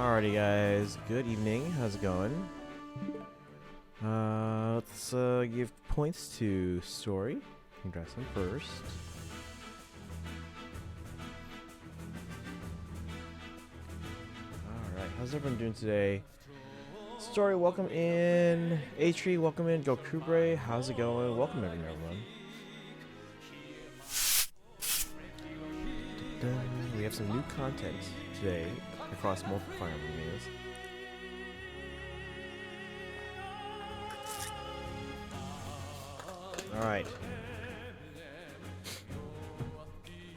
Alrighty, guys. Good evening. How's it going? Let's give points to Story. Congrats on first. Alright, how's everyone doing today? Story, welcome in. A-Tree, welcome in. Go Kubre, how's it going? Welcome everyone. We have some new content today across multiple Fire Emblem games. Alright.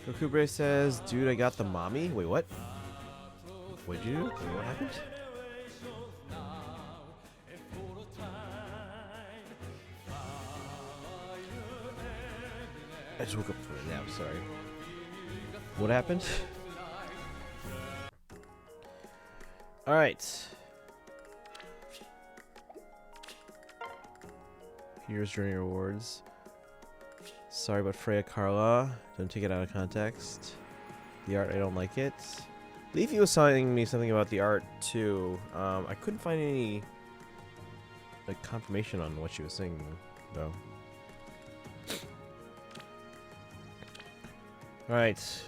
Gokubre says, dude, I got the mommy. Wait, what? What'd you do? Wait, what happened? I just woke up from a nap, sorry. What happened? Alright. Here's Journey Rewards. Sorry about Freya Carla. Don't take it out of context. The art, I don't like it. Leafy was telling me something about the art too. I couldn't find any like confirmation on what she was saying though. Alright.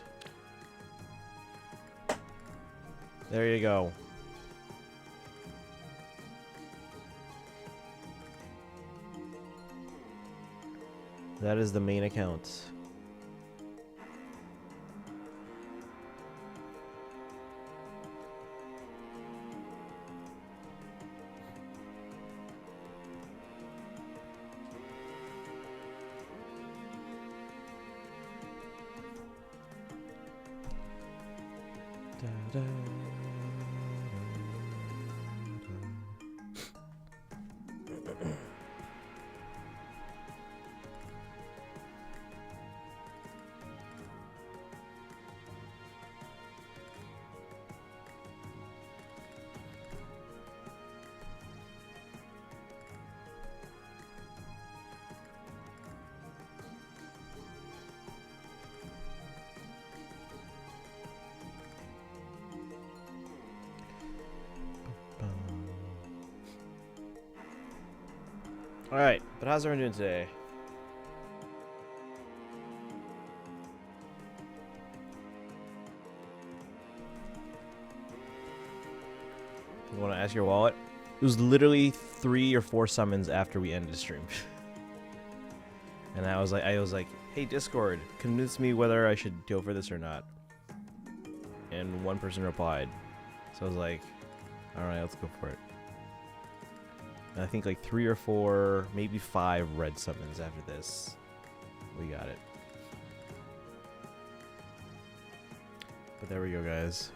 There you go. That is the main account. Da, da. Alright, but how's everyone doing today? You want to ask your wallet? It was literally 3 or 4 summons after we ended the stream. And I was like, hey Discord, convince me whether I should go for this or not. And one person replied. So I was like, alright, let's go for it. And I think like 3 or 4, maybe 5 red summons after this. We got it. But there we go, guys.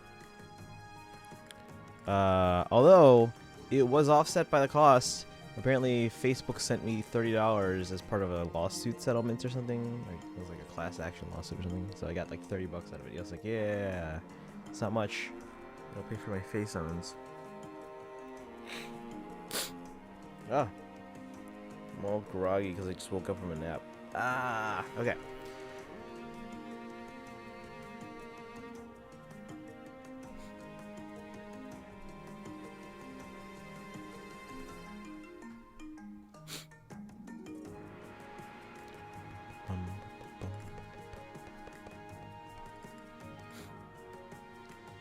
Although it was offset by the cost, apparently Facebook sent me $30 as part of a lawsuit settlement or something. Like, it was like a class action lawsuit or something. So I got like $30 out of it. I was like, yeah, it's not much. I'll pay for my face summons. Ah, I'm all groggy because I just woke up from a nap. Ah, okay.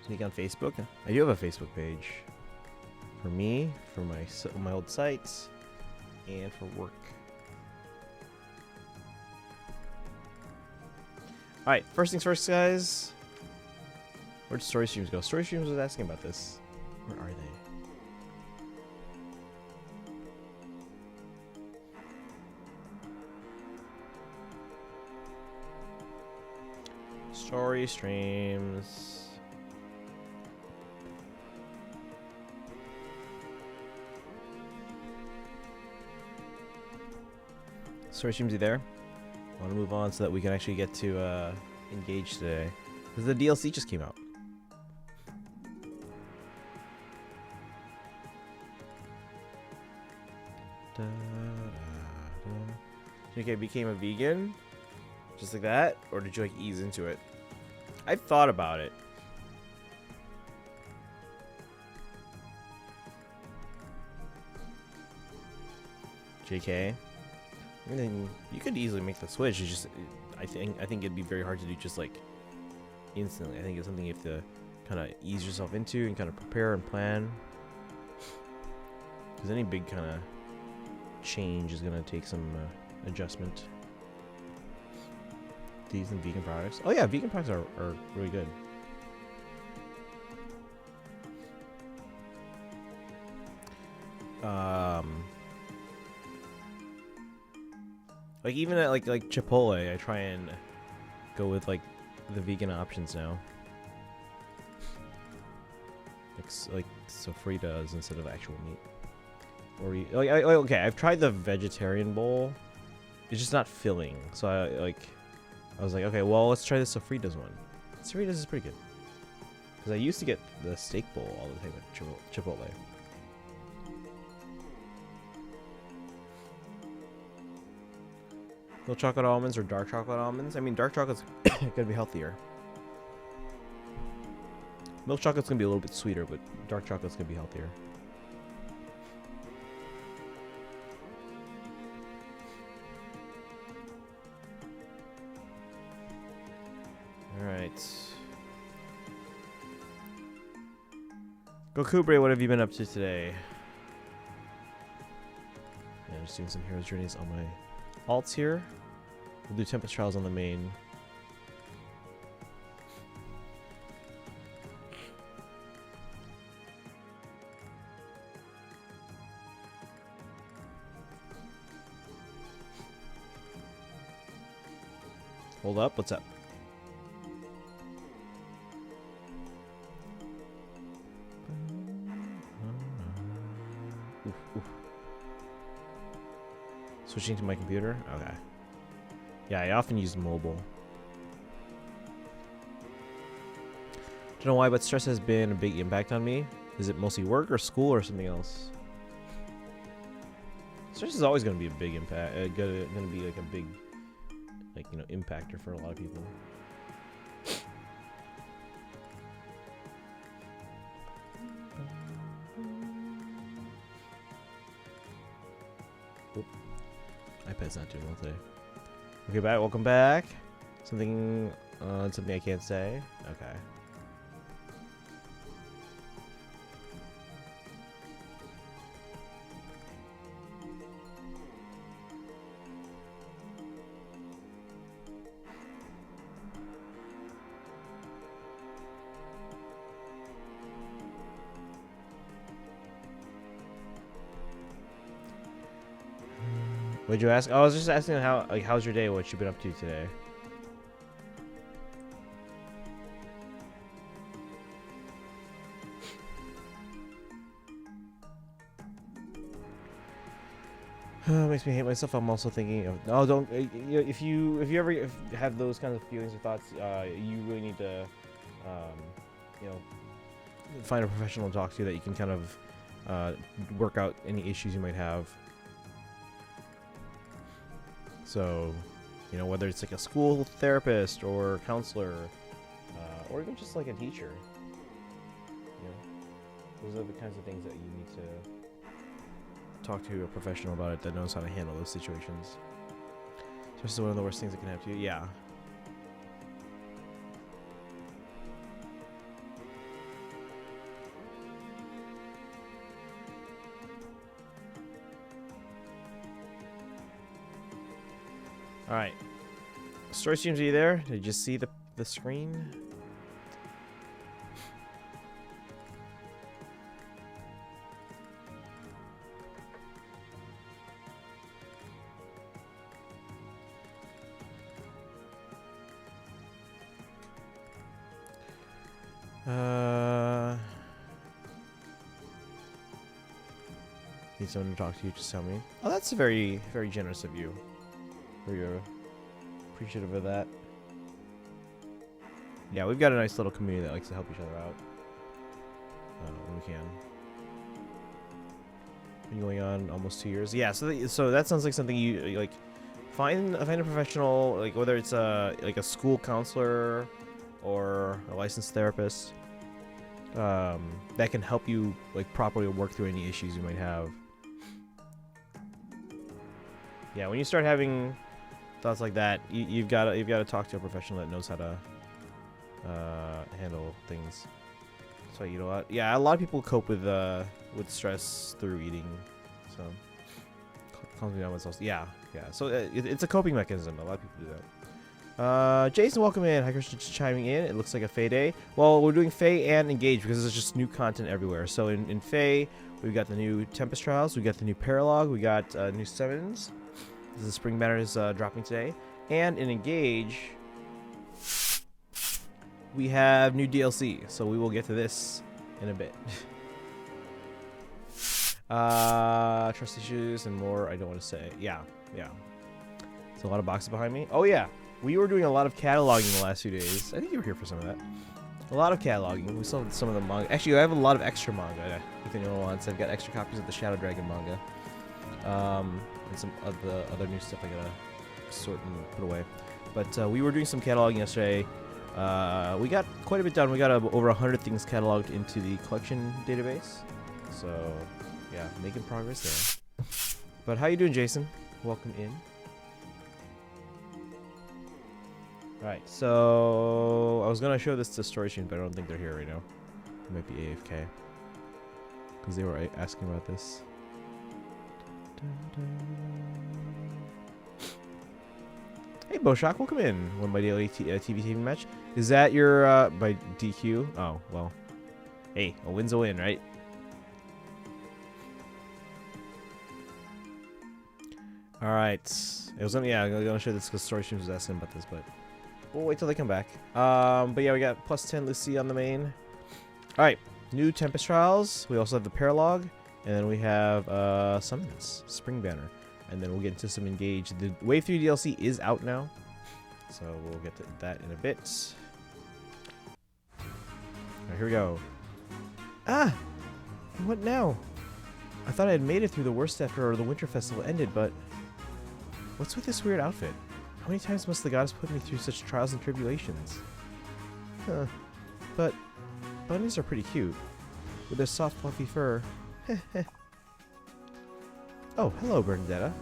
Sneak on Facebook? I do have a Facebook page. For me, for my old sites, and for work. Alright, first things first, guys. Where'd Story Streams go? Story Streams was asking about this. Where are they? Story Streams. Story Streams, you there? I want to move on so that we can actually get to engage today. Because the DLC just came out. Da, da, da. Do you think I became a vegan? Just like that? Or did you like ease into it? I thought about it. JK. I mean, you could easily make the switch. It's just, I think it'd be very hard to do just like instantly. I think it's something you have to kind of ease yourself into and kind of prepare and plan. Because any big kind of change is gonna take some adjustment. These and vegan products. Oh yeah, vegan products are really good. Like even at like Chipotle, I try and go with like the vegan options now. Like sofritas instead of actual meat. Or okay, I've tried the vegetarian bowl. It's just not filling. So I was like, okay, well, let's try the sofritas one. Sofritas is pretty good. Because I used to get the steak bowl all the time at Chipotle. Milk chocolate almonds or dark chocolate almonds? I mean, dark chocolate's gonna be healthier. Milk chocolate's gonna be a little bit sweeter, but dark chocolate's gonna be healthier. Alright. Gokubre, what have you been up to today? Yeah, just doing some heroes journeys on my alts here. We'll do Tempest trials on the main. Hold up, what's up? Oof, oof. Switching to my computer? Okay. Yeah, I often use mobile. Don't know why, but stress has been a big impact on me. Is it mostly work or school or something else? Stress is always going to be a big impact. Going to be like a big, like, you know, impactor for a lot of people. Oop. iPad's not doing well today. Okay, back. Welcome back. Something I can't say. Okay. What'd you ask? Oh, I was just asking how, like, how's your day? What you been up to today? Makes me hate myself. I'm also thinking of. Oh, don't. If you ever have those kinds of feelings or thoughts, you really need to, you know, find a professional to talk to that you can kind of work out any issues you might have. So, you know, whether it's like a school therapist or counselor, or even just like a teacher, you know, those are the kinds of things that you need to talk to a professional about it that knows how to handle those situations. Especially one of the worst things that can happen to you. Yeah. All right. Story streams, are you there? Did you just see the screen? Need someone to talk to you, just tell me. Oh, that's very, very generous of you. We're appreciative of that. Yeah, we've got a nice little community that likes to help each other out when we can. Been going on almost 2 years. Yeah, so that sounds like something you like. Find a professional, like whether it's like a school counselor or a licensed therapist that can help you like properly work through any issues you might have. Yeah, when you start having thoughts like that, you've got to talk to a professional that knows how to handle things. So I eat a lot. Yeah, a lot of people cope with stress through eating. So calms me down with sauce. Yeah. So it's a coping mechanism. A lot of people do that. Jason, welcome in. Hiker's just chiming in. It looks like a Fae day. Well, we're doing Fae and Engage because there's just new content everywhere. So in Fae, we've got the new Tempest trials. We got the new Paralogue. We got new summons. The Spring Banner is dropping today. And in Engage, we have new DLC. So we will get to this in a bit. Trust issues and more. I don't want to say. Yeah. There's a lot of boxes behind me. Oh yeah, we were doing a lot of cataloging the last few days. I think you were here for some of that. A lot of cataloging. We saw some of the manga. Actually, I have a lot of extra manga. If anyone wants, I've got extra copies of the Shadow Dragon manga. And some of the other new stuff I gotta sort and put away. But we were doing some cataloging yesterday. We got quite a bit done. We got over 100 things cataloged into the collection database. So yeah, making progress there. But how you doing, Jason? Welcome in. Alright, so I was gonna show this to Story Stream, but I don't think they're here right now. They might be AFK. Because they were asking about this. Hey Boshak, welcome in. Won by daily TV match. Is that your by DQ? Oh, well. Hey, a win's a win, right? Alright. It was yeah, I'm gonna show this because Story Stream was asking about this, but we'll wait till they come back. But yeah, we got plus 10 Lucy on the main. Alright, new Tempest trials. We also have the Paralogue. And then we have Summons, Spring Banner. And then we'll get into some Engage. The Wave 3 DLC is out now. So we'll get to that in a bit. Alright, here we go. Ah! What now? I thought I had made it through the worst after the Winter Festival ended, but what's with this weird outfit? How many times must the goddess put me through such trials and tribulations? Huh. But bunnies are pretty cute. With their soft, fluffy fur. Oh, hello, Bernadetta.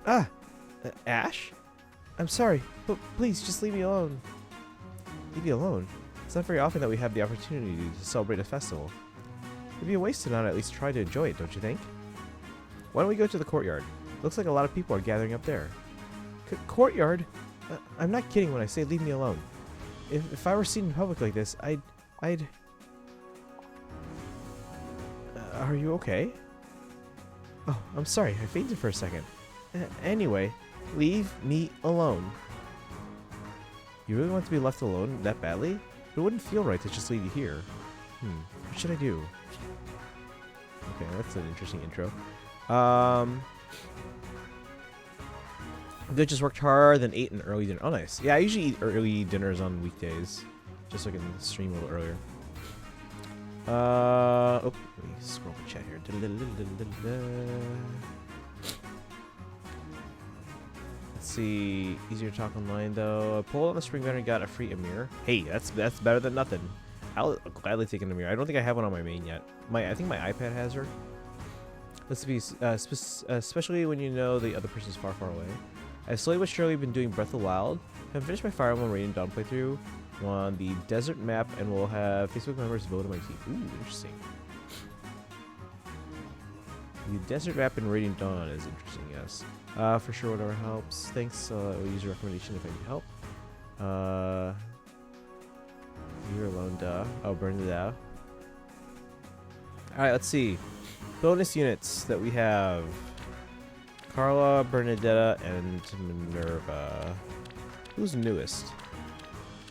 Ah! Ash? I'm sorry, but please, just leave me alone. Leave me alone? It's not very often that we have the opportunity to celebrate a festival. It'd be a waste to not at least try to enjoy it, don't you think? Why don't we go to the courtyard? Looks like a lot of people are gathering up there. Courtyard? I'm not kidding when I say leave me alone. If I were seen in public like this, I'd... are you okay? Oh, I'm sorry, I fainted for a second. Anyway, leave me alone. You really want to be left alone that badly? It wouldn't feel right to just leave you here. What should I do? Okay, that's an interesting intro. They just worked hard, then ate an early dinner. Oh, nice. Yeah, I usually eat early dinners on weekdays, just so I can stream a little earlier. Oh, let me scroll the chat here. Let's see. Easier to talk online though. I pulled on the Spring Banner and got a free Amir. Hey, that's better than nothing. I'll gladly take an Amir. I don't think I have one on my main yet. I think my iPad has her. Let's be especially when you know the other person's far, far away. I've slowly but surely been doing Breath of the Wild. I've finished my Fire Emblem Radiant Dawn playthrough on the desert map, and we'll have Facebook members vote on my team. Ooh, interesting. The desert map in Radiant Dawn is interesting, yes. For sure, whatever helps. Thanks. I'll use your recommendation if I need help. You're alone, duh. Oh, burn it out. Alright, let's see. Bonus units that we have. Carla, Bernadetta, and Minerva. Who's newest?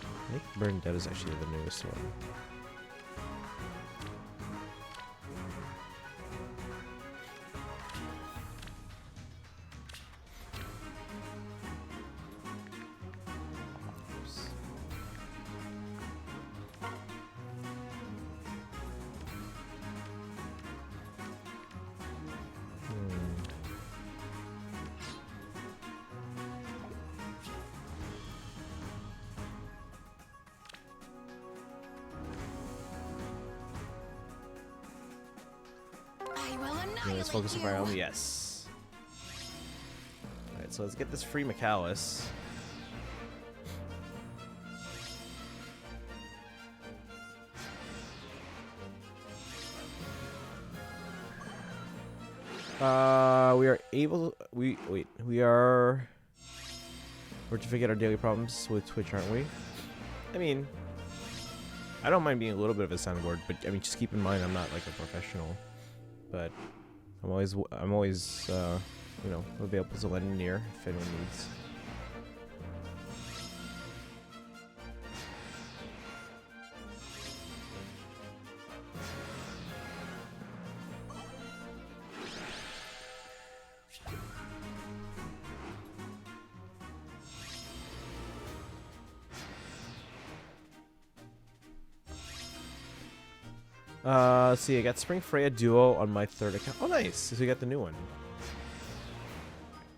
I think Bernadetta's actually the newest one. Let's focus on Fire Emblem. Yes. Alright, so let's get this free McAllis. We are able to, we're to forget our daily problems with Twitch, aren't we? I mean, I don't mind being a little bit of a soundboard, but I mean, just keep in mind I'm not like a professional, but I'm always you know, available to lend an ear if anyone needs. Let's see, I got Spring Freya Duo on my 3rd account. Oh, nice. So we got the new one.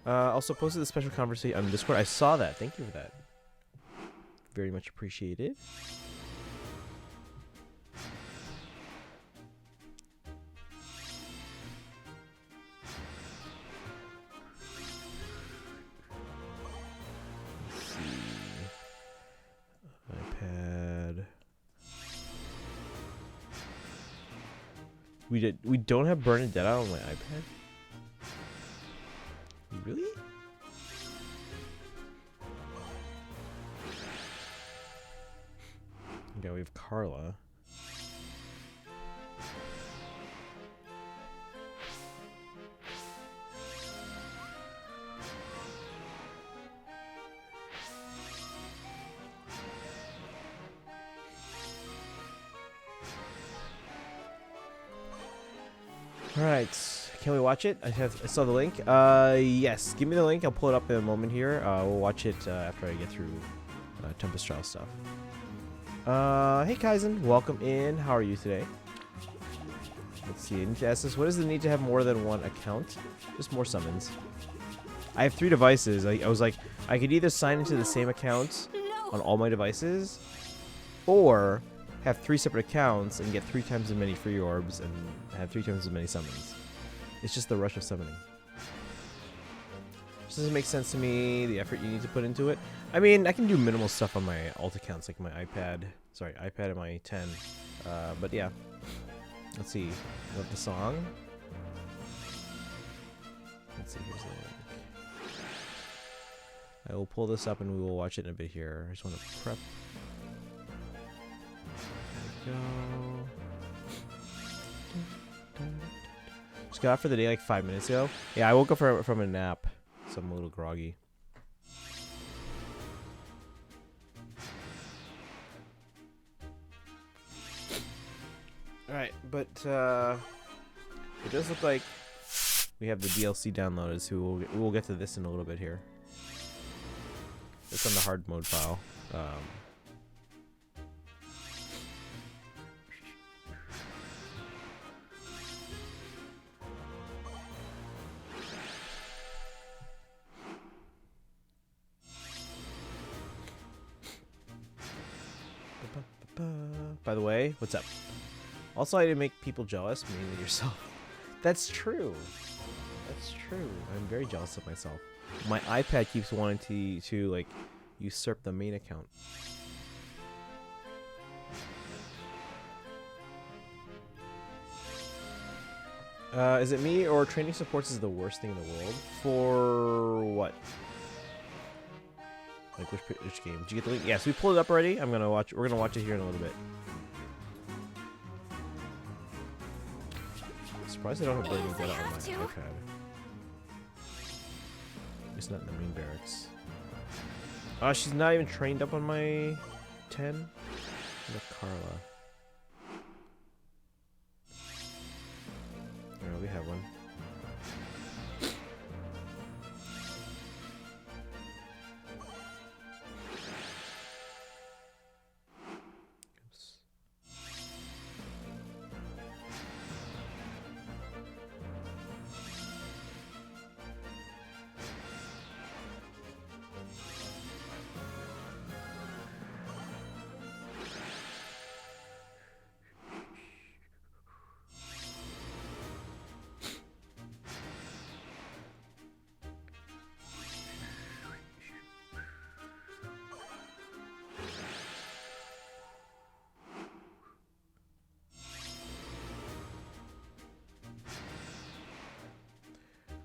Also posted the special conversation on Discord. I saw that. Thank you for that. Very much appreciated. Let's see. iPad. We don't have Bernadette on my iPad? Really? Okay, we have Carla. Alright, can we watch it? I saw the link. Yes, give me the link. I'll pull it up in a moment here. We'll watch it after I get through Tempest trial stuff. Hey Kaizen, welcome in. How are you today? Let's see, I need to ask this. What is the need to have more than one account? Just more summons. I have 3 devices. I was like, I could either sign into the same account on all my devices, or have 3 separate accounts and get 3 times as many free orbs and have 3 times as many summons. It's just the rush of summoning. Just doesn't make sense to me, the effort you need to put into it. I mean, I can do minimal stuff on my alt accounts, like my iPad. Sorry, iPad and my 10. But yeah. Let's see. Love the song. Let's see, here's the link. I will pull this up and we will watch it in a bit here. I just want to prep. There we go. Just got out for the day like 5 minutes ago. Yeah, I woke up from a nap, so I'm a little groggy. Alright, but it does look like we have the DLC downloaded, so we'll get to this in a little bit here. It's on the hard mode file. By the way, what's up? Also, I didn't make people jealous, mainly yourself. That's true. That's true. I'm very jealous of myself. My iPad keeps wanting to like usurp the main account. Is it me or training supports is the worst thing in the world? For what? Like which game? Did you get the link? Yes, we pulled it up already. We're gonna watch it here in a little bit. I'm surprised I don't have Burning Dead on my iPad. It's not in the main barracks. She's not even trained up on my 10. Look, Carla. Yeah, we have one.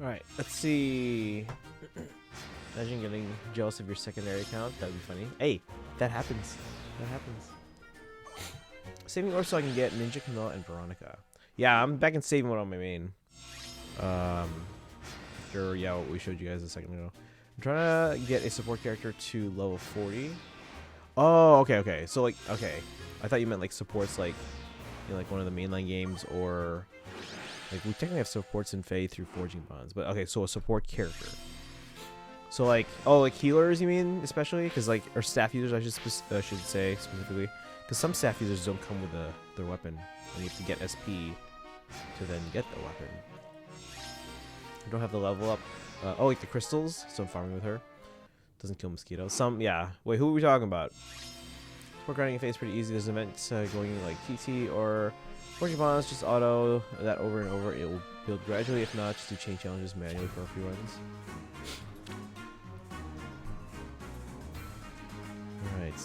Alright, let's see. Imagine getting jealous of your secondary account. That'd be funny. Hey, that happens. That happens. Saving ore so I can get Ninja Camilla and Veronica. Yeah, I'm back in saving mode on my main. After, yeah, what we showed you guys a second ago. I'm trying to get a support character to level 40. Oh, okay. So, like, okay. I thought you meant, like, supports, like, in, like, one of the mainline games, or... Like, we technically have supports in Fae through Forging Bonds. But, okay, so a support character. So, like, oh, like, healers, you mean, especially? Because, like, or staff users, I should say, specifically. Because some staff users don't come with their weapon. And you have to get SP to then get the weapon. I don't have the level up. Oh, like the crystals. So I'm farming with her. Doesn't kill mosquitoes. Some, yeah. Wait, who are we talking about? Support grinding in Fae is pretty easy. There's an event going like TT or Forging Bonds. Just auto that over and over. It will build gradually. If not, just do chain challenges manually for a few runs. Alright.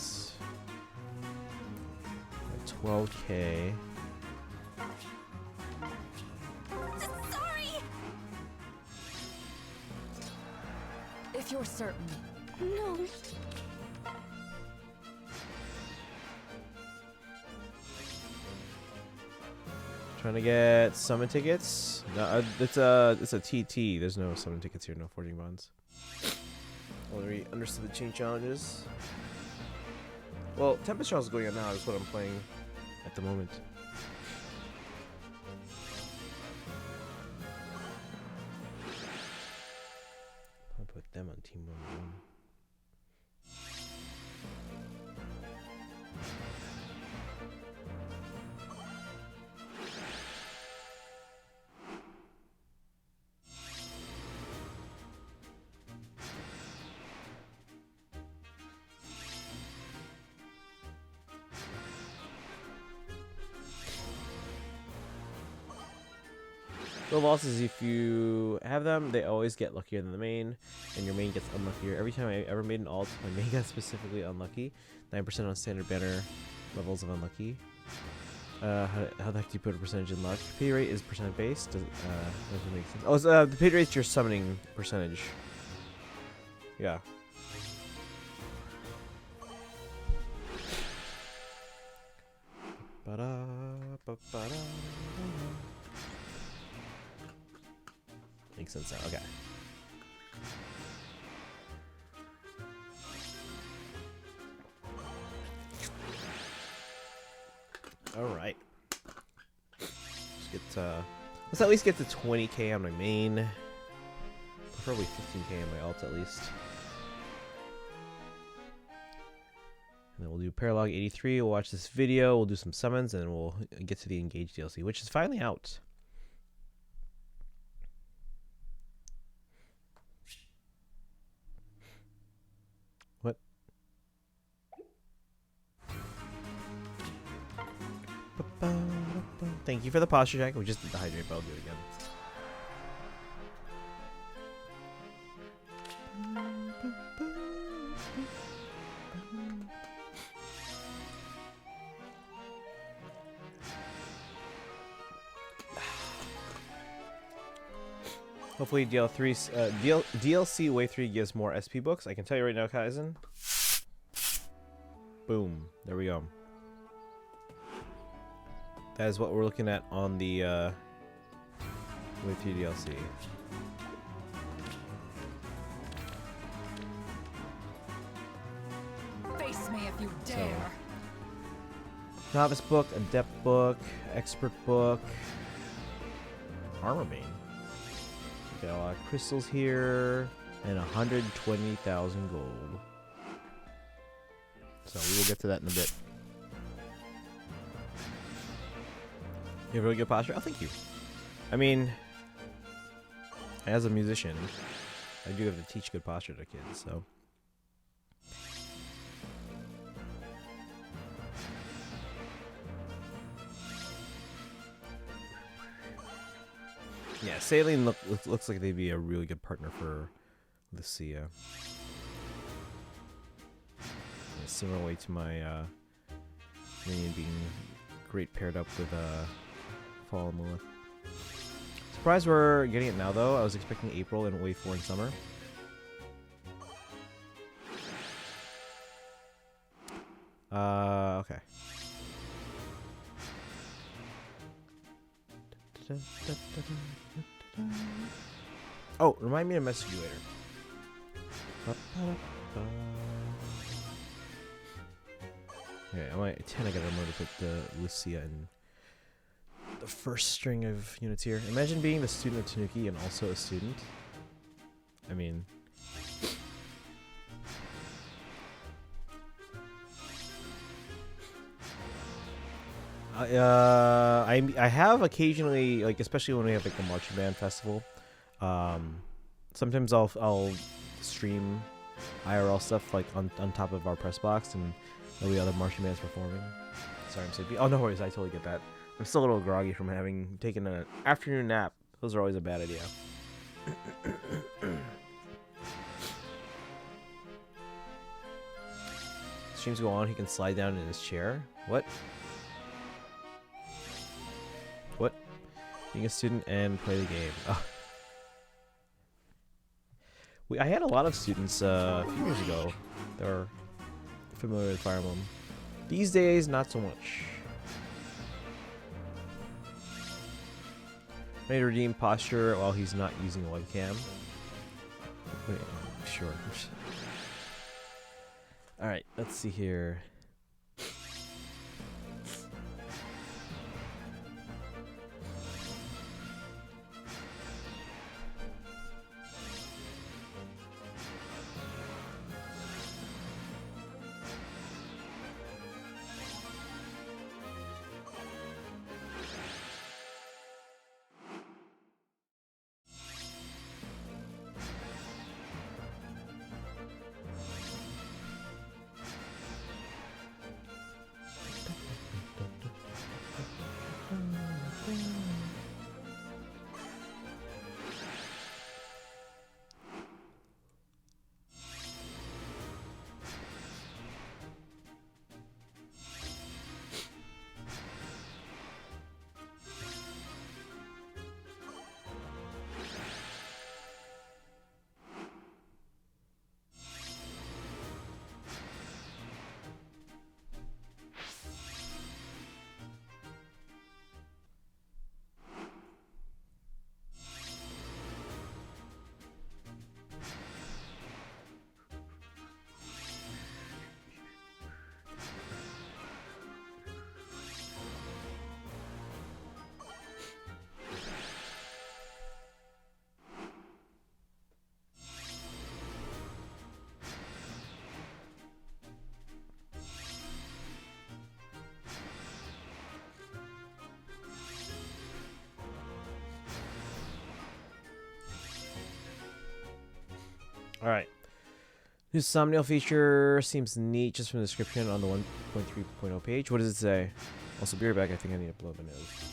12k. Sorry. If you're certain. No. Trying to get summon tickets. No, it's a TT. There's no summon tickets here. No Forging Bonds. Already understood the chain challenges. Well, Tempest Trials is going on now. That's what I'm playing at the moment. I'll put them on Team 1-1. The loss is if you have them, they always get luckier than the main, and your main gets unluckier. Every time I ever made an alt, my main got specifically unlucky. 9% on standard banner levels of unlucky. How the heck do you put a percentage in luck? Pay rate is percent based. Doesn't make sense. Oh, it's, the pay rate is your summoning percentage. Yeah. Ba-da-ba-ba-da. Makes sense now. Okay. All right. Let's at least get to 20k on my main. Preferably 15k on my alt at least. And then we'll do Paralogue 83. We'll watch this video. We'll do some summons, and then we'll get to the Engage DLC, which is finally out. What? Thank you for the posture check. We just did the hydrate, but I'll do it again. Hopefully DLC Wave 3 gives more SP books. I can tell you right now, Kaizen. Boom. There we go. That is what we're looking at on the Wave 3 DLC. Face me if you dare. So, Novice book, Adept book, Expert book, Armor Bane. Got a lot of crystals here, and 120,000 gold. So we will get to that in a bit. You have really good posture? Oh, thank you. I mean, as a musician, I do have to teach good posture to kids, so. Yeah, Saline looks like they'd be a really good partner for Lucia. In a similar way to my minion being great paired up with Fallen Lilith. surprised we're getting it now, though. I was expecting April and Wave 4 in summer. Okay. Oh, remind me to message you later. Okay, I might gotta remember to put the Lucia in the first string of units here. Imagine being the student of Tanuki and also a student. I mean, I have occasionally, like, especially when we have like the marching band festival. Sometimes I'll stream IRL stuff like on top of our press box, and there'll be other marching bands performing. Sorry, I'm sleepy. Oh, no worries. I totally get that. I'm still a little groggy from having taken an afternoon nap. Those are always a bad idea. Streams go on. He can slide down in his chair. What? What? Being a student and play the game. Oh. I had a lot of students a few years ago that were familiar with Fire Emblem. These days, not so much. May redeem posture while he's not using a webcam. Wait, sure. Alright, let's see here. Alright. This thumbnail feature seems neat just from the description on the 1.3.0 page. What does it say? Also, be right back. I think I need to blow my nose.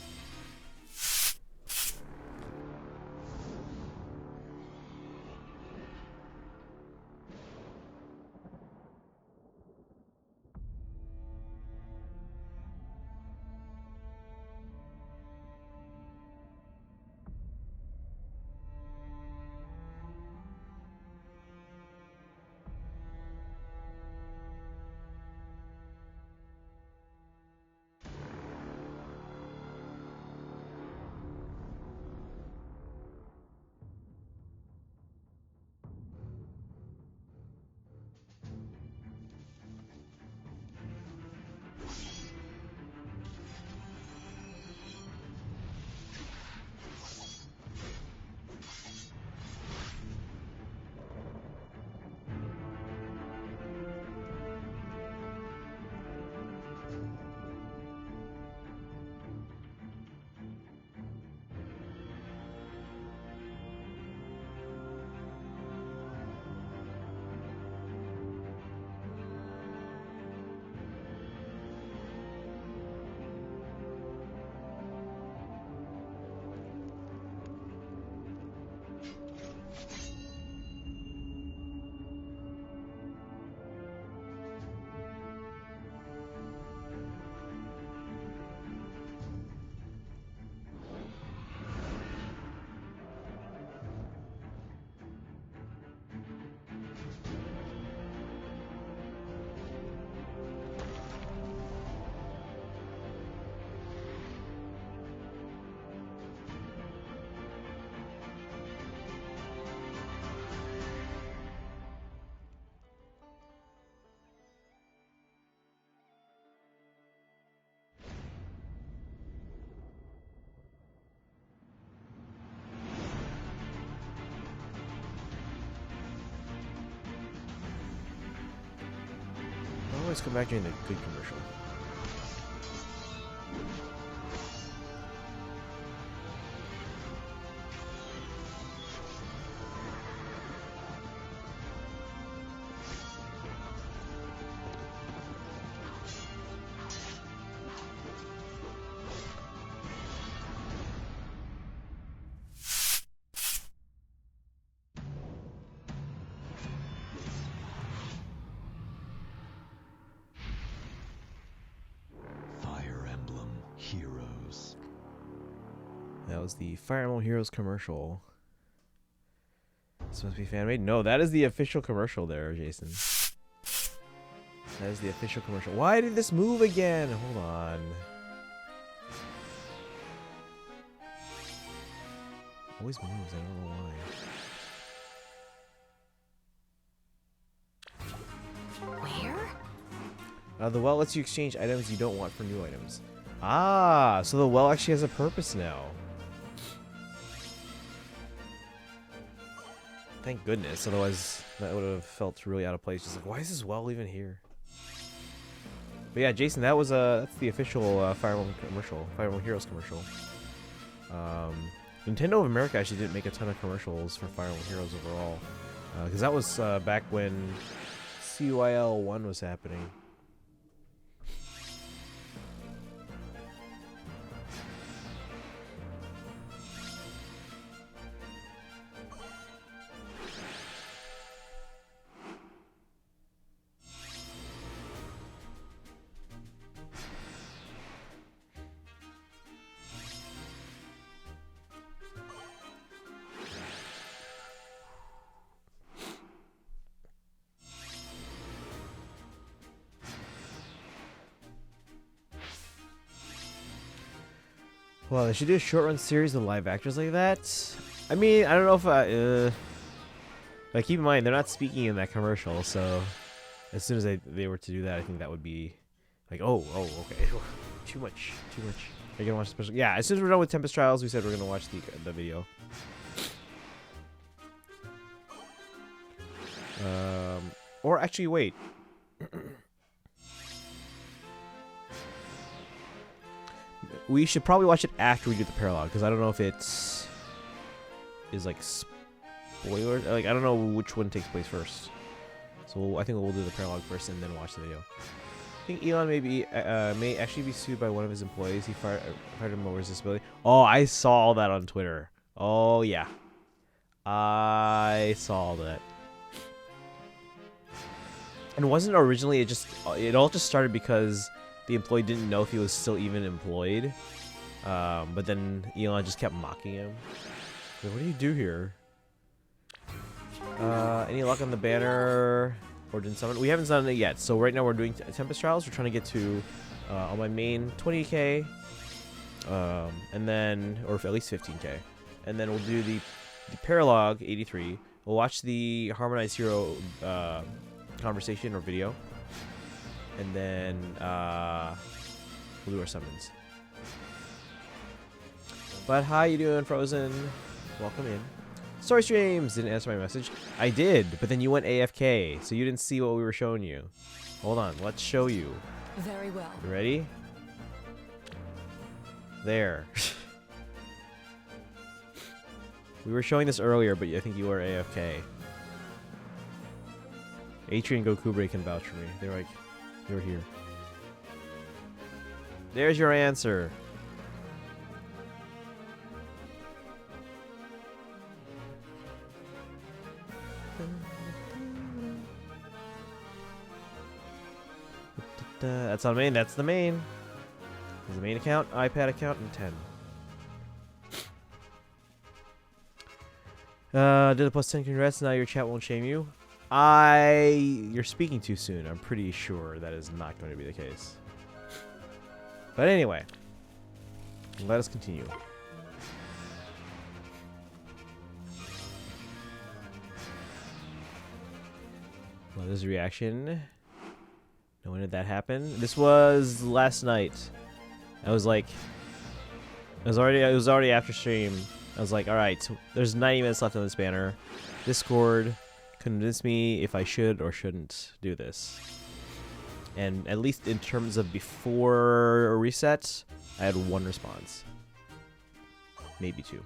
always come back during the good commercial. Heroes. That was the Fire Emblem Heroes commercial. This must be fan made. No, that is the official commercial there, Jason. That is the official commercial. Why did this move again? Hold on. Always moves. I don't know why. Where? The well lets you exchange items you don't want for new items. Ah, so the well actually has a purpose now. Thank goodness, otherwise that would have felt really out of place. Just like, why is this well even here? But yeah, Jason, that was that's the official Fire Emblem commercial, Fire Emblem Heroes commercial. Nintendo of America actually didn't make a ton of commercials for Fire Emblem Heroes overall, because that was back when CYL 1 was happening. Well, they should do a short-run series of live actors like that. I mean, I don't know if but keep in mind, they're not speaking in that commercial, so as soon as they were to do that, I think that would be like, oh, okay. Too much. Are you gonna watch the special? Yeah, as soon as we're done with Tempest Trials, we said we're gonna watch the video. Or actually, wait. We should probably watch it after we do the Paralogue, because I don't know if it's is like spoiler. Like, I don't know which one takes place first. So I think we'll do the Paralogue first and then watch the video. I think Elon may actually be sued by one of his employees. He fired him over his disability. Oh, I saw all that on Twitter. Oh yeah, I saw that. And wasn't originally it all just started because the employee didn't know if he was still even employed, but then Elon just kept mocking him. Like, what do you do here? Any luck on the banner? Origin Summon? We haven't done it yet, so right now we're doing Tempest Trials. We're trying to get to on my main 20k, and then, or at least 15k, and then we'll do the Paralogue 83. We'll watch the Harmonized Hero conversation or video, and then we'll do our summons. But how you doing, Frozen? Welcome in. Story streams didn't answer my message. I did, but then you went AFK, so you didn't see what we were showing you. Hold on, let's show you. Very well. You ready? There. We were showing this earlier, but I think you were AFK. Atri and Gokubre can vouch for me. They're like, you're here. There's your answer. That's on main. That's the main. There's the main account, iPad account, and 10. Did a plus 10 congrats. Now your chat won't shame you. You're speaking too soon. I'm pretty sure that is not going to be the case. But anyway, let us continue. What is reaction? Now, when did that happen? This was last night. I was like, it was already after stream. I was like, all right, so there's 90 minutes left on this banner. Discord convince me if I should or shouldn't do this. And at least in terms of before a reset, I had 1 response. Maybe 2.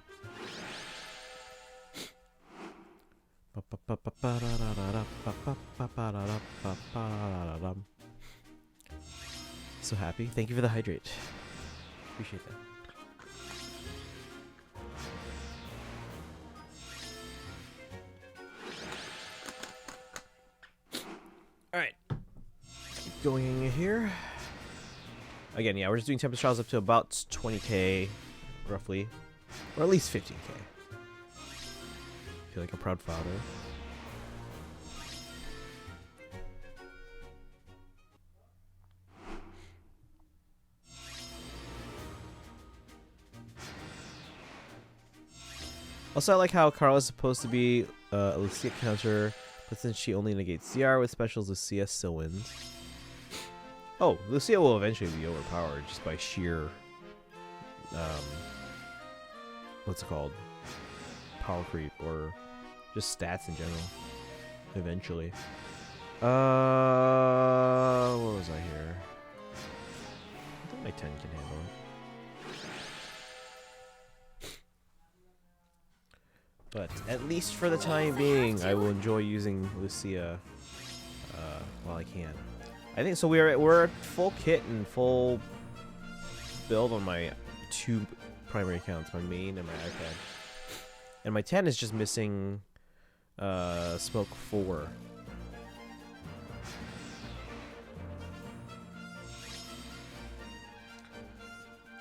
So happy. Thank you for the hydrate. Appreciate that. Alright. Keep going here. Again, yeah, we're just doing Tempest trials up to about 20k, roughly. Or at least 15k. Feel like a proud father. Also, I like how Carl is supposed to be a Lucia counter, but since she only negates CR with specials, Lucia still wins. Oh, Lucia will eventually be overpowered just by sheer, what's it called? Power creep, or just stats in general. Eventually. Where was I here? I think my 10 can handle it. But at least for the time being, I will enjoy using Lucia while I can. I think so. We're at full kit and full build on my 2 primary accounts, my main and my iPad. And my 10 is just missing Smoke 4.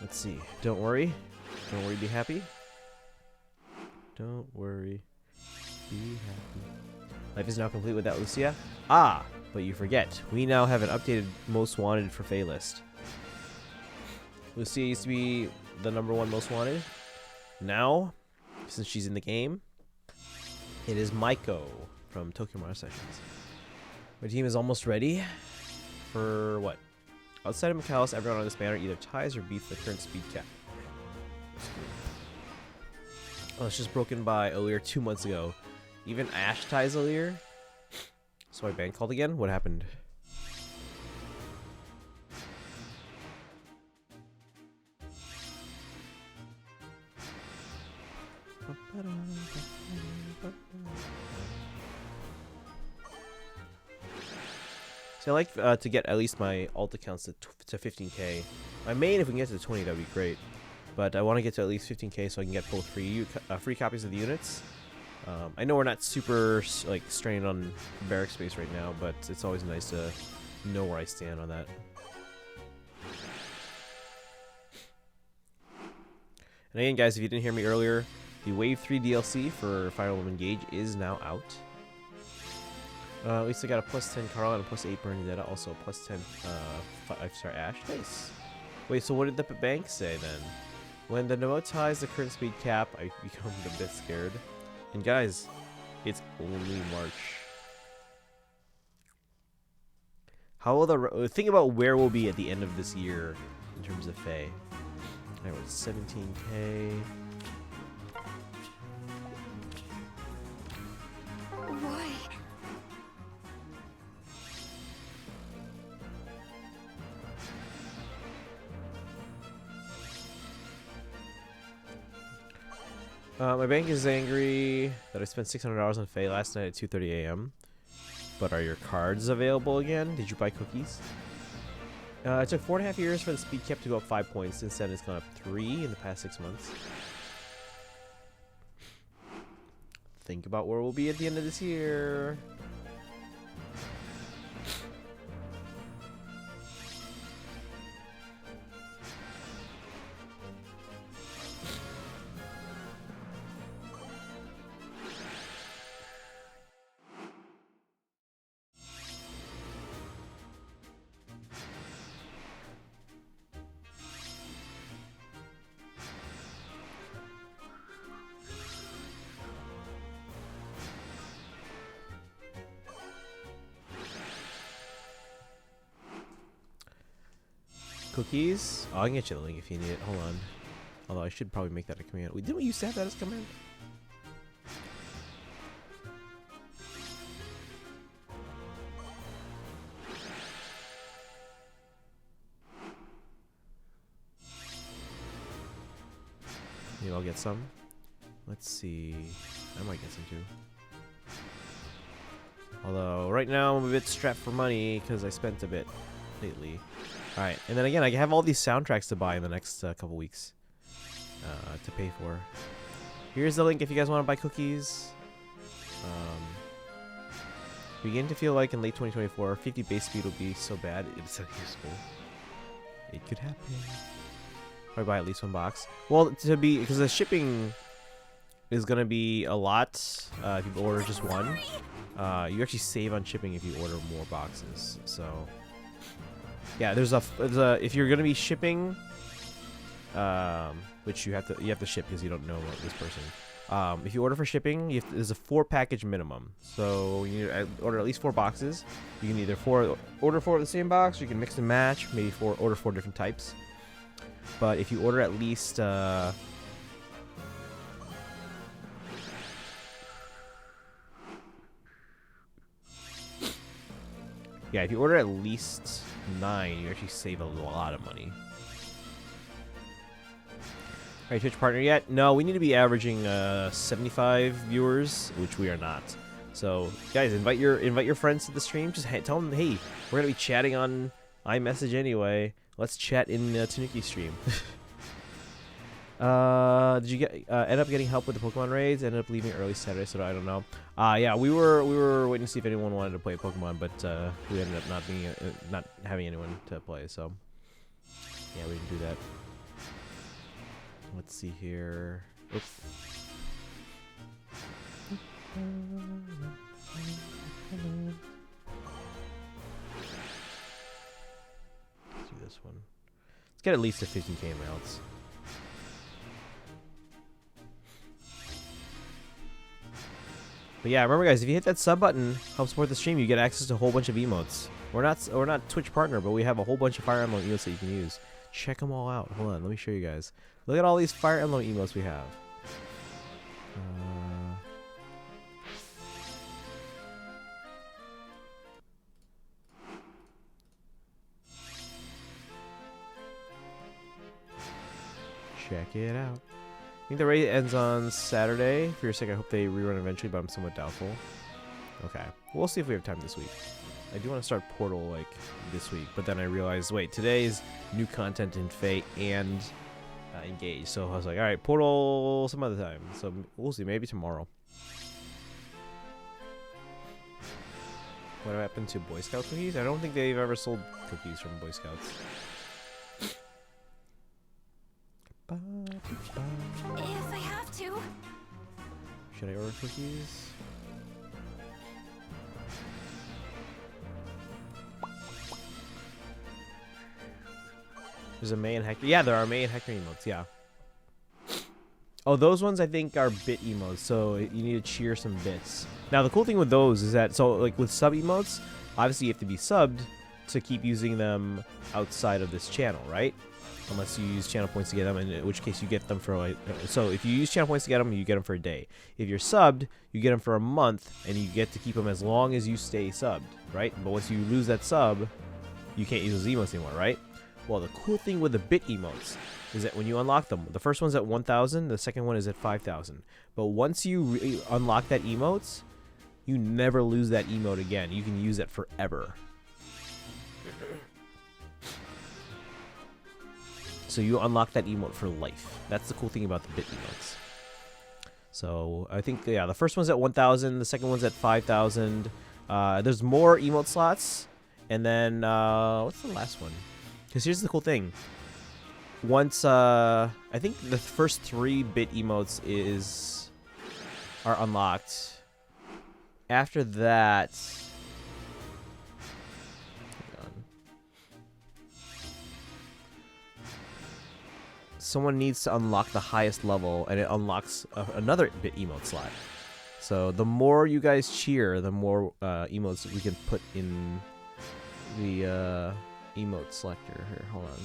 Let's see. Don't worry. Don't worry, be happy. Don't worry, be happy. Life is now complete without Lucia. Ah, but you forget. We now have an updated most wanted for Faye list. Lucia used to be the #1 most wanted. Now, since she's in the game, it is Maiko from Tokyo Mara Sessions. My team is almost ready for what? Outside of Michaelis, everyone on this banner either ties or beats the current speed cap. Oh, it's just broken by Olir 2 months ago. Even Ash ties Olir. So my band called again? What happened? So I like to get at least my alt accounts to 15k. My main, if we can get to 20, that would be great. But I want to get to at least 15k so I can get both free copies of the units. I know we're not super like strained on barrack space right now, but it's always nice to know where I stand on that. And again, guys, if you didn't hear me earlier, the Wave 3 DLC for Fire Emblem Engage is now out. At least I got a +10 Carl and a +8 Bernadetta, also a +10 5-star Ash. Nice. Wait, so what did the bank say then? When the Nomo ties the current speed cap, I become a bit scared. And guys, it's only March. How will think about where we'll be at the end of this year in terms of Faye. I was 17k. Why? My bank is angry that I spent $600 on Faye last night at 2:30 a.m. But are your cards available again? Did you buy cookies? It took 4.5 years for the speed cap to go up 5 points. Instead, it's gone up 3 in the past 6 months. Think about where we'll be at the end of this year. Cookies? Oh, I can get you the link if you need it. Hold on. Although I should probably make that a command. Didn't we used to have that as a command? Maybe I'll get some. Let's see. I might get some too. Although right now I'm a bit strapped for money because I spent a bit lately. All right, and then again, I have all these soundtracks to buy in the next couple weeks to pay for. Here's the link if you guys want to buy cookies. Begin to feel like in late 2024, 50 base speed will be so bad it's unusable. It could happen. Probably buy at least one box. Well, because the shipping is gonna be a lot if you order just one. You actually save on shipping if you order more boxes. So yeah, there's a if you're gonna be shipping, which you have to ship because you don't know this person. If you order for shipping, there's a 4 package minimum. So you need to order at least 4 boxes. You can either order 4 of the same box, or you can mix and match. Maybe order 4 different types. But if you order at least yeah, if you order at least 9, you actually save a lot of money. Alright, Twitch partner yet? No, we need to be averaging 75 viewers, which we are not. So, guys, invite your friends to the stream. Just tell them, hey, we're gonna be chatting on iMessage anyway. Let's chat in Tanuki's stream. Did you end up getting help with the Pokemon raids? Ended up leaving early Saturday, so I don't know. Yeah, we were waiting to see if anyone wanted to play Pokemon, but we ended up not having anyone to play. So, yeah, we didn't do that. Let's see here. Oops. Let's do this one. Let's get at least a 50k mounts. But yeah, remember guys, if you hit that sub button, help support the stream, you get access to a whole bunch of emotes. We're not Twitch partner, but we have a whole bunch of Fire Emblem emotes that you can use. Check them all out. Hold on, let me show you guys. Look at all these Fire Emblem emotes we have. Check it out. I think the raid ends on Saturday. For your sake, I hope they rerun eventually, but I'm somewhat doubtful. Okay, we'll see if we have time this week. I do want to start Portal like this week, but then I realized, wait, today is new content in Fate and Engage, so I was like, all right, Portal some other time. So we'll see, maybe tomorrow. What happened to Boy Scout cookies? I don't think they've ever sold cookies from Boy Scouts. If I have to. Should I order cookies? There's a May and Hector. Yeah, there are May and Hector emotes, yeah. Oh, those ones I think are bit emotes, so you need to cheer some bits. Now, the cool thing with those is that, so like with sub emotes, obviously you have to be subbed to keep using them outside of this channel, right? Unless you use channel points to get them, in which case you get them for like... So if you use channel points to get them, you get them for a day. If you're subbed, you get them for a month, and you get to keep them as long as you stay subbed, right? But once you lose that sub, you can't use those emotes anymore, right? Well, the cool thing with the bit emotes is that when you unlock them, the first one's at 1,000, the second one is at 5,000. But once you unlock that emote, you never lose that emote again. You can use it forever. So you unlock that emote for life. That's the cool thing about the bit emotes. So I think, yeah, the first one's at 1,000, the second one's at 5,000. There's more emote slots. And then, what's the last one? Because here's the cool thing. Once, I think the first 3-bit emotes are unlocked. After that... someone needs to unlock the highest level, and it unlocks another bit emote slot. So the more you guys cheer, the more emotes we can put in the emote selector. Here, hold on.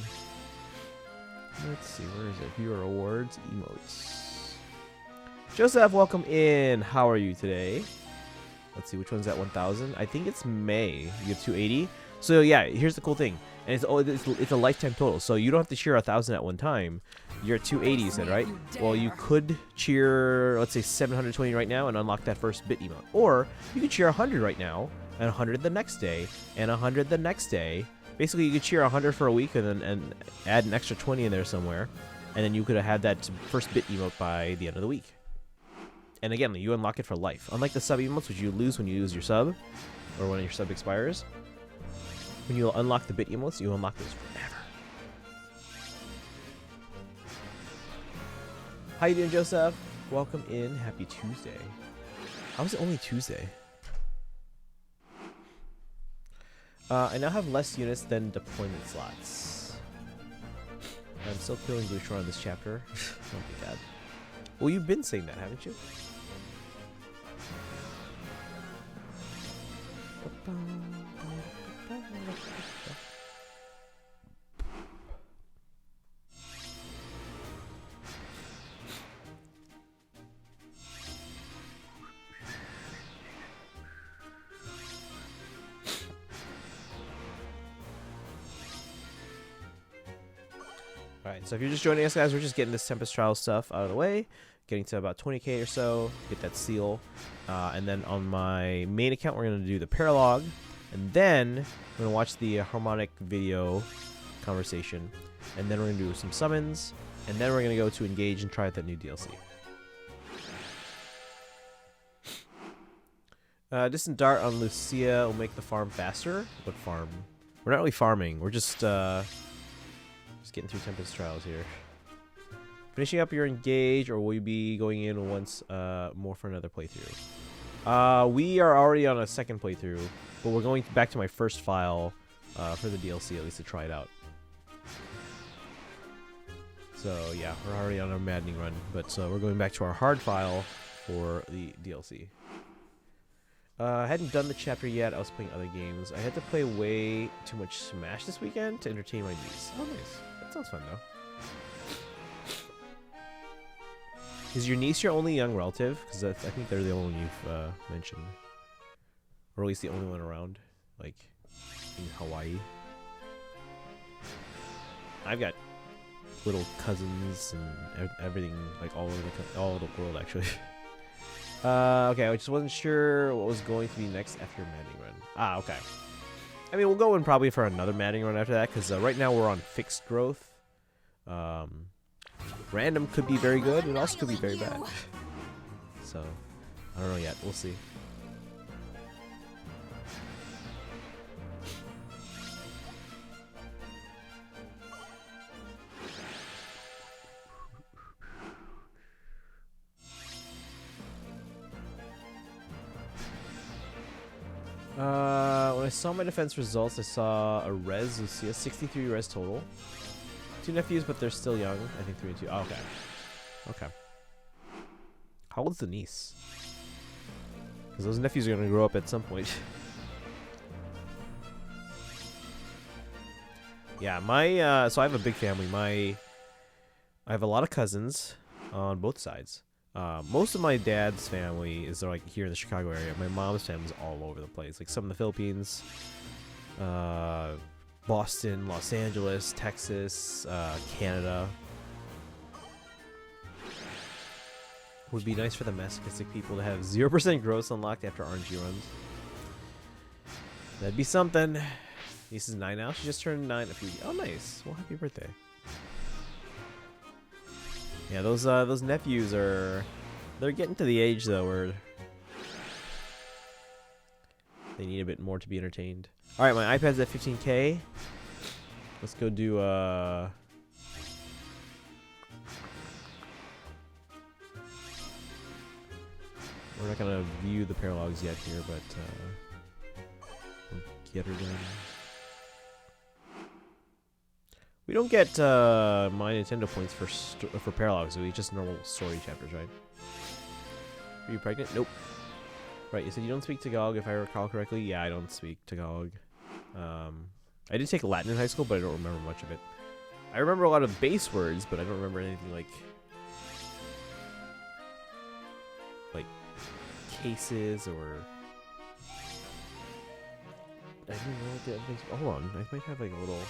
Let's see, where is it? Viewer awards, emotes. Joseph, welcome in. How are you today? Let's see, which one's at 1,000? I think it's May. You get 280. So yeah, here's the cool thing. And it's a lifetime total, so you don't have to cheer 1,000 at one time. You're at 280, you said, right? Well, you could cheer, let's say, 720 right now and unlock that first bit emote. Or you could cheer 100 right now, and 100 the next day, and 100 the next day. Basically, you could cheer 100 for a week and add an extra 20 in there somewhere. And then you could have had that first bit emote by the end of the week. And again, you unlock it for life. Unlike the sub emotes, which you lose when you lose your sub, or when your sub expires. When you unlock the bit emotes, you unlock those forever. How you doing, Joseph? Welcome in. Happy Tuesday. How is it only Tuesday? I now have less units than deployment slots. I'm still killing Glushor on this chapter. Don't be bad. Well, you've been saying that, haven't you? Alright, so if you're just joining us, guys, we're just getting this Tempest trial stuff out of the way, getting to about 20k or so, get that seal, and then on my main account, we're going to do the Paralogue, and then we're going to watch the harmonic video conversation, and then we're going to do some summons, and then we're going to go to engage and try out that new DLC. Distant Dart on Lucia will make the farm faster. What farm? We're not really farming, we're just getting through Tempest trials here. Finishing up your engage, or will you be going in once more for another playthrough? We are already on a second playthrough, but we're going back to my first file for the DLC, at least to try it out. So yeah, we're already on our maddening run, but we're going back to our hard file for the DLC. I hadn't done the chapter yet. I was playing other games. I had to play way too much Smash this weekend to entertain my niece. Oh, nice. That sounds fun, though. Is your niece your only young relative? Because I think they're the only one you've mentioned. Or at least the only one around, like, in Hawaii. I've got little cousins and everything, like, all over the world, actually. Okay, I just wasn't sure what was going to be next after Madding Run. Ah, okay. I mean, we'll go in probably for another Madding Run after that, because right now we're on fixed growth. Random could be very good, and also could be very bad. So, I don't know yet. We'll see. When I saw my defense results, I saw a res Lucia, 63 res total. 2 nephews, but they're still young. I think 3 and 2. Oh, okay. Okay. How old's the niece? Because those nephews are going to grow up at some point. Yeah, my so I have a big family. I have a lot of cousins on both sides. Most of my dad's family is like here in the Chicago area. My mom's family is all over the place. Like some in the Philippines, Boston, Los Angeles, Texas, Canada. Would be nice for the masochistic people to have 0% gross unlocked after RNG runs. That'd be something. Niece is 9 now. She just turned 9 a few. Oh, nice. Well, happy birthday. Yeah, those nephews they're getting to the age though where they need a bit more to be entertained. All right, my iPad's at 15K. Let's go do we're not gonna view the paralogs yet here, but we'll get her done. We don't get my Nintendo points for paralogs. We just normal story chapters, right? Are you pregnant? Nope. Right, you said you don't speak Tagalog, if I recall correctly. Yeah, I don't speak Tagalog. I did take Latin in high school, but I don't remember much of it. I remember a lot of base words, but I don't remember anything like cases or I didn't know what the other things. Hold on, I might have like a little.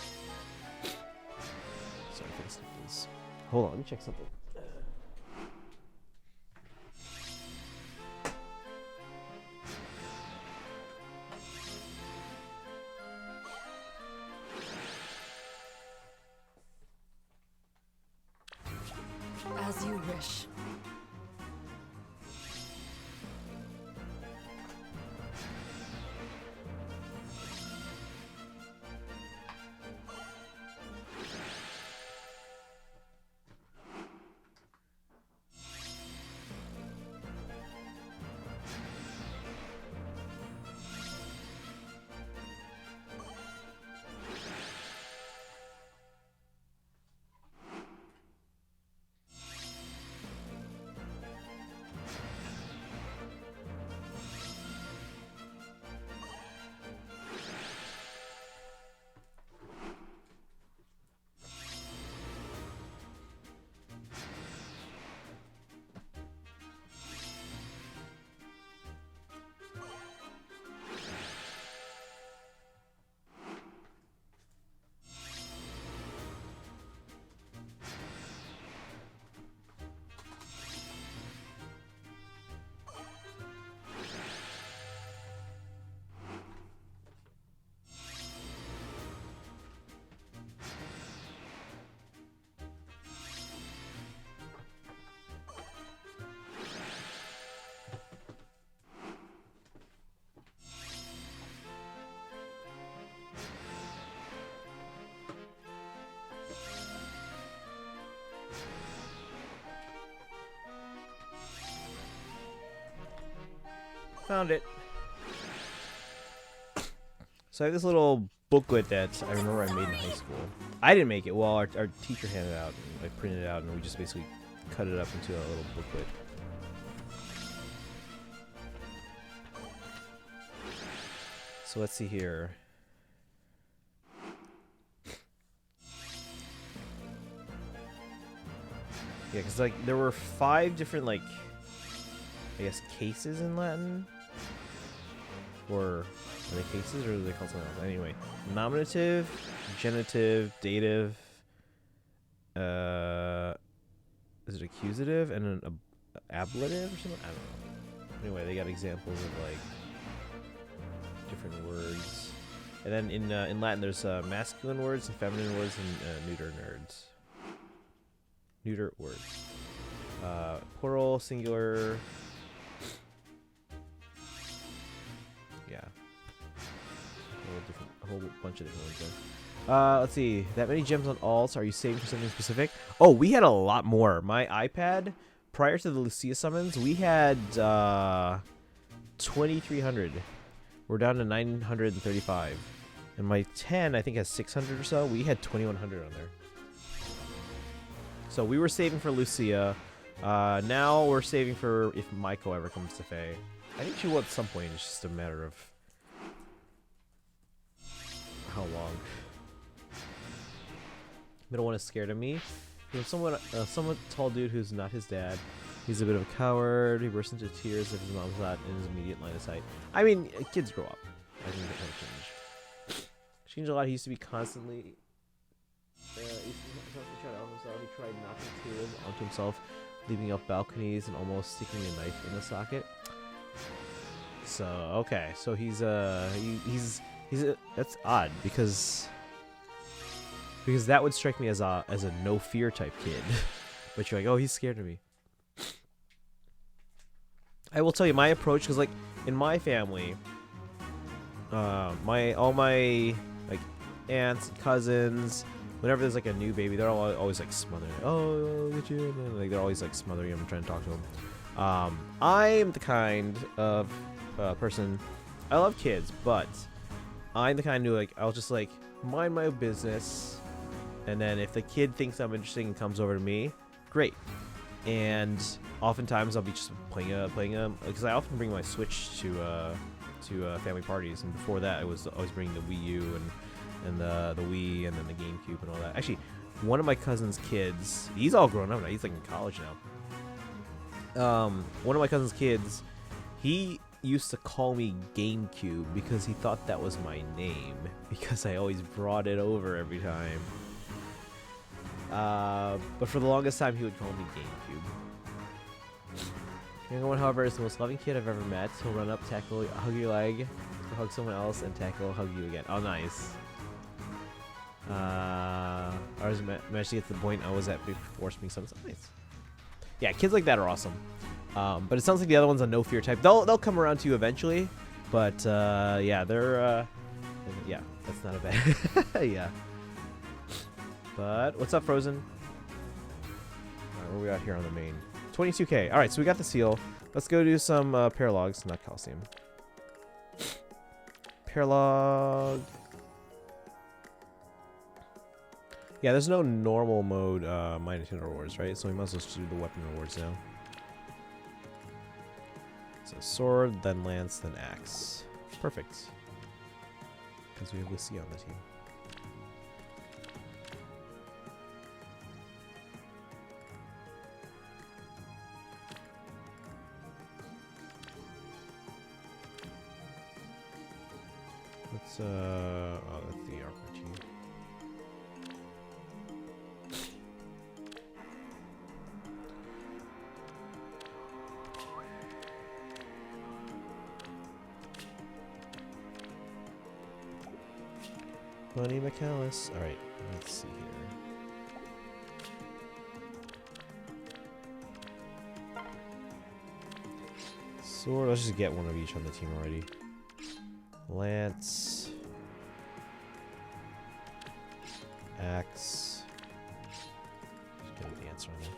Sorry for the sniffles. Hold on, let me check something. As you wish. Found it. So I have this little booklet that I remember I made in high school. I didn't make it. Well, our teacher handed it out, and I printed it out, and we just basically cut it up into a little booklet. So let's see here. Yeah, because like there were 5 different like I guess cases in Latin. Or are they cases or are they called something else? Anyway, nominative, genitive, dative, is it accusative and an ablative or something? I don't know. Anyway, they got examples of like different words. And then in Latin there's masculine words and feminine words and neuter words. Plural, singular. Yeah. A whole bunch of different ones there. Let's see. That many gems on alts. Are you saving for something specific? Oh, we had a lot more. My iPad, prior to the Lucia summons, we had 2,300. We're down to 935. And my 10, I think, has 600 or so. We had 2,100 on there. So we were saving for Lucia. Now we're saving for if Maiko ever comes to Fae. I think she will at some point. It's just a matter of how long. Middle one is scared of me. He's somewhat tall dude who's not his dad. He's a bit of a coward. He bursts into tears if his mom's not in his immediate line of sight. I mean, kids grow up. I think that kind of change. Changed a lot. He used to be constantly. He tried knocking tools onto himself, leaping off balconies, and almost sticking a knife in a socket. So okay, so he's that's odd because that would strike me as a no fear type kid, but you're like, oh, he's scared of me. I will tell you my approach, because like in my family, all my like aunts and cousins, whenever there's like a new baby, they're always like smothering. Oh, look at you! And, like they're always like smothering him and trying to talk to him. I'm the kind of person. I love kids, but I'm the kind who like I'll just like mind my business, and then if the kid thinks I'm interesting and comes over to me, great. And oftentimes I'll be just playing because I often bring my Switch to family parties, and before that I was always bringing the Wii U and the Wii and then the GameCube and all that. Actually, one of my cousin's kids, he's all grown up now. He's like in college now. One of my cousin's kids, he used to call me GameCube because he thought that was my name because I always brought it over every time. But for the longest time, he would call me GameCube. Younger one, however, is the most loving kid I've ever met. He'll run up, tackle, hug your leg, hug someone else, and tackle, hug you again. Oh, nice. I was managed to get to the point I was at before being something nice. Yeah, kids like that are awesome. But it sounds like the other one's a no fear type. They'll come around to you eventually, but yeah, they're yeah, that's not a bad yeah. But what's up, Frozen? All right, where we at here on the main? 22K. All right, so we got the seal. Let's go do some Paralogues, not Coliseum. Paralogue. Yeah, there's no normal mode My Nintendo Rewards, right? So we might as well just do the weapon rewards now. So sword, then lance, then axe. Perfect. Because we have Lucy on the team. Let's oh, that's the RPG. Bunny McAllis. Alright, let's see here. Sword, let's just get one of each on the team already. Lance. Axe. Just get the answer on that.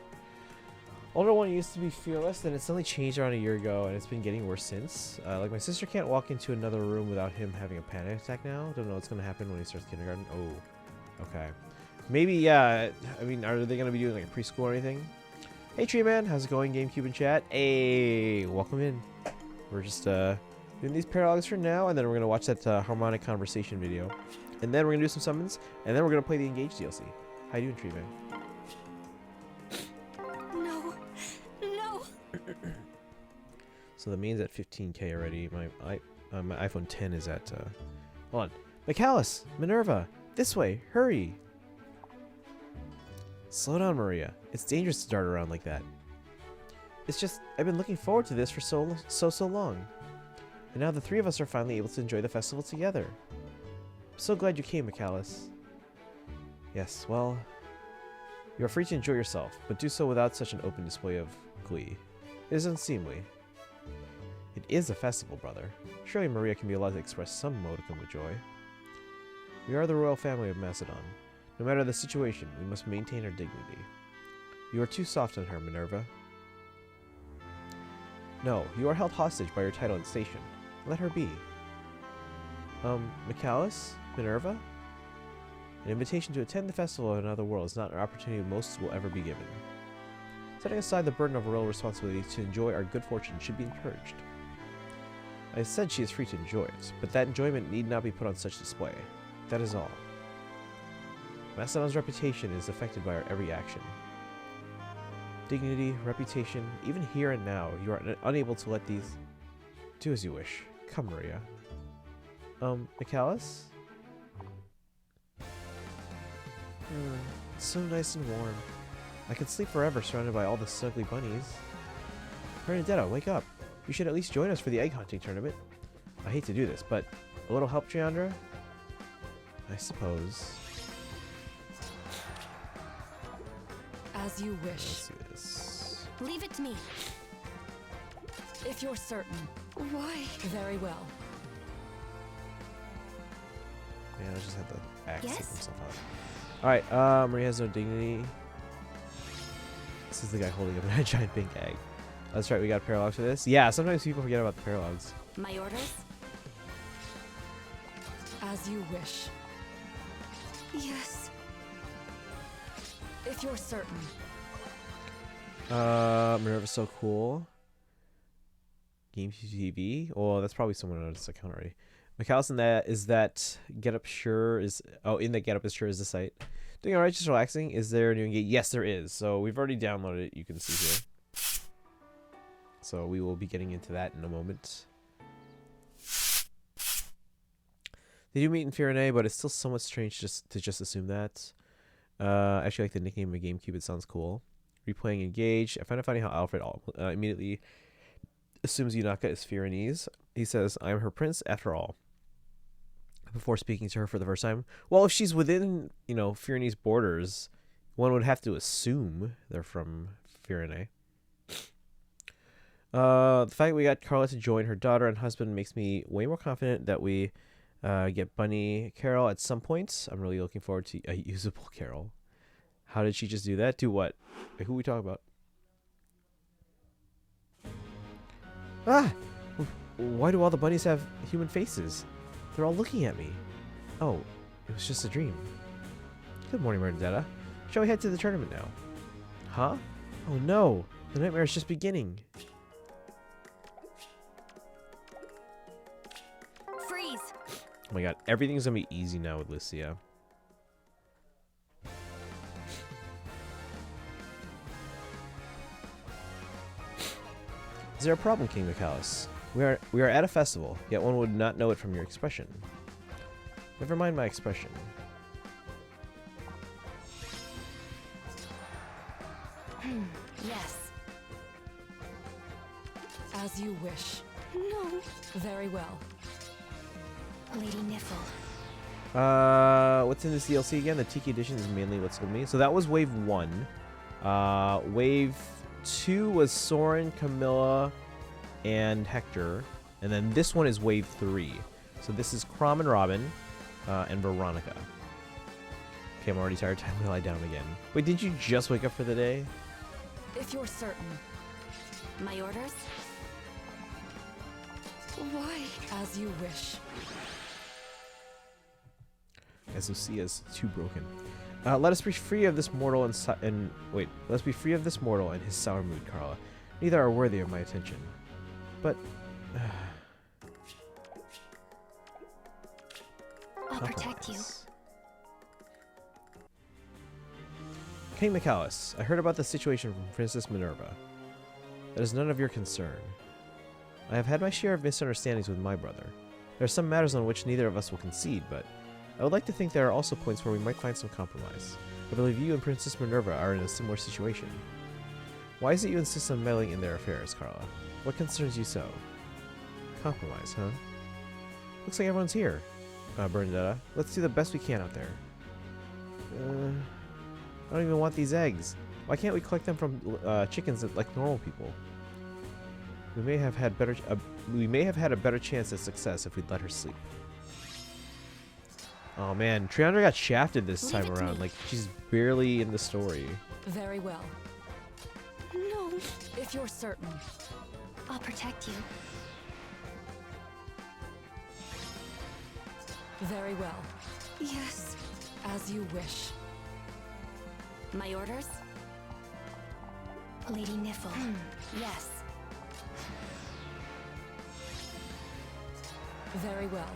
Older one used to be fearless, then it suddenly changed around a year ago, and it's been getting worse since. Like, my sister can't walk into another room without him having a panic attack now. Don't know what's going to happen when he starts kindergarten. Oh, okay. Maybe, yeah. I mean, are they going to be doing, like, a preschool or anything? Hey, Tree Man. How's it going, GameCube and chat? Hey, welcome in. We're just, doing these paralogs for now, and then we're going to watch that harmonic conversation video. And then we're going to do some summons, and then we're going to play the Engage DLC. How you doing, Tree Man? So the main's at 15K already. My iPhone 10 is at hold on. McAllis, Minerva, this way, hurry. Slow down, Maria. It's dangerous to dart around like that. It's just I've been looking forward to this for so long. And now the three of us are finally able to enjoy the festival together. I'm so glad you came, McAllis. Yes, well, you are free to enjoy yourself, but do so without such an open display of glee. It is unseemly. It is a festival, brother. Surely Maria can be allowed to express some modicum of joy. We are the royal family of Macedon. No matter the situation, we must maintain our dignity. You are too soft on her, Minerva. No, you are held hostage by your title and station. Let her be. McAllis? Minerva? An invitation to attend the festival of another world is not an opportunity most will ever be given. Setting aside the burden of royal responsibility to enjoy our good fortune should be encouraged. I said she is free to enjoy it, but that enjoyment need not be put on such display. That is all. Macedon's reputation is affected by our every action. Dignity, reputation, even here and now, you are unable to let these... Do as you wish. Come, Maria. McAllis? It's so nice and warm. I could sleep forever surrounded by all the snuggly bunnies. Bernadetta, wake up. You should at least join us for the egg hunting tournament. I hate to do this, but a little help, Triandra? I suppose. As you wish. Let's do this. Leave it to me. If you're certain. Why? Very well. Yeah, I just had the axe Yes? take himself out. Alright, Maria has no dignity. This is the guy holding up a giant pink egg. That's right, we got paralogs for this. Yeah, sometimes people forget about the paralogs. My orders? As you wish. Yes. If you're certain. Minerva's so cool. Game TV. Oh, that's probably someone on this account already. McAllis in that is that getup sure is in that getup is sure is the site. Doing alright, just relaxing. Is there a new engage? Yes, there is. So we've already downloaded it, you can see here. So we will be getting into that in a moment. They do meet in Firenze, but it's still somewhat strange to just assume that. I actually like the nickname of GameCube. It sounds cool. Replaying Engage. I find it funny how Alfred immediately assumes Yunaka is Firenze. He says, "I am her prince after all." Before speaking to her for the first time. Well, if she's within, Firenze borders, one would have to assume they're from Firenze. The fact we got Carla to join her daughter and husband makes me way more confident that we get Bunny Carol at some point. I'm really looking forward to a usable Carol. How did she just do that? Do what? Wait, who are we talking about? Ah! Why do all the bunnies have human faces? They're all looking at me. Oh, it was just a dream. Good morning, Bernadetta. Shall we head to the tournament now? Huh? Oh no! The nightmare is just beginning. Freeze! Oh my god, everything's gonna be easy now with Lucia. Is there a problem, King Michaelis? We are at a festival, yet one would not know it from your expression. Never mind my expression. Yes. As you wish. No. Very well. Lady Niffle. What's in this DLC again? The Tiki Edition is mainly what's with me. So that was Wave 1. Wave 2 was Soren, Camilla, and Hector. And then this one is Wave 3. So this is Chrom and Robin, and Veronica. Okay, I'm already tired. Time to lie down again. Wait, did you just wake up for the day? If you're certain. My orders? Why? As you wish. As Lucia's too broken. Let us be free of this mortal let's be free of this mortal and his sour mood, Carla. Neither are worthy of my attention. But I'll protect you. King Michaelis, I heard about the situation from Princess Minerva. That is none of your concern. I have had my share of misunderstandings with my brother. There are some matters on which neither of us will concede, but I would like to think there are also points where we might find some compromise. I believe you and Princess Minerva are in a similar situation. Why is it you insist on meddling in their affairs, Carla? What concerns you so? Compromise, huh? Looks like everyone's here. Bernadetta, let's do the best we can out there. I don't even want these eggs. Why can't we collect them from chickens like normal people? We may have had a better chance at success if we'd let her sleep. Oh man, Triandra got shafted this time around. Like, she's barely in the story. Very well. No. If you're certain. I'll protect you. Very well. Yes. As you wish. My orders? Lady Niffle. Yes. Very well.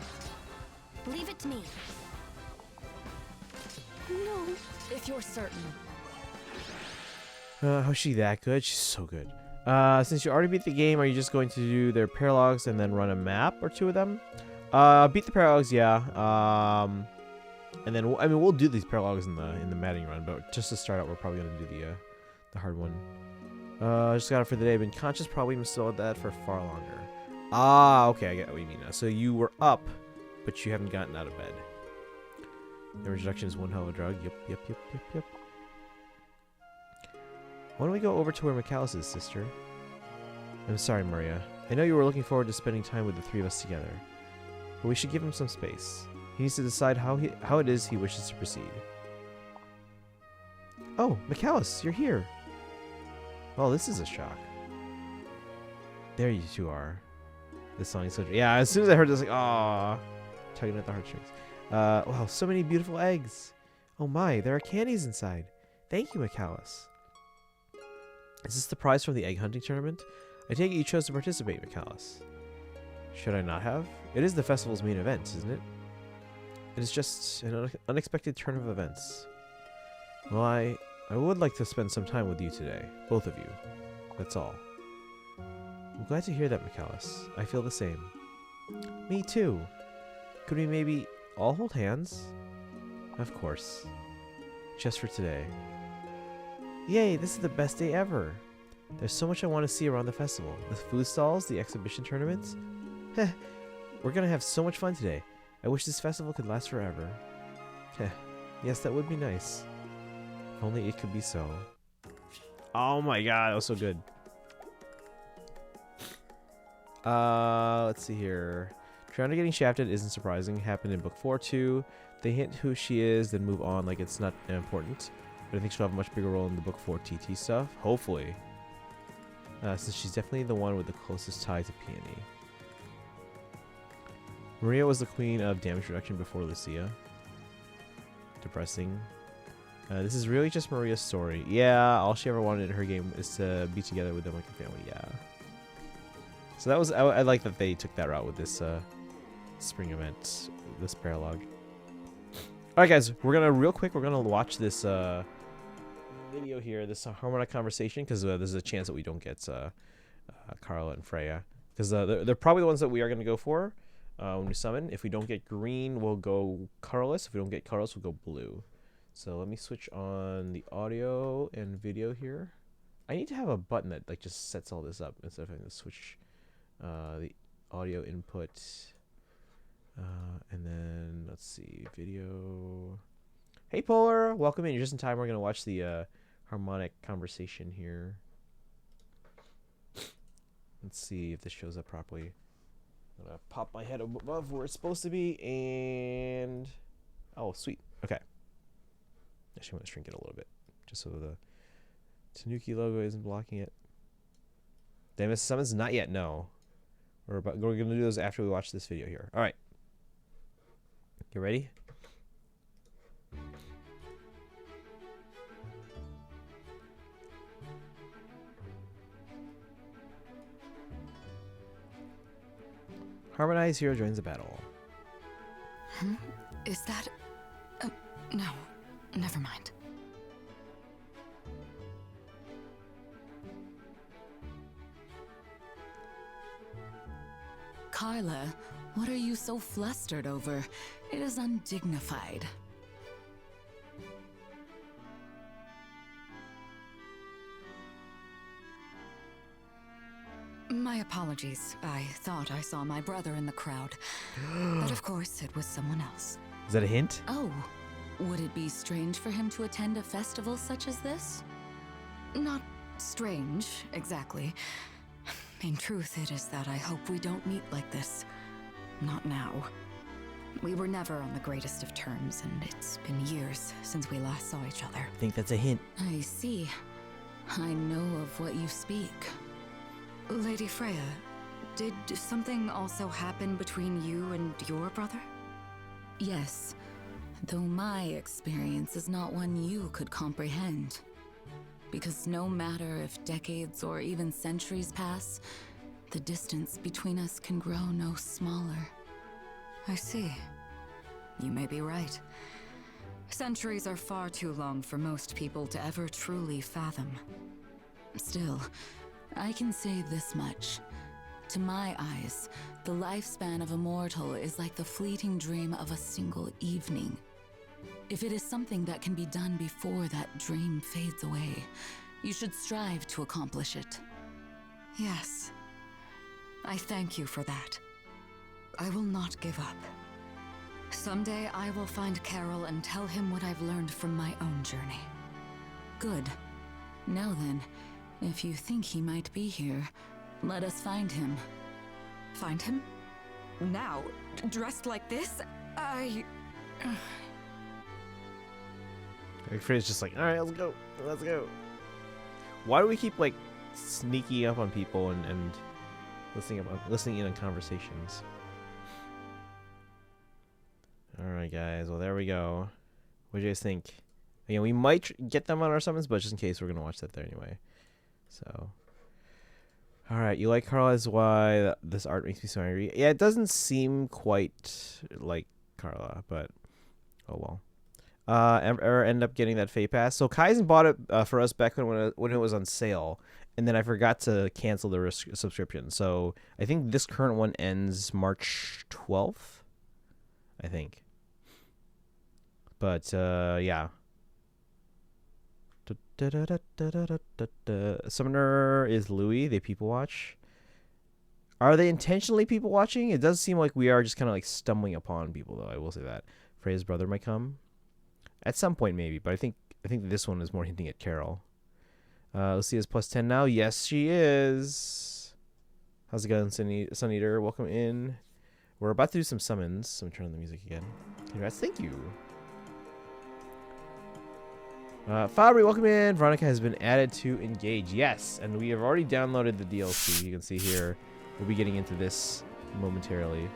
Leave it to me. No. If you're certain. How's she that good? She's so good. Since you already beat the game, are you just going to do their paralogs and then run a map or two of them? Beat the paralogs, yeah. And then we'll do these paralogs in the matting run, but just to start out, we're probably gonna do the hard one. Just got it for the day. Been conscious, probably still at that for far longer. Ah, okay, I get what you mean now. So you were up, but you haven't gotten out of bed. The reduction is one hell of a drug. Yep. Why don't we go over to where Michaelis is, sister? I'm sorry, Maria. I know you were looking forward to spending time with the three of us together, but we should give him some space. He needs to decide how it is he wishes to proceed. Oh, Michaelis, you're here. Well, this is a shock. There you two are. This song is so... Yeah, as soon as I heard this, like, aww. Tugging at the heartstrings. Wow, so many beautiful eggs. Oh my, there are candies inside. Thank you, Michaelis. Is this the prize from the egg hunting tournament? I take it you chose to participate, Michaelis. Should I not have? It is the festival's main event, isn't it? It is just an unexpected turn of events. Well, I would like to spend some time with you today. Both of you. That's all. I'm glad to hear that, Michaelis. I feel the same. Me too. Could we maybe all hold hands? Of course. Just for today. Yay, this is the best day ever. There's so much I want to see around the festival. The food stalls, the exhibition tournaments. Heh, we're gonna have so much fun today. I wish this festival could last forever. Heh, yes, that would be nice. If only it could be so. Oh my god, that was so good. Let's see here. Triana getting shafted isn't surprising. Happened in book 4 too. They hint who she is, then move on like it's not important. But I think she'll have a much bigger role in the book 4 TT stuff. Hopefully. Since she's definitely the one with the closest tie to Peony. Maria was the queen of damage reduction before Lucia. Depressing. This is really just Maria's story. Yeah, all she ever wanted in her game is to be together with them like a family. Yeah. So that was, I like that they took that route with this spring event, this Paralogue. Alright guys, we're gonna watch this video here, this harmonic conversation, because there's a chance that we don't get Carla and Freya. Because they're probably the ones that we are going to go for when we summon. If we don't get green, we'll go colorless. If we don't get colorless, we'll go blue. So let me switch on the audio and video here. I need to have a button that like just sets all this up instead of having to switch the audio input. And then let's see, video. Hey Polar, welcome in. You're just in time. We're gonna watch the harmonic conversation here. Let's see if this shows up properly. I'm gonna pop my head above where it's supposed to be, and oh sweet, okay. Actually, I'm gonna shrink it a little bit just so the Tanuki logo isn't blocking it. Did I miss summons? Not yet. No. We're gonna do those after we watch this video here. All right. You ready? Harmonized hero joins the battle. Is that... no. Never mind. Carla, what are you so flustered over? It is undignified. My apologies. I thought I saw my brother in the crowd. But of course, it was someone else. Is that a hint? Oh, would it be strange for him to attend a festival such as this? Not strange, exactly. In truth, it is that I hope we don't meet like this. Not now. We were never on the greatest of terms, and it's been years since we last saw each other. I think that's a hint. I see. I know of what you speak. Lady Freya, did something also happen between you and your brother? Yes, though my experience is not one you could comprehend. Because no matter if decades or even centuries pass, the distance between us can grow no smaller. I see. You may be right. Centuries are far too long for most people to ever truly fathom. Still, I can say this much. To my eyes, the lifespan of a mortal is like the fleeting dream of a single evening. If it is something that can be done before that dream fades away, you should strive to accomplish it. Yes. I thank you for that. I will not give up. Someday I will find Carol and tell him what I've learned from my own journey. Good. Now then, if you think he might be here, let us find him. Find him? Now? Dressed like this? Freya's just like, all right, let's go. Let's go. Why do we keep like sneaking up on people and listening in on conversations? All right, guys. Well, there we go. What do you guys think? Again, we might get them on our summons, but just in case, we're gonna watch that there anyway. So, all right. You like Carla is why this art makes me so angry. Yeah, it doesn't seem quite like Carla, but oh well. Ever end up getting that Fay Pass? So Kaizen bought it for us back when it was on sale, and then I forgot to cancel the subscription. So I think this current one ends March 12th. I think. But yeah. Summoner is Louis. They people watch. Are they intentionally people watching? It does seem like we are just kind of like stumbling upon people, though. I will say that. Freya's brother might come at some point, maybe. But I think this one is more hinting at Carol. Lucia's plus 10 now. Yes, she is. How's it going, Sun Eater? Welcome in. We're about to do some summons. So I'm turning on the music again. Congrats. Thank you. Fabri, welcome in. Veronica has been added to Engage. Yes, and we have already downloaded the DLC. You can see here. We'll be getting into this momentarily.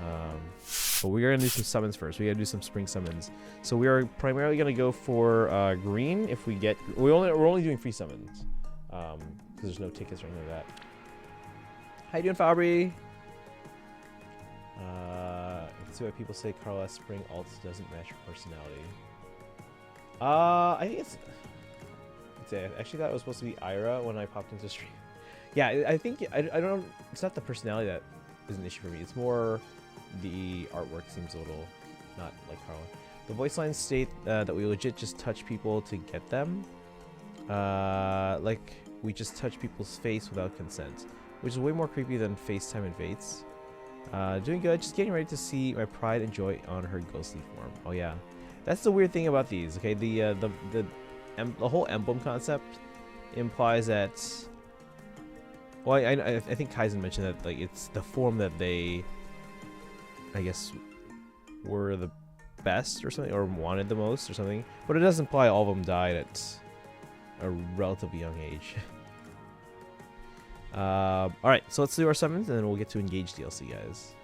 But we're going to do some summons first. We got to do some spring summons. So we are primarily going to go for green if we get... We're only doing free summons. Because there's no tickets or anything like that. How you doing, Fabri? You can see why people say Carlos Spring Alts doesn't match your personality. I think it's I actually thought it was supposed to be Ira when I popped into stream. Yeah, I think I don't know. It's not the personality that is an issue for me. It's more the artwork seems a little not like Carla. The voice lines state that we legit just touch people to get them. Like we just touch people's face without consent, which is way more creepy than FaceTime and Fates. Doing good. Just getting ready to see my pride and joy on her ghostly form. Oh yeah. That's the weird thing about these, okay? The whole emblem concept implies that. Well, I think Kaizen mentioned that like it's the form that they, I guess, were the best or something, or wanted the most or something. But it does imply all of them died at a relatively young age. All right, so let's do our summons, and then we'll get to Engage DLC, guys.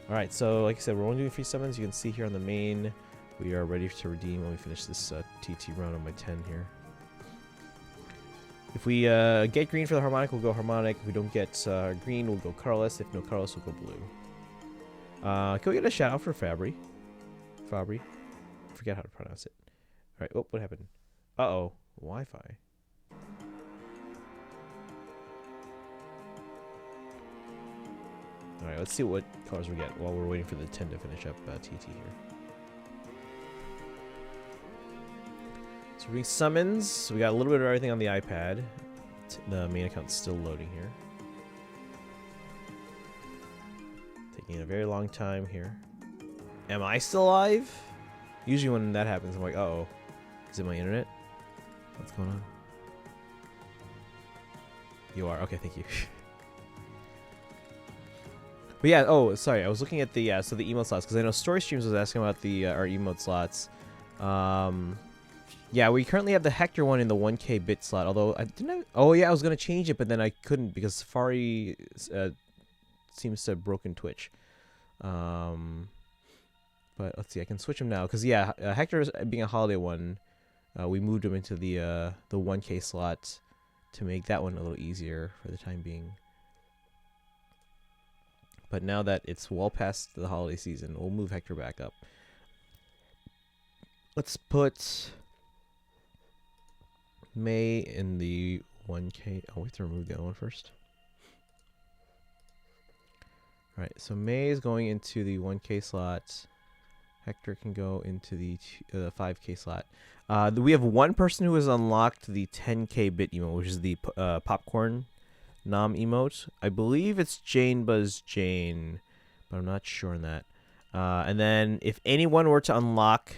All right, so like I said, we're only doing free summons. You can see here on the main. We are ready to redeem when we finish this TT round on my 10 here. If we get green for the harmonic, we'll go harmonic. If we don't get green, we'll go colorless. If no colorless, we'll go blue. Can we get a shout out for Fabri? Fabri? I forget how to pronounce it. Alright, oh, what happened? Uh-oh. Wi-Fi. Alright, let's see what colors we get while we're waiting for the 10 to finish up TT here. So we're doing summons. We got a little bit of everything on the iPad. The main account's still loading here. Taking a very long time here. Am I still live? Usually when that happens, I'm like, uh-oh. Is it my internet? What's going on? You are? Okay, thank you. But yeah, oh, sorry. I was looking at the, so the emote slots, because I know Story Streams was asking about the our emote slots. Yeah, we currently have the Hector one in the 1K bit slot, although I didn't. Oh yeah, I was gonna change it, but then I couldn't because Safari seems to have broken Twitch. But let's see, I can switch him now because yeah, Hector being a holiday one, we moved him into the 1K slot to make that one a little easier for the time being. But now that it's well past the holiday season, we'll move Hector back up. Let's put May in the 1K. Oh, we have to remove the other one first. Alright, so May is going into the 1K slot. Hector can go into the 5K slot. We have one person who has unlocked the 10K bit emote, which is the popcorn nom emote. I believe it's Jane Buzz Jane, but I'm not sure on that. And then if anyone were to unlock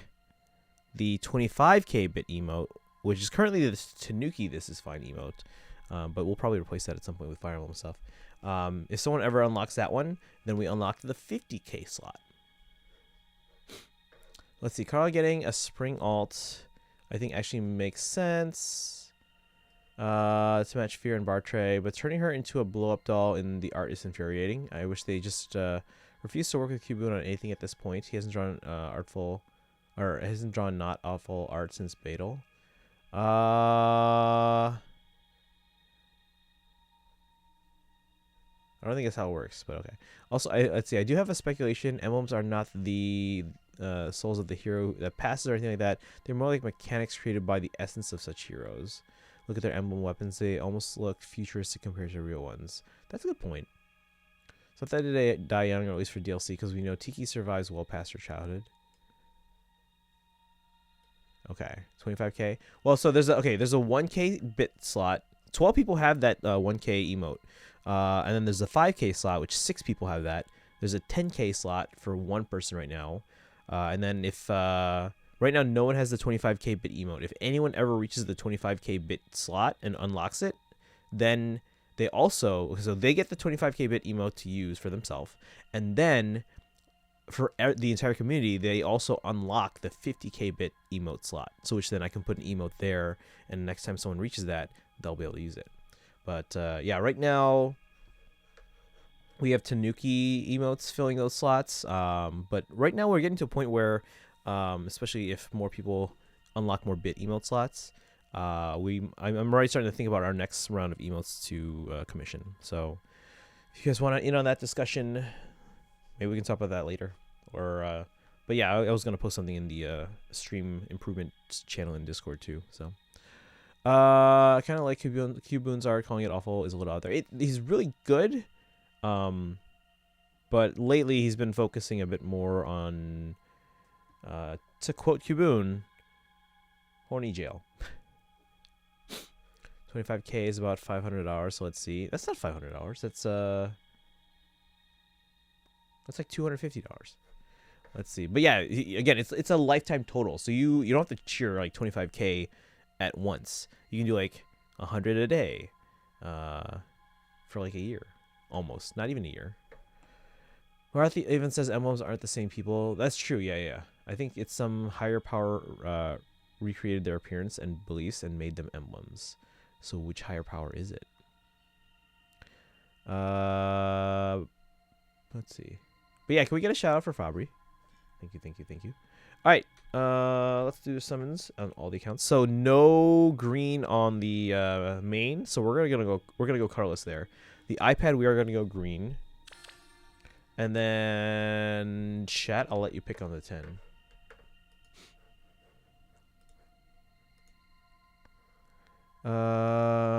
the 25K bit emote, which is currently the Tanuki This Is Fine emote, but we'll probably replace that at some point with Fire Emblem stuff. If someone ever unlocks that one, then we unlock the 50K slot. Let's see, Carl getting a spring alt, I think actually makes sense to match Fear and Bartray, but turning her into a blow-up doll in the art is infuriating. I wish they just refused to work with Cubone on anything at this point. He hasn't drawn hasn't drawn not awful art since Beetle. I don't think that's how it works, but okay. Also, let's see. I do have a speculation. Emblems are not the souls of the hero that passes or anything like that. They're more like mechanics created by the essence of such heroes. Look at their emblem weapons. They almost look futuristic compared to real ones. That's a good point. So if they die young, or at least for DLC, because we know Tiki survives well past her childhood. Okay, 25k. Well, so there's a 1k bit slot. 12 people have that 1k emote. And then there's a 5k slot, which 6 people have that. There's a 10k slot for 1 person right now. And then if right now no one has the 25k bit emote. If anyone ever reaches the 25k bit slot and unlocks it, then they get the 25k bit emote to use for themselves, and then for the entire community, they also unlock the 50k bit emote slot. So which then I can put an emote there, and next time someone reaches that, they'll be able to use it. But yeah, right now we have Tanuki emotes filling those slots. But right now we're getting to a point where, especially if more people unlock more bit emote slots, I'm already starting to think about our next round of emotes to commission. So if you guys want to in on that discussion, maybe we can talk about that later. Or but yeah, I was gonna post something in the stream improvement channel in Discord too. So I kind of like Cuboon's art. Calling it awful is a little out there. He's really good, but lately he's been focusing a bit more on, to quote Cuboon, horny jail. 25k is about $500. So let's see. That's not $500. That's like $250. Let's see. But yeah, again, it's a lifetime total. So you don't have to cheer like 25k at once. You can do like 100 a day, for like a year, almost. Not even a year. Marathi even says emblems aren't the same people. That's true. Yeah. I think it's some higher power recreated their appearance and beliefs and made them emblems. So which higher power is it? Let's see. But yeah, can we get a shout out for Fabri? Thank you. All right, let's do the summons on all the accounts. So no green on the main. So we're gonna go colorless there. The iPad we are gonna go green. And then chat, I'll let you pick on the 10.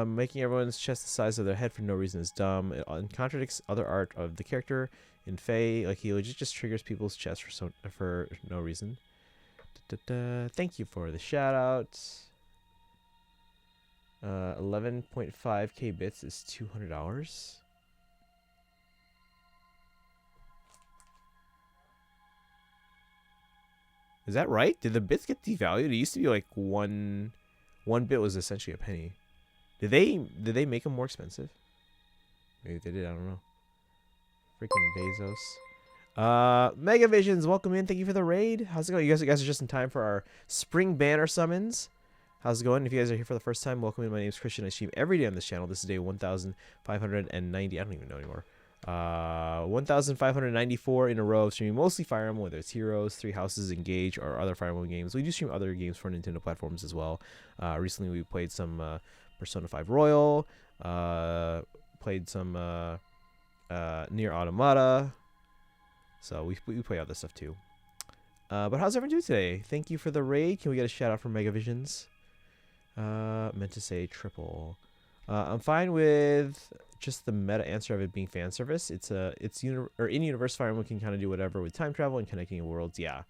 Making everyone's chest the size of their head for no reason is dumb. It contradicts other art of the character. In Faye, like he legit just triggers people's chests for no reason. Thank you for the shout outs. 11.5k bits is $200. Is that right? Did the bits get devalued? It used to be like one bit was essentially a penny. Did they make them more expensive? Maybe they did. I don't know. Freaking Bezos. Megavisions, welcome in. Thank you for the raid. How's it going? You guys are just in time for our spring banner summons. How's it going? If you guys are here for the first time, welcome in. My name is Christian. I stream every day on this channel. This is day 1590. I don't even know anymore. 1594 in a row of streaming mostly Fire Emblem, whether it's Heroes, Three Houses, Engage, or other Fire Emblem games. We do stream other games for Nintendo platforms as well. Recently we played some Persona 5 Royal, played some Nier Automata. So we play other stuff too. But how's everyone doing today? Thank you for the raid. Can we get a shout out from Megavisions? Meant to say triple. I'm fine with just the meta answer of it being fan service. It's in universe Fire Emblem can kind of do whatever with time travel and connecting worlds. Yeah,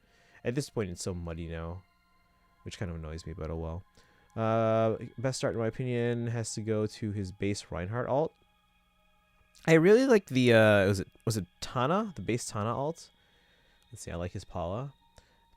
at this point it's so muddy now, which kind of annoys me, but oh well. Best start in my opinion has to go to his base Reinhardt alt. I really like the was it Tana, the base Tana alt. Let's see, I like his Paula.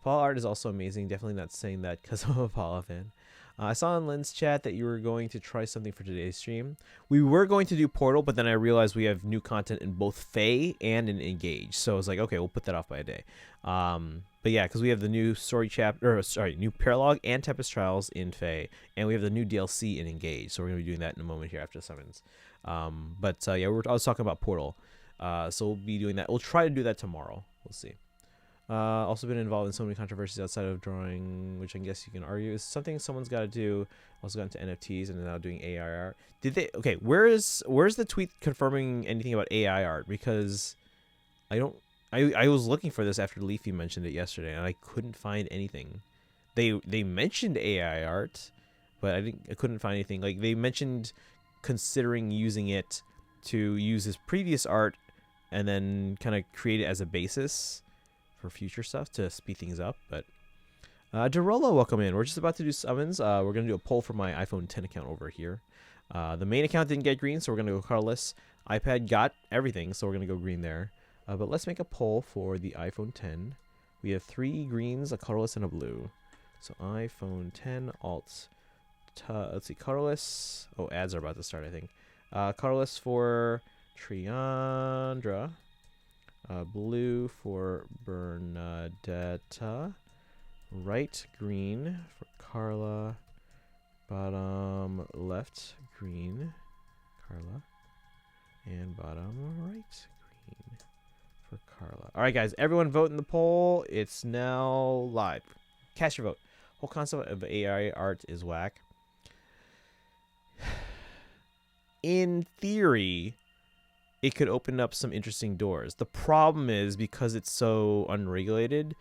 Paula art is also amazing. Definitely not saying that because I'm a Paula fan. I saw in Lynn's chat that you were going to try something for today's stream. We were going to do Portal, but then I realized we have new content in both Fae and in Engage. So I was like, okay, we'll put that off by a day. But yeah, because we have the new new Paralogue and Tempest Trials in Fae, and we have the new DLC in Engage. So we're going to be doing that in a moment here after the summons. Yeah, I was talking about Portal. So we'll be doing that. We'll try to do that tomorrow. We'll see. Also been involved in so many controversies outside of drawing, which I guess you can argue is something someone's got to do. Also got into NFTs and now doing AI art. Did they? Okay, where's the tweet confirming anything about AI art? Because I was looking for this after Leafy mentioned it yesterday, and I couldn't find anything. They mentioned AI art, but I couldn't find anything. Like they mentioned considering using it to use his previous art and then kind of create it as a basis for future stuff to speed things up, but Derola, welcome in. We're just about to do summons. We're going to do a poll for my iPhone 10 account over here. The main account didn't get green, so we're going to go colorless. iPad got everything, so we're going to go green there. But let's make a poll for the iPhone 10. We have 3 greens, a colorless, and a blue. So iPhone 10 alt. Let's see, colorless. Oh, ads are about to start, I think. Colorless for Triandra. Blue for Bernadetta. Right green for Carla. Bottom left green, Carla. And bottom right green for Carla. All right, guys, everyone vote in the poll. It's now live. Cast your vote. Whole concept of AI art is whack. In theory, it could open up some interesting doors. The problem is because it's so unregulated,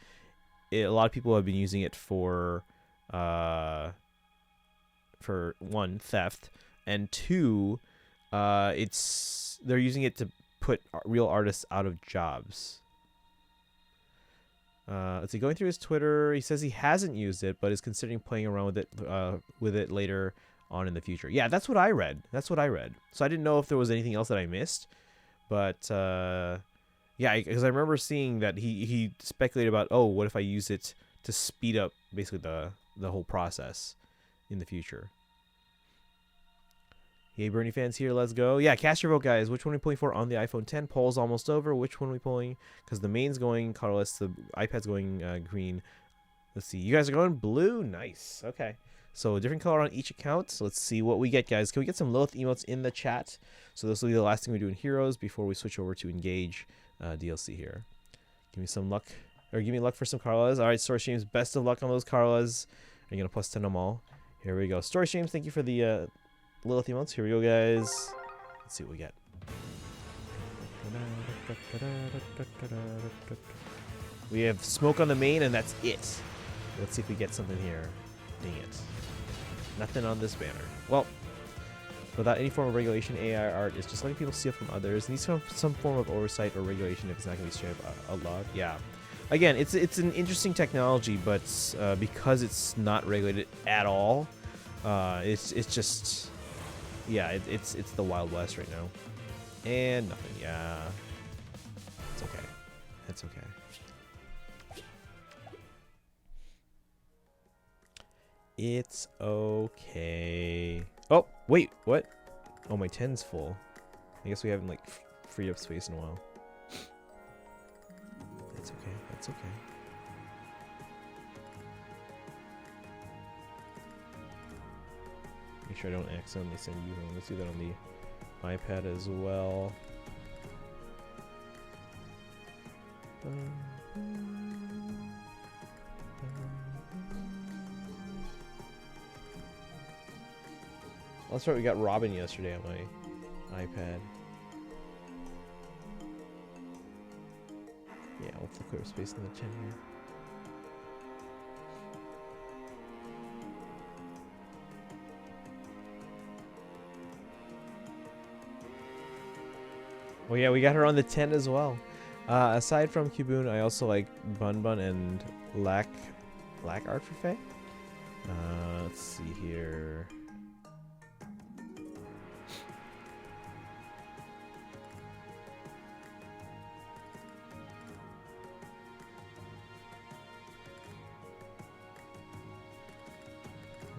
a lot of people have been using it for one, theft, and 2, they're using it to put real artists out of jobs. Let's see. Going through his Twitter, he says he hasn't used it, but is considering playing around with it later on in the future. Yeah, that's what I read. So I didn't know if there was anything else that I missed, but yeah, because I remember seeing that he speculated about, oh, what if I use it to speed up basically the whole process in the future. Yay, Bernie fans here, let's go. Yeah, cast your vote, guys. Which one are we pulling for on the iPhone 10? Poll's almost over. Which one are we pulling? Because the main's going colorless, the iPad's going green. Let's see. You guys are going blue? Nice. Okay. So a different color on each account. So let's see what we get, guys. Can we get some Lilith emotes in the chat? So this will be the last thing we do in Heroes before we switch over to Engage DLC here. Give me some luck. Or give me luck for some Carlas. All right, Story Streams, best of luck on those Carlas. Are you going to plus 10 them all? Here we go. Story Streams, thank you for the Lilith emotes. Here we go, guys. Let's see what we get. We have smoke on the main, and that's it. Let's see if we get something here. Dang it. Nothing on this banner. Well, without any form of regulation, AI art is just letting people steal from others. Needs some form of oversight or regulation if it's not going to be straight up outlawed. Yeah. Again, it's an interesting technology, but because it's not regulated at all, it's just, yeah, it's the Wild West right now. And nothing. Yeah. It's okay. It's okay. It's okay. Oh, wait, what? Oh, my 10's full. I guess we haven't, like, freed up space in a while. That's okay, that's okay. Make sure I don't accidentally send you home. Let's do that on the iPad as well. That's right, we got Robin yesterday on my iPad. Yeah, we'll clear space in the 10 here. Oh yeah, we got her on the 10 as well. Aside from Cuboon, I also like Bun Bun and Lack Art for Faye. Let's see here.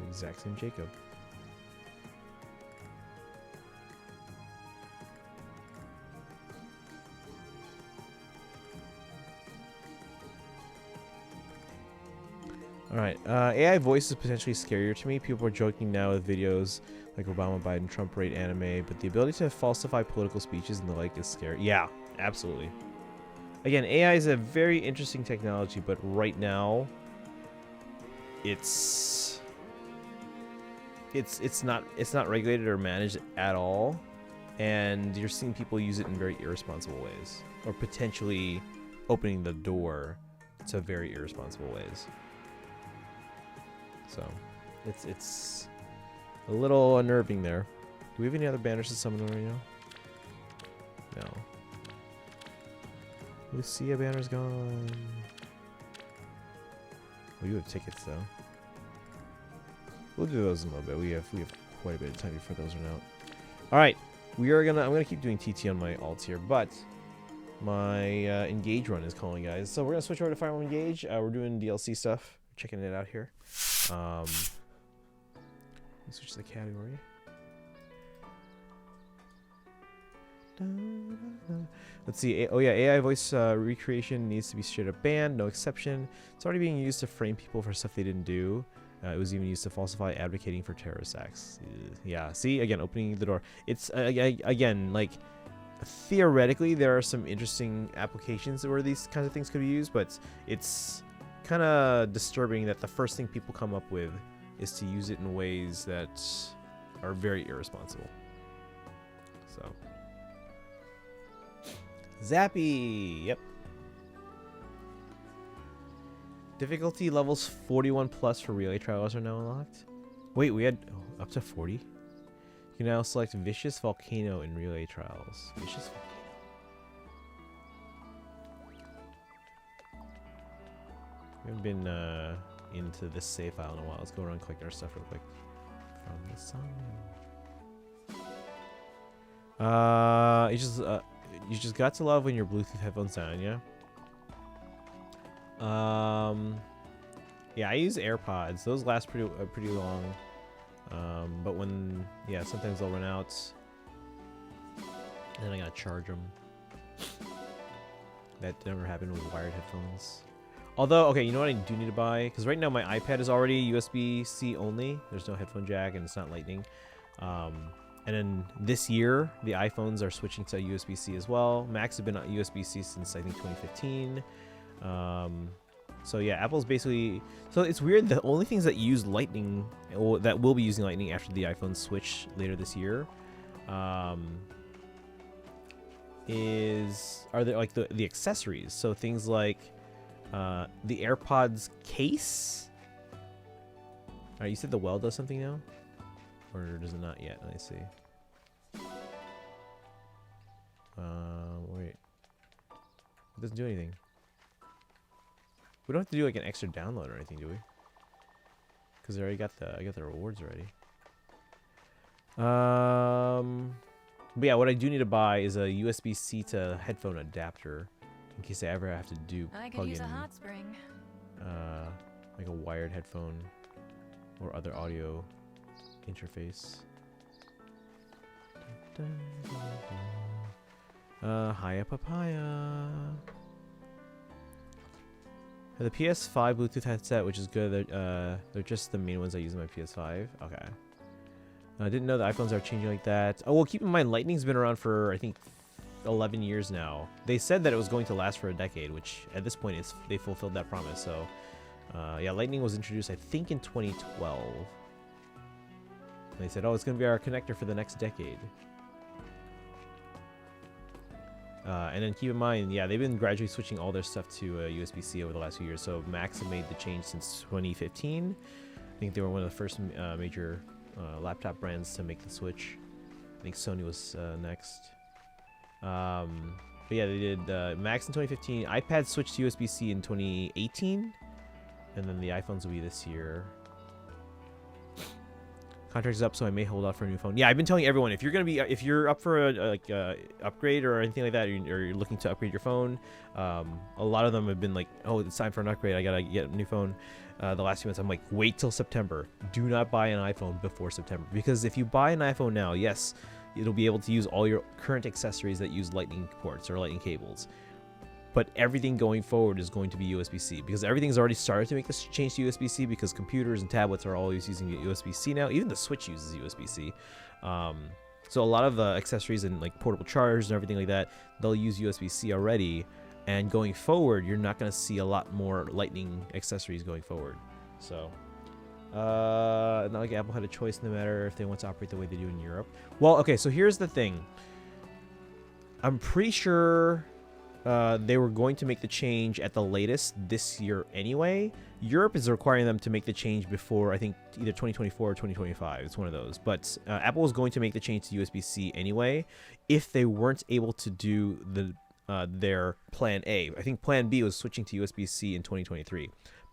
Exact same Jacob. Alright, AI voice is potentially scarier to me. People are joking now with videos like Obama, Biden, Trump rate anime, but the ability to falsify political speeches and the like is scary. Yeah, absolutely. Again, AI is a very interesting technology, but right now, it's not regulated or managed at all, and you're seeing people use it in very irresponsible ways, or potentially opening the door to very irresponsible ways. So, it's a little unnerving there. Do we have any other banners to summon right now? No. Lucia banner's gone. We do have tickets though. We'll do those in a little bit. We have quite a bit of time before those run out. All right, I'm gonna keep doing TT on my alts here, but my engage run is calling, guys. So we're gonna switch over to Fire Emblem Engage. We're doing DLC stuff, checking it out here. Let's switch to the category. Let's see. Oh yeah, AI voice recreation needs to be straight up banned. No exception. It's already being used to frame people for stuff they didn't do. It was even used to falsify advocating for terrorist acts. Yeah. See, again, opening the door. It's again, like, theoretically there are some interesting applications where these kinds of things could be used, but it's kind of disturbing that the first thing people come up with is to use it in ways that are very irresponsible. So. Zappy! Yep. Difficulty levels 41 plus for relay trials are now unlocked. Wait, we had up to 40? You can now select Vicious Volcano in relay trials. Vicious Volcano. We haven't been into this save file in a while. Let's go around and collect our stuff real quick. From the sun. You just got to love when your Bluetooth headphones down, yeah? Yeah, I use AirPods. Those last pretty long. But when, yeah, sometimes they'll run out. And then I gotta charge them. That never happened with wired headphones. Although, okay, you know what I do need to buy? Because right now my iPad is already USB-C only. There's no headphone jack and it's not lightning. And then this year, the iPhones are switching to USB-C as well. Macs have been on USB-C since, I think, 2015. So yeah, Apple's basically... So it's weird, the only things that use lightning, or that will be using lightning after the iPhone switch later this year, are there like the accessories. So things like the AirPods case. Alright, you said the well does something now? Or does it not yet? Let me see. Wait. It doesn't do anything. We don't have to do like an extra download or anything, do we? Because I got the rewards already. But yeah, what I do need to buy is a USB-C to headphone adapter in case I ever have to do plug in a hot spring. like a wired headphone or other audio interface. Hiya papaya. The PS5 Bluetooth headset, which is good. They're just the main ones I use on my PS5. Okay. I didn't know the iPhones are changing like that. Oh, well, keep in mind, Lightning's been around for, I think, 11 years now. They said that it was going to last for a decade, which at this point, they fulfilled that promise. So, yeah, Lightning was introduced, I think, in 2012. And they said, oh, it's going to be our connector for the next decade. And then keep in mind, yeah, they've been gradually switching all their stuff to USB-C over the last few years. So Macs have made the change since 2015. I think they were one of the first major laptop brands to make the switch. I think Sony was next. But yeah, they did Macs in 2015. iPad switched to USB-C in 2018. And then the iPhones will be this year. Contract's up, so I may hold out for a new phone. Yeah, I've been telling everyone, if you're up for a upgrade or anything like that, or you're looking to upgrade your phone, a lot of them have been like, oh, it's time for an upgrade. I gotta get a new phone. The last few months, I'm like, wait till September. Do not buy an iPhone before September, because if you buy an iPhone now, yes, it'll be able to use all your current accessories that use lightning ports or lightning cables. But everything going forward is going to be USB-C, because everything's already started to make this change to USB-C, because computers and tablets are always using USB-C now. Even the Switch uses USB-C. So a lot of accessories and like portable chargers and everything like that, they'll use USB-C already. And going forward, you're not going to see a lot more lightning accessories going forward. So not like Apple had a choice no matter if they want to operate the way they do in Europe. Well, okay, so here's the thing. I'm pretty sure... they were going to make the change at the latest this year anyway. Europe is requiring them to make the change before, I think, either 2024 or 2025. It's one of those. But Apple was going to make the change to USB-C anyway if they weren't able to do their Plan A. I think Plan B was switching to USB-C in 2023.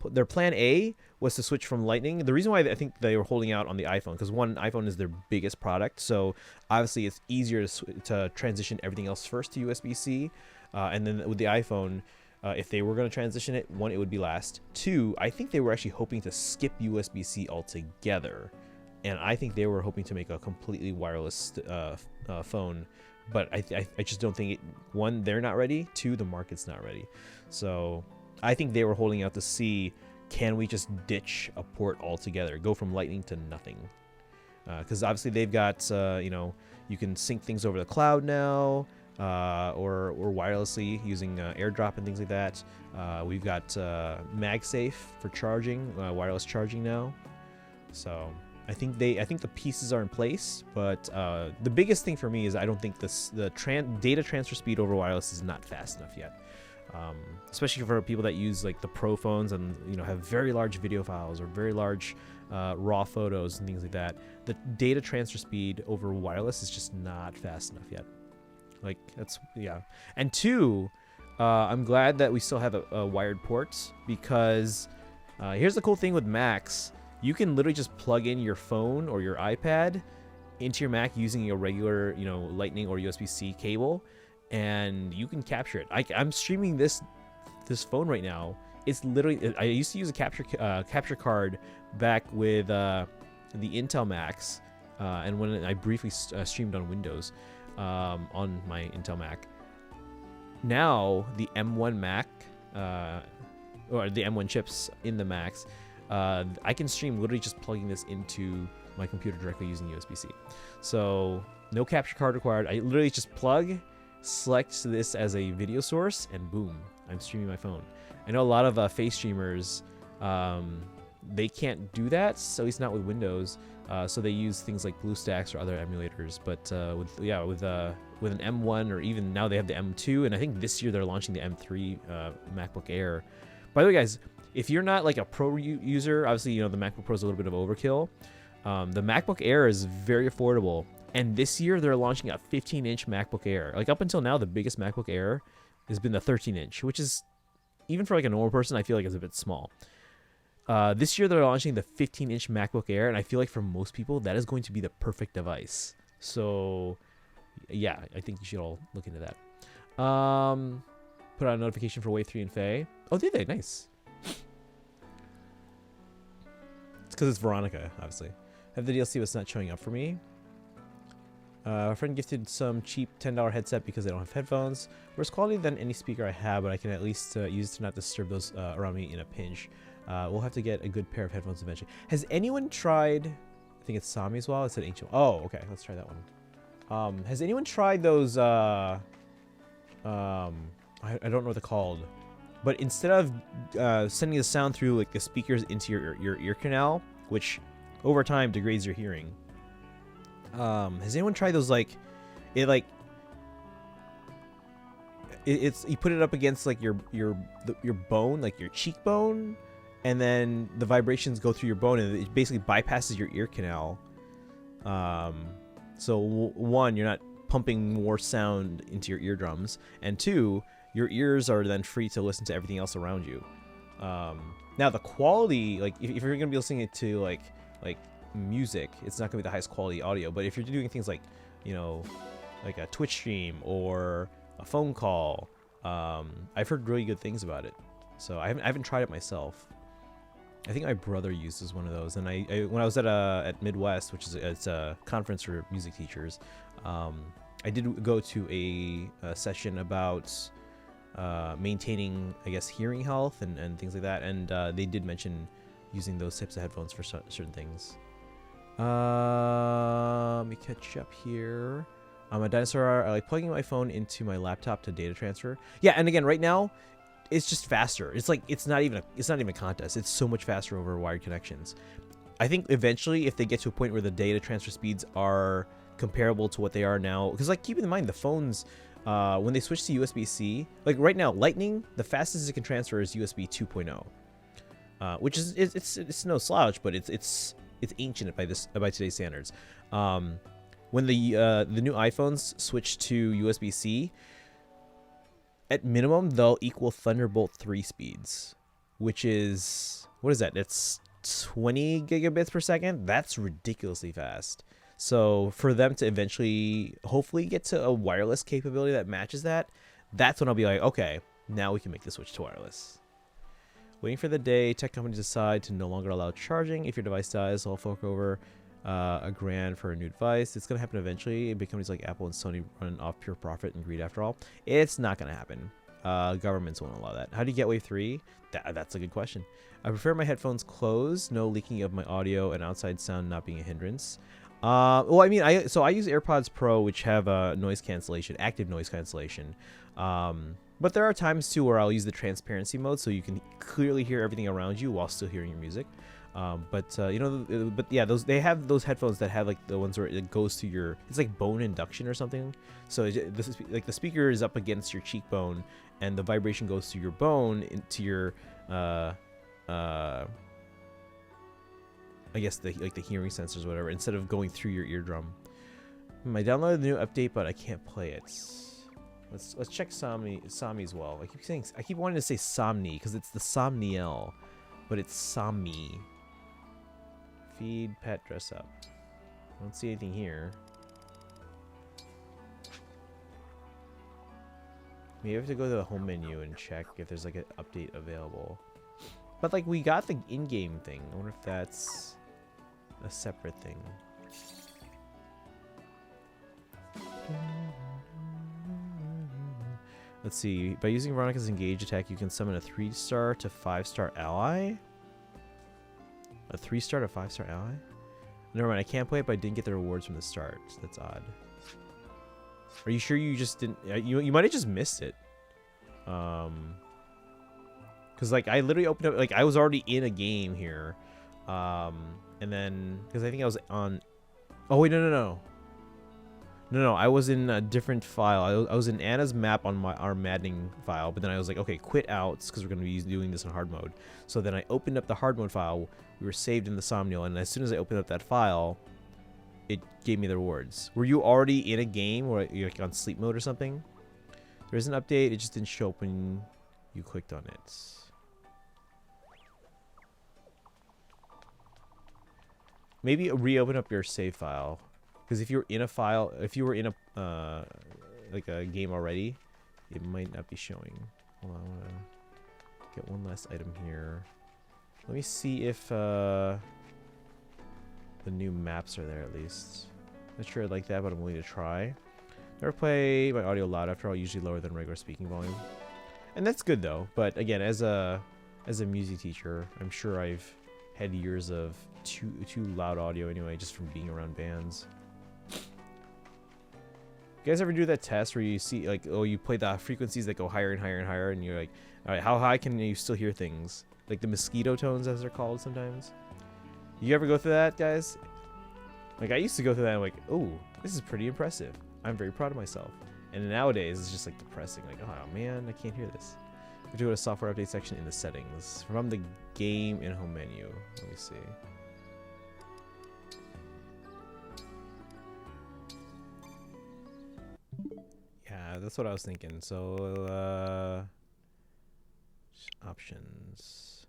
their plan A was to switch from Lightning. The reason why I think they were holding out on the iPhone, because one, iPhone is their biggest product, so obviously it's easier to transition everything else first to USB-C, and then with the iPhone, if they were going to transition it, one, it would be last. Two, I think they were actually hoping to skip USB-C altogether, and I think they were hoping to make a completely wireless phone. But I just don't think one, they're not ready. Two, the market's not ready. So I think they were holding out to see, can we just ditch a port altogether, go from Lightning to nothing? Because obviously they've got, you can sync things over the cloud now, or wirelessly using AirDrop and things like that. We've got MagSafe for charging, wireless charging now. So I think the pieces are in place, but the biggest thing for me is I don't think the data transfer speed over wireless is not fast enough yet. Especially for people that use like the Pro phones and have very large video files or very large raw photos and things like that. The data transfer speed over wireless is just not fast enough yet. Like that's And two, I'm glad that we still have a wired port, because here's the cool thing with Macs. You can literally just plug in your phone or your iPad into your Mac using a regular, Lightning or USB-C cable, and you can capture it. I'm streaming this phone right now. It's literally, I used to use a capture card back with the Intel Macs, and when I briefly streamed on Windows on my Intel Mac. Now the M1 Mac, or the M1 chips in the Macs, I can stream literally just plugging this into my computer directly using USB-C. So no capture card required. I literally just select this as a video source, and boom, I'm streaming my phone. I know a lot of face streamers, they can't do that, so at least not with Windows. So they use things like BlueStacks or other emulators. But with an M1, or even now they have the M2, and I think this year they're launching the M3 MacBook Air. By the way, guys, if you're not like a pro user, obviously the MacBook Pro is a little bit of overkill. The MacBook Air is very affordable, and this year they're launching a 15-inch MacBook Air. Like up until now, the biggest MacBook Air has been the 13-inch, which is, even for like a normal person, I feel like it's a bit small. This year they're launching the 15-inch MacBook Air, and I feel like for most people that is going to be the perfect device. So yeah, I think you should all look into that. Put out a notification for Wave 3 and Faye. Oh, did they? Nice. It's because it's Veronica, obviously. Have the DLC, but it's not showing up for me. A friend gifted some cheap $10 headset because they don't have headphones. Worse quality than any speaker I have, but I can at least use it to not disturb those around me in a pinch. We'll have to get a good pair of headphones eventually. Has anyone tried... I think it's Sami as well. It's an ancient... Oh, okay. Let's try that one. Has anyone tried those... I don't know what they're called. But instead of sending the sound through like the speakers into your ear canal, which over time degrades your hearing, has anyone tried those? Like, it's you put it up against like your bone, like your cheekbone, and then the vibrations go through your bone, and it basically bypasses your ear canal. So one, you're not pumping more sound into your eardrums, and two, your ears are then free to listen to everything else around you. Now the quality, like if you're gonna be listening to like music, it's not gonna be the highest quality audio. But if you're doing things like, like a Twitch stream or a phone call, I've heard really good things about it. So I haven't tried it myself. I think my brother uses one of those, and I when I was at Midwest, which is it's a conference for music teachers, I did go to a session about maintaining, I guess, hearing health and things like that, and they did mention using those types of headphones for certain things. Let me catch up here. I'm a dinosaur. I like plugging my phone into my laptop to data transfer. Yeah, and again, right now, it's just faster. It's like it's not even a contest. It's so much faster over wired connections. I think eventually, if they get to a point where the data transfer speeds are comparable to what they are now, because like keep in mind the phones, when they switch to USB-C, like right now, Lightning, the fastest it can transfer is USB 2.0, which is it's no slouch, but it's ancient by today's standards. When the new iPhones switch to USB-C, at minimum they'll equal Thunderbolt 3 speeds, which is, what is that? It's 20 gigabits per second. That's ridiculously fast. So for them to eventually, hopefully, get to a wireless capability that matches that, that's when I'll be like, okay, now we can make the switch to wireless. Waiting for the day tech companies decide to no longer allow charging. If your device dies, they'll fork over $1,000 for a new device. It's going to happen eventually. Big companies like Apple and Sony run off pure profit and greed after all. It's not going to happen. Governments won't allow that. How do you get wave 3? That's a good question. I prefer my headphones closed, no leaking of my audio, and outside sound not being a hindrance. Well, I mean, I use AirPods Pro, which have noise cancellation, active noise cancellation. But there are times too where I'll use the transparency mode, so you can clearly hear everything around you while still hearing your music. You know, but yeah, they have those headphones that have like the ones where it goes to your, it's like bone induction or something. So this is like the speaker is up against your cheekbone, and the vibration goes to your bone into your I guess the hearing sensors or whatever, instead of going through your eardrum. I downloaded the new update, but I can't play it. Let's check Sami's well. I keep wanting to say Somni because it's the Somniel, but it's Sami. Feed pet dress up. I don't see anything here. Maybe I have to go to the home menu and check if there's like an update available. But like we got the in-game thing. I wonder if that's a separate thing. Let's see. By using Veronica's engage attack, you can summon a 3-star to 5-star ally. A 3-star to 5-star ally? Never mind. I can't play it, but I didn't get the rewards from the start. That's odd. Are you sure you just didn't? You might have just missed it. Because like I literally opened up, like I was already in a game here, and then because I think I was on. Oh wait, no. I was in a different file. I was in Anna's map on our Maddening file, but then I was like, okay, quit outs because we're going to be doing this in hard mode. So then I opened up the hard mode file. We were saved in the Somnial, and as soon as I opened up that file, it gave me the rewards. Were you already in a game or you're like on sleep mode or something? There's an update. It just didn't show up when you clicked on it. Maybe reopen up your save file. Because if you're in a file, if you were in a like a game already, it might not be showing. Hold on, I want to get one last item here. Let me see if the new maps are there at least. Not sure I'd like that, but I'm willing to try. Never play my audio loud after all, usually lower than regular speaking volume. And that's good though. But again, as a music teacher, I'm sure I've had years of too loud audio anyway, just from being around bands. You guys ever do that test where you see like, oh, you play the frequencies that go higher and higher and higher, and you're like, all right, how high can you still hear things? Like the mosquito tones, as they're called sometimes. You ever go through that, guys? Like I used to go through that. And I'm like, oh, this is pretty impressive. I'm very proud of myself. And nowadays it's just like depressing. Like, oh man, I can't hear this. You have to go to software update section in the settings from the game in home menu. Let me see. Yeah, that's what I was thinking. So, options.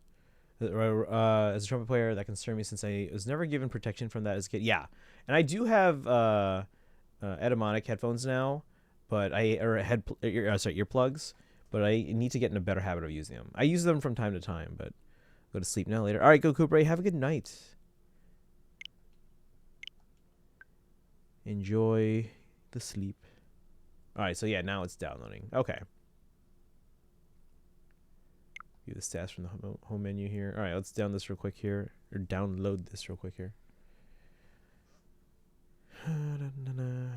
As a trumpet player, that concerned me since I was never given protection from that as a kid. Yeah, and I do have etymonic headphones now, but earplugs. But I need to get in a better habit of using them. I use them from time to time, but go to sleep now later. All right, go Cooper. Have a good night. Enjoy the sleep. All right, so yeah, now it's downloading. Okay. View the stats from the home menu here. All right, let's download this real quick here.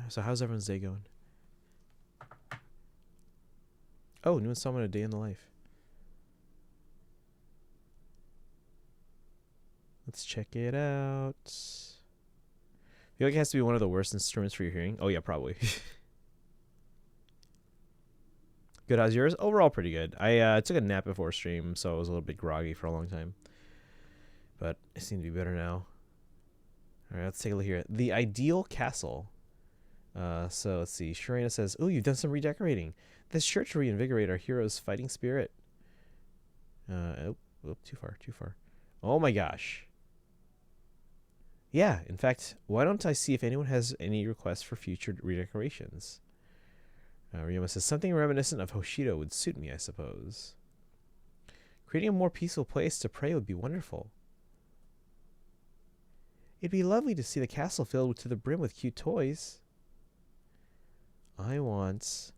So how's everyone's day going? Oh, new installment of Day in the Life. Let's check it out. I feel like it has to be one of the worst instruments for your hearing. Oh yeah, probably. Good, how's yours? Overall pretty good. I took a nap before stream, so I was a little bit groggy for a long time. But I seem to be better now. Alright, let's take a look here. The Ideal Castle. So let's see. Sharena says, "Oh, you've done some redecorating. This sure to reinvigorate our hero's fighting spirit." Oh, Oop, too far, too far. Oh my gosh. Yeah, in fact, why don't I see if anyone has any requests for future redecorations? Ryoma says, something reminiscent of Hoshido would suit me, I suppose. Creating a more peaceful place to pray would be wonderful. It'd be lovely to see the castle filled to the brim with cute toys. I want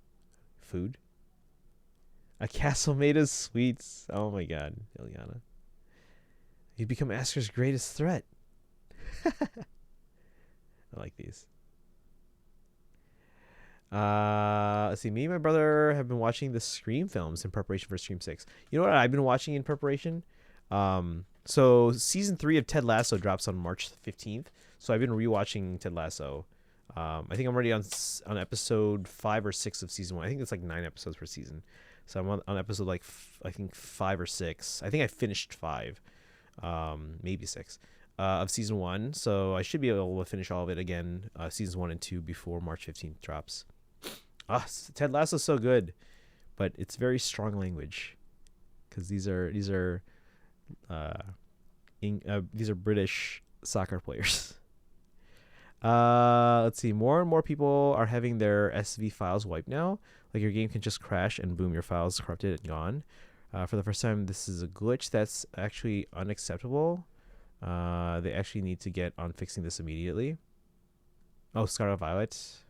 food. A castle made of sweets. Oh my god, Ilyana. You'd become Asker's greatest threat. I like these. Let's see. Me and my brother have been watching the Scream films in preparation for Scream 6. You know what I've been watching in preparation? So season 3 of Ted Lasso drops on March 15th. So I've been rewatching Ted Lasso. I think I'm already on episode 5 or 6 of season 1. I think it's like 9 episodes per season. So I'm on episode like I think 5 or 6. I think I finished 5, maybe 6 of season 1. So I should be able to finish all of it again, seasons 1 and 2 before March 15th drops. Ted Lasso's so good, but it's very strong language because these are British soccer players. Let's see. More and more people are having their SV files wiped now. Like your game can just crash and boom, your files corrupted and gone. For the first time, this is a glitch that's actually unacceptable. They actually need to get on fixing this immediately. Oh, Scarlet Violet.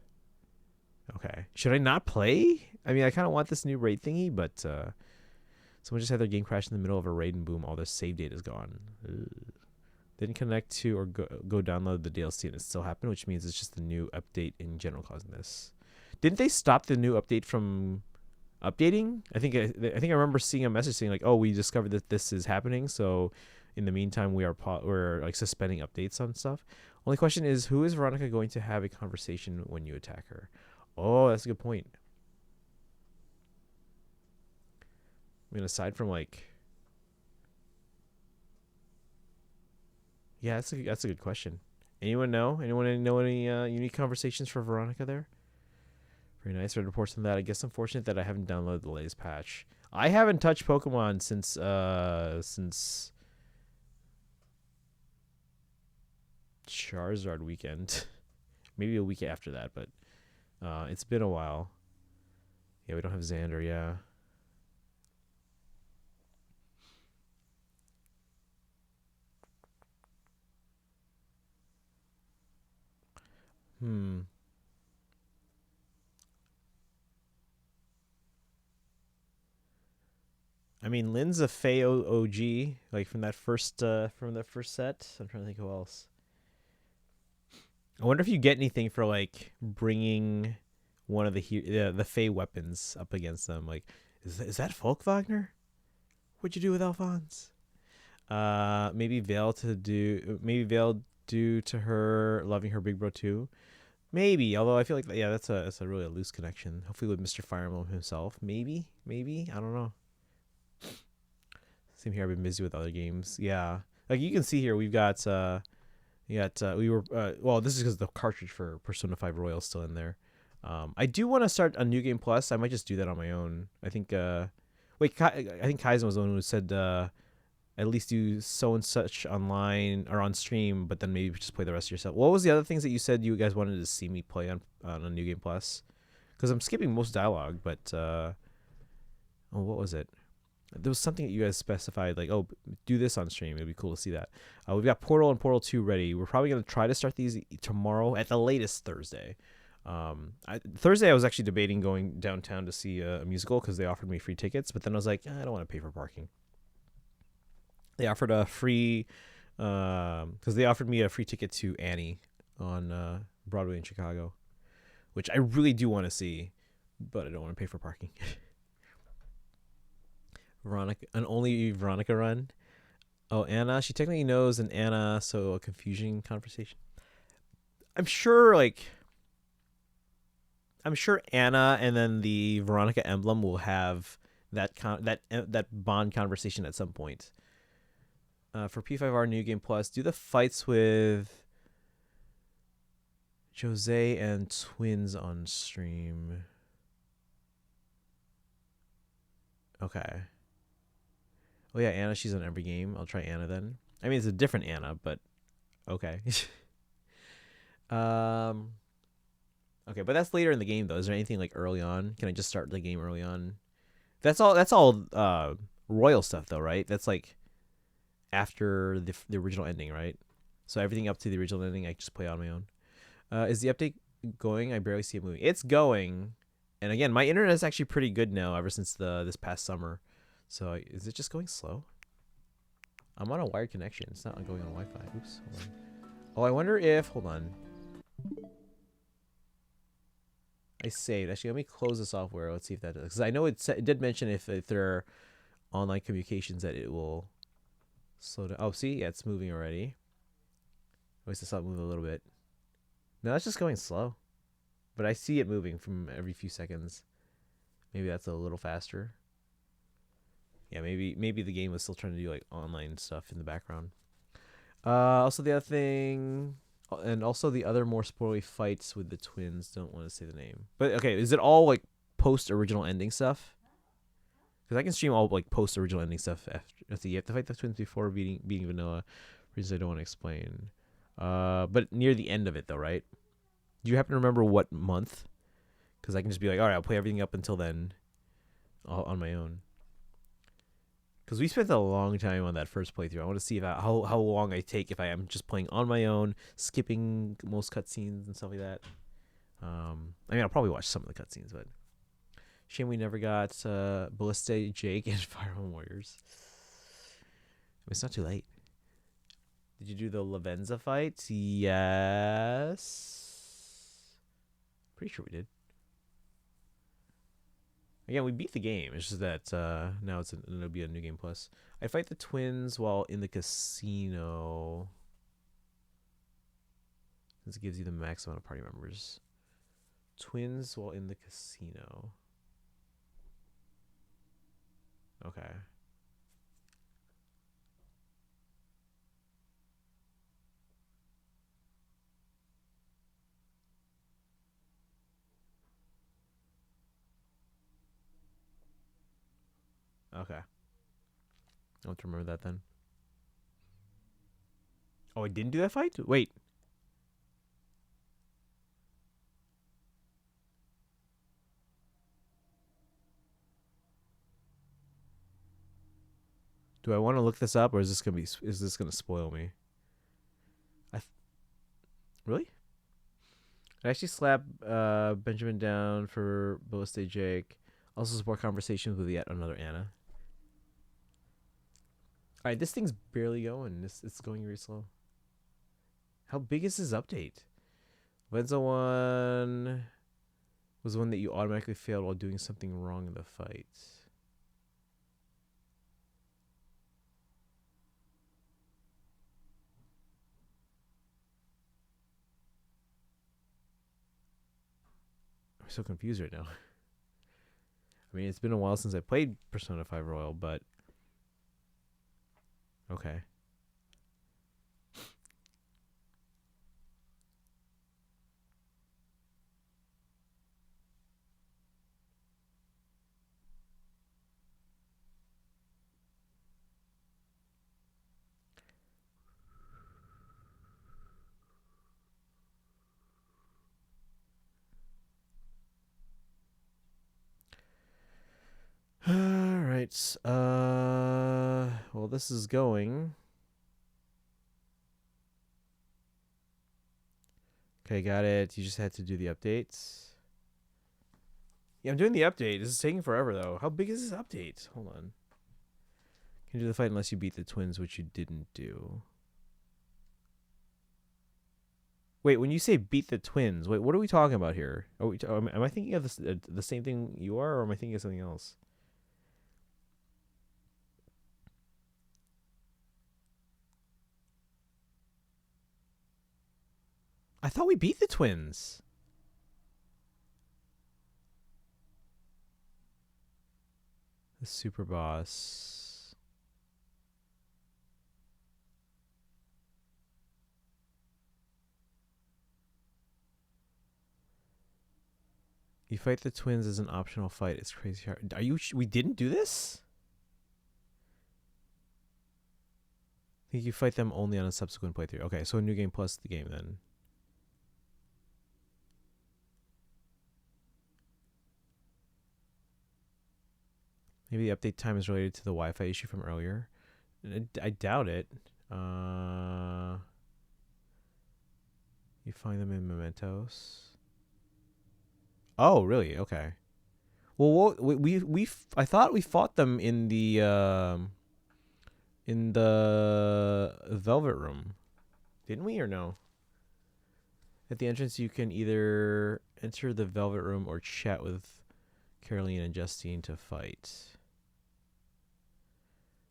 Okay. Should I not play? I mean, I kind of want this new raid thingy, but someone just had their game crash in the middle of a raid and boom, all their save data is gone. Ugh. Didn't connect to or go download the DLC and it still happened, which means it's just the new update in general causing this. Didn't they stop the new update from updating? I think I remember seeing a message saying like, "Oh, we discovered that this is happening, so in the meantime, we're like suspending updates on stuff." Only question is, who is Veronica going to have a conversation when you attack her? Oh, that's a good point. I mean, aside from like, yeah, that's a good question. Anyone know? Anyone know any unique conversations for Veronica there? Very nice. Read reports on that. I guess unfortunate that I haven't downloaded the latest patch. I haven't touched Pokemon since Charizard weekend. Maybe a week after that, but it's been a while. Yeah, we don't have Xander, yeah. I mean, Lynn's a Fey OG, like from that first set. I'm trying to think who else. I wonder if you get anything for like bringing one of the Fey weapons up against them. Like, is that Folk Wagner? What'd you do with Alphonse? Maybe Veil due to her loving her big bro too. Maybe, although I feel like that's a really loose connection. Hopefully with Mr. Fire Emblem himself. Maybe I don't know. Same here. I've been busy with other games. Yeah, like you can see here, we've got well, this is because the cartridge for Persona 5 Royal is still in there. I do want to start a New Game Plus. I might just do that on my own. I think I think Kaizen was the one who said at least do so and such online or on stream, but then maybe just play the rest yourself. What was the other things that you said you guys wanted to see me play on a New Game Plus? Because I'm skipping most dialogue, but what was it? There was something that you guys specified, like, oh, do this on stream. It'd be cool to see that. We've got Portal and Portal 2 ready. We're probably going to try to start these tomorrow, at the latest Thursday. Thursday, I was actually debating going downtown to see a musical because they offered me free tickets, but then I was like, I don't want to pay for parking. They offered a free, because they offered me a free ticket to Annie on Broadway in Chicago, which I really do want to see, but I don't want to pay for parking. Veronica, an only Veronica run. Oh, Anna, she technically knows an Anna, so a confusion conversation. I'm sure Anna and then the Veronica emblem will have that bond conversation at some point. For P5R New Game Plus, do the fights with Jose and Twins on stream. Okay. Oh yeah, Anna. She's on every game. I'll try Anna then. I mean, it's a different Anna, but okay. um. Okay, but that's later in the game though. Is there anything like early on? Can I just start the game early on? That's all. That's all. Royal stuff though, right? That's like after the original ending, right? So everything up to the original ending, I just play on my own. Is the update going? I barely see it moving. It's going, and again, my internet is actually pretty good now. Ever since this past summer, so is it just going slow? I'm on a wired connection. It's not going on Wi-Fi. Oops. Hold on. Oh, I wonder if. Hold on. I saved. Actually, let me close the software. Let's see if that does. Because I know it did mention if there are online communications that it will slow down. Oh, see? Yeah, it's moving already. At least it's not moving a little bit. No, that's just going slow. But I see it moving from every few seconds. Maybe that's a little faster. Yeah, maybe the game was still trying to do like online stuff in the background. Also the other thing, and also the other more spoilery fights with the twins. Don't want to say the name, but okay, is it all like post original ending stuff? Because I can stream all like post original ending stuff after. Let's see, you have to fight the twins before beating vanilla. Reasons I don't want to explain. But near the end of it though, right? Do you happen to remember what month? Because I can just be like, all right, I'll play everything up until then, on my own. Because we spent a long time on that first playthrough. I want to see how long I take if I am just playing on my own, skipping most cutscenes and stuff like that. I mean, I'll probably watch some of the cutscenes, but shame we never got Ballista Jake and Fire Emblem Warriors. It's not too late. Did you do the Lavenza fight? Yes. Pretty sure we did. Again, we beat the game. It's just that now it'll be a new game plus. I fight the twins while in the casino. This gives you the max amount of party members. Twins while in the casino. Okay. Okay. I'll have to remember that then. Oh, I didn't do that fight? Wait. Do I want to look this up, or is this gonna spoil me? Really? I actually slap Benjamin down for Ballista Jake. Also support conversations with yet another Anna. Alright, this thing's barely going. It's going really slow. How big is this update? Venza 1 was one that you automatically failed while doing something wrong in the fight. I'm so confused right now. I mean, it's been a while since I played Persona 5 Royal, but okay. All right. Well, this is going. Okay, got it. You just had to do the updates. Yeah, I'm doing the update. This is taking forever, though. How big is this update? Hold on. Can you do the fight unless you beat the twins, which you didn't do. Wait, when you say beat the twins, wait, what are we talking about here? Am I thinking of the same thing you are, or am I thinking of something else? I thought we beat the twins. The super boss. You fight the twins as an optional fight. It's crazy hard. We didn't do this? I think you fight them only on a subsequent playthrough. Okay, so a new game plus the game then. Maybe the update time is related to the Wi-Fi issue from earlier. I doubt it. You find them in mementos. Oh, really? Okay. Well, I thought we fought them in the Velvet Room, didn't we, or no? At the entrance, you can either enter the Velvet Room or chat with Caroline and Justine to fight.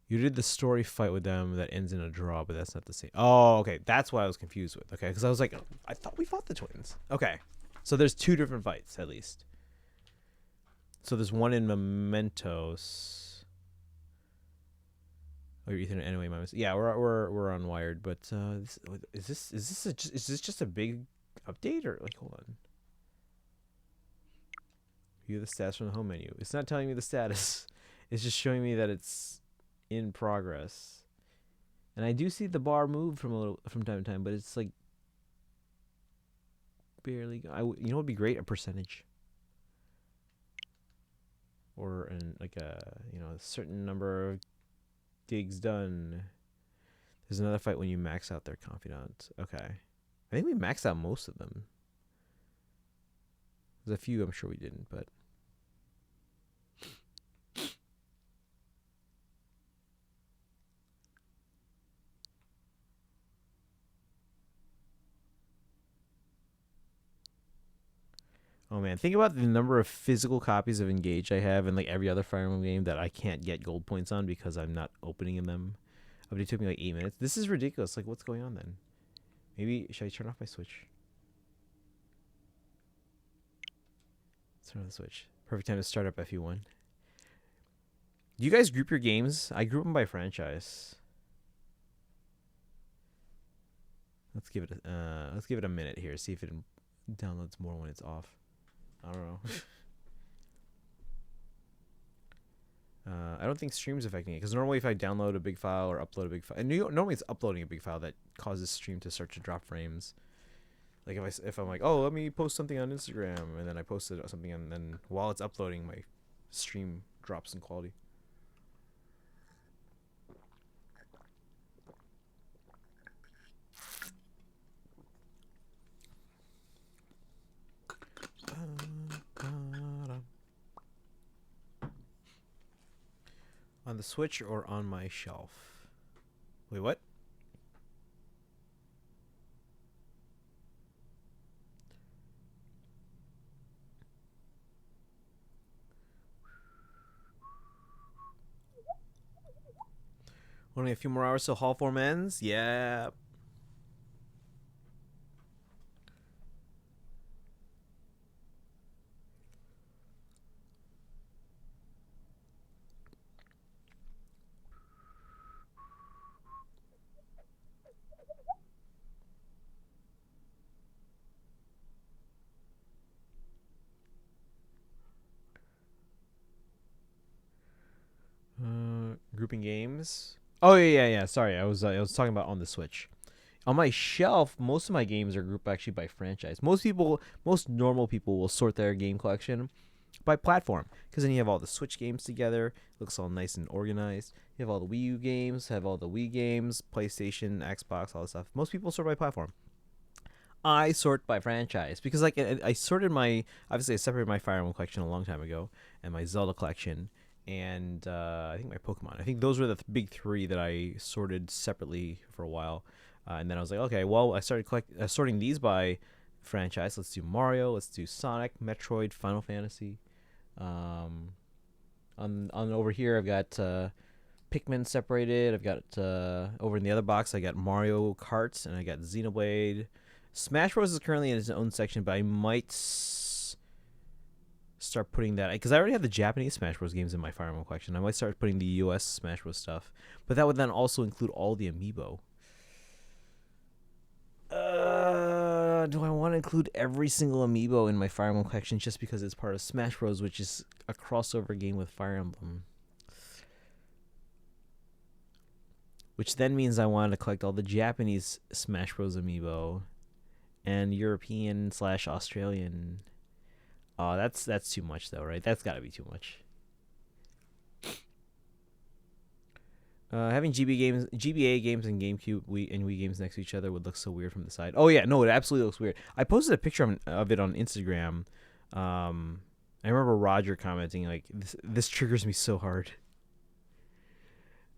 You did the story fight with them that ends in a draw, but that's not the same. Oh, okay. That's what I was confused with. Okay, because I was like, I thought we fought the twins. Okay. So there's 2 different fights, at least. So there's one in Mementos. Oh, your Ethernet anyway, my mistake. Yeah, we're unwired, but is this just a big update, or like, hold on. View the status from the home menu. It's not telling me the status. It's just showing me that it's in progress. And I do see the bar move from time to time, but it's like barely. You know what would be great? A percentage. Or a certain number of digs done. There's another fight when you max out their confidant. Okay. I think we maxed out most of them. There's a few I'm sure we didn't, but oh man, think about the number of physical copies of Engage I have in like every other Fire Emblem game that I can't get gold points on because I'm not opening them. But it took me like 8 minutes. This is ridiculous. Like, what's going on then? Maybe should I turn off my Switch? Let's turn off the Switch. Perfect time to start up FU1. Do you guys group your games? I group them by franchise. Let's give it a minute here. See if it downloads more when it's off. I don't know. I don't think stream's affecting it, because normally if I download a big file or upload a big file, and normally it's uploading a big file that causes stream to start to drop frames. Like if I'm like, oh, let me post something on Instagram, and then I posted something, and then while it's uploading, my stream drops in quality. On the Switch or on my shelf? Wait, what? Only a few more hours till Hall 4 ends? Yeah. Grouping games. Oh yeah. Sorry, I was talking about on the Switch. On my shelf, most of my games are grouped actually by franchise. Most normal people will sort their game collection by platform, because then you have all the Switch games together. It looks all nice and organized. You have all the Wii U games, have all the Wii games, PlayStation, Xbox, all that stuff. Most people sort by platform. I sort by franchise because like I sorted obviously I separated my Fire Emblem collection a long time ago and my Zelda collection. And I think my Pokemon. I think those were the big 3 that I sorted separately for a while. And then I was like, okay, well, I started sorting these by franchise. Let's do Mario. Let's do Sonic, Metroid, Final Fantasy. On over here, I've got Pikmin separated. I've got over in the other box, I got Mario Kart, and I got Xenoblade. Smash Bros. Is currently in its own section, but I might start putting that, because I already have the Japanese Smash Bros. Games in my Fire Emblem collection. I might start putting the US Smash Bros. Stuff, but that would then also include all the amiibo. Do I want to include every single amiibo in my Fire Emblem collection just because it's part of Smash Bros., which is a crossover game with Fire Emblem? which then means I wanted to collect all the Japanese Smash Bros. Amiibo and European / Australian. Oh, that's too much though, right? That's got to be too much. Having GBA games, and GameCube and Wii games next to each other would look so weird from the side. Oh yeah, no, it absolutely looks weird. I posted a picture of it on Instagram. I remember Roger commenting like, "This triggers me so hard."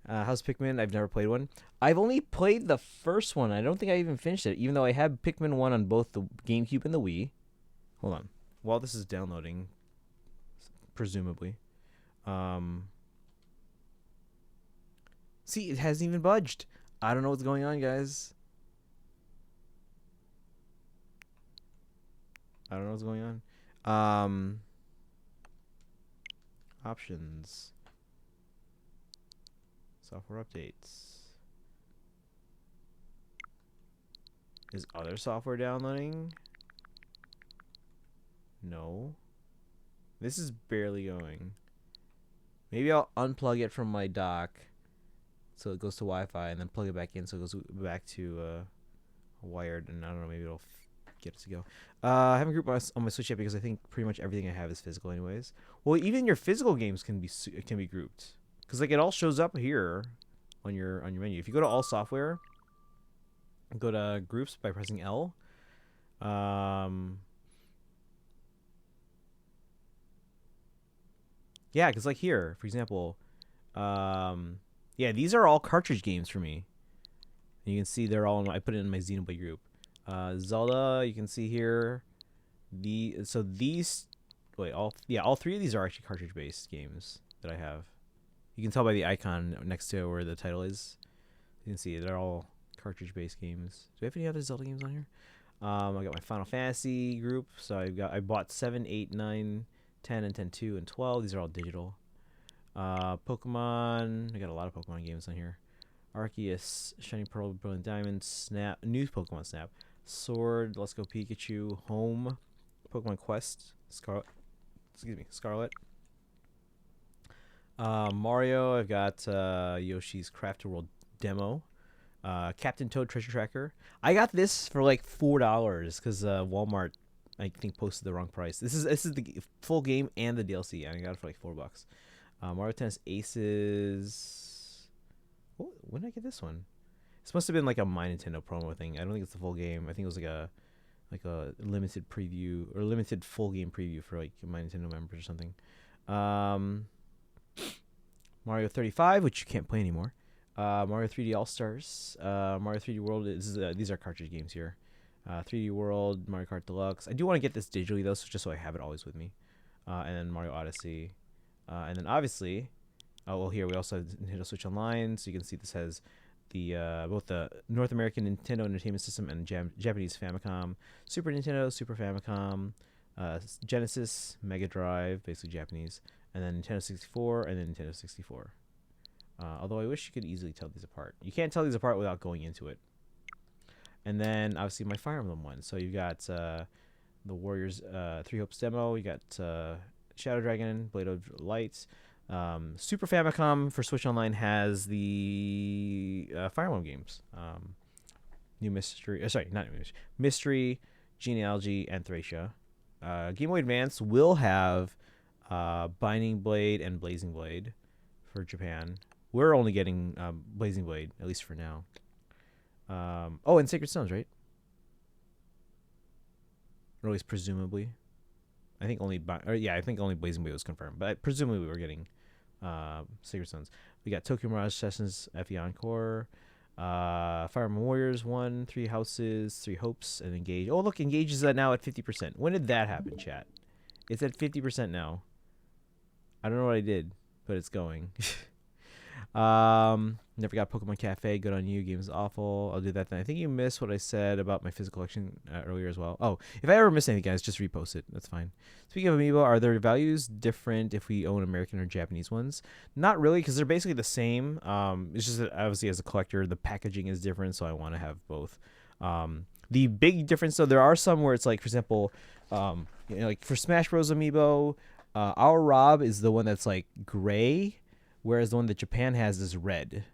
How's Pikmin? I've never played one. I've only played the first one. I don't think I even finished it, even though I had Pikmin 1 on both the GameCube and the Wii. Hold on. While this is downloading, presumably. See, it hasn't even budged. I don't know what's going on, guys. I don't know what's going on. Options. Software updates. Is other software downloading? No. This is barely going. Maybe I'll unplug it from my dock so it goes to Wi-Fi and then plug it back in so it goes back to wired, and I don't know, maybe it'll get it to go. I haven't grouped on my Switch yet because I think pretty much everything I have is physical anyways. Well, even your physical games can be grouped because like it all shows up here on your menu. If you go to all software, go to groups by pressing L. Yeah, because like here, for example, yeah, these are all cartridge games for me. And you can see they're all I put it in my Xenoblade group. Zelda, you can see here. All three of these are actually cartridge based games that I have. You can tell by the icon next to where the title is. You can see they're all cartridge based games. Do we have any other Zelda games on here? I got my Final Fantasy group. So I bought 7, 8, 9, 10, and 10-2, and 12. These are all digital. Pokemon. I got a lot of Pokemon games on here. Arceus, Shining Pearl, Brilliant Diamond, Snap, new Pokemon Snap, Sword, Let's Go Pikachu, Home, Pokemon Quest, Scarlet. Mario. I've got Yoshi's Crafted World demo. Captain Toad Treasure Tracker. I got this for like $4 because Walmart, I think, posted the wrong price. This is the full game and the DLC, and I got it for like $4. Mario Tennis Aces. Oh, when did I get this one? This must have been like a My Nintendo promo thing. I don't think it's the full game. I think it was like a limited preview or limited full game preview for like My Nintendo members or something. Mario 35, which you can't play anymore. Mario 3D All Stars. Mario 3D World. These are cartridge games here. 3D World, Mario Kart Deluxe. I do want to get this digitally though, just so I have it always with me. And then Mario Odyssey. And then obviously, here we also have Nintendo Switch Online, so you can see this has the both the North American Nintendo Entertainment System and Japanese Famicom, Super Nintendo, Super Famicom, Genesis, Mega Drive, basically Japanese, and then Nintendo 64, and then Nintendo 64. Although I wish you could easily tell these apart. You can't tell these apart without going into it. And then obviously my Fire Emblem one. So you got the Warriors 3 Hopes demo. You got Shadow Dragon, Blade of Light. Super Famicom for Switch Online has the Fire Emblem games. New Mystery, not New Mystery, Mystery, Genealogy, and Thracia. Game Boy Advance will have Binding Blade and Blazing Blade for Japan. We're only getting Blazing Blade, at least for now. And Sacred Stones, right? Or at least presumably. I think only Blazing Blade was confirmed, but presumably we're getting Sacred Stones. We got Tokyo Mirage Sessions FE Encore, Fire Emblem Warriors 1, 3 Houses, 3 Hopes, and Engage. Oh, look, Engage is now at 50%. When did that happen, chat? It's at 50% now. I don't know what I did, but it's going. Never got Pokemon Cafe. Good on you. Game is awful. I'll do that then. I think you missed what I said about my physical collection earlier as well. Oh, if I ever miss anything, guys, just repost it. That's fine. Speaking of Amiibo, are their values different if we own American or Japanese ones? Not really, because they're basically the same. It's just that obviously as a collector, the packaging is different, so I want to have both. The big difference, though, there are some where it's like, for example, like for Smash Bros. Amiibo, our Rob is the one that's like gray, whereas the one that Japan has is red.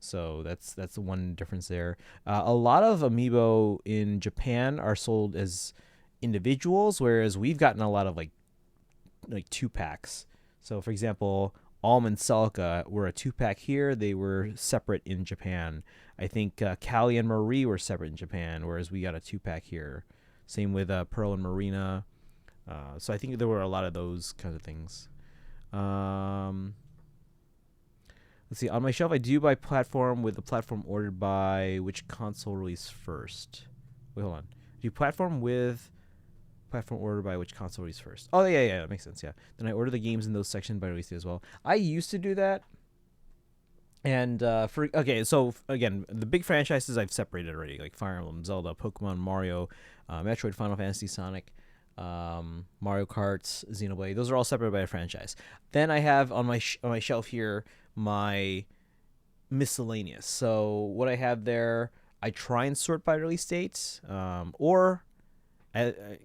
So that's the one difference there. A lot of amiibo in Japan are sold as individuals, whereas we've gotten a lot of like 2-packs. So for example, Alm and Celica were a 2-pack here. They were separate in Japan. I think Callie and Marie were separate in Japan, whereas we got a 2-pack here. Same with Pearl and Marina. So I think there were a lot of those kinds of things. Let's see. On my shelf, I do buy platform with the platform ordered by which console release first. Wait, hold on. Do platform with platform ordered by which console release first? Oh, yeah, that makes sense, yeah. Then I order the games in those sections by release date as well. I used to do that. And, so, again, the big franchises I've separated already, like Fire Emblem, Zelda, Pokemon, Mario, Metroid, Final Fantasy, Sonic, Mario Kart, Xenoblade. Those are all separated by a franchise. Then I have on my shelf here my miscellaneous. So what I have there, I try and sort by release date, or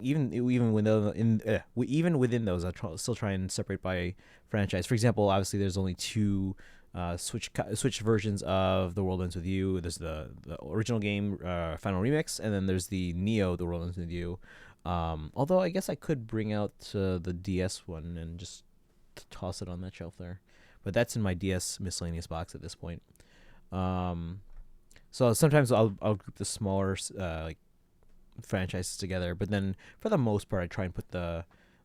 even within those, still try and separate by franchise. For example, obviously there's only two Switch versions of The World Ends With You. There's the original game, Final Remix, and then there's the Neo, The World Ends With You. Although I guess I could bring out the DS one and just toss it on that shelf there. But that's in my DS miscellaneous box at this point. So sometimes I'll group the smaller like franchises together, but then for the most part I try and put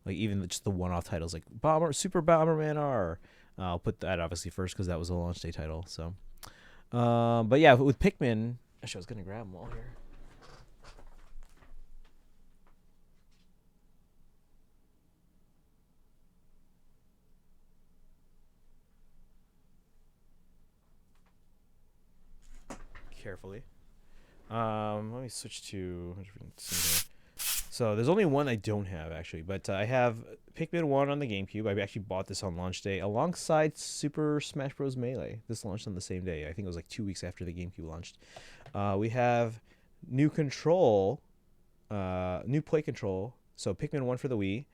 even just the one-off titles like Super Bomberman R. I'll put that obviously first because that was a launch day title. So, but yeah, with Pikmin, actually I was gonna grab them all here. Carefully. Let me switch to so there's only one I don't have actually, but I have Pikmin 1 on the GameCube. I actually bought this on launch day alongside Super Smash Bros. Melee. This launched on the same day. I think it was like 2 weeks after the GameCube launched. We have new control, new play control. So Pikmin 1 for the Wii,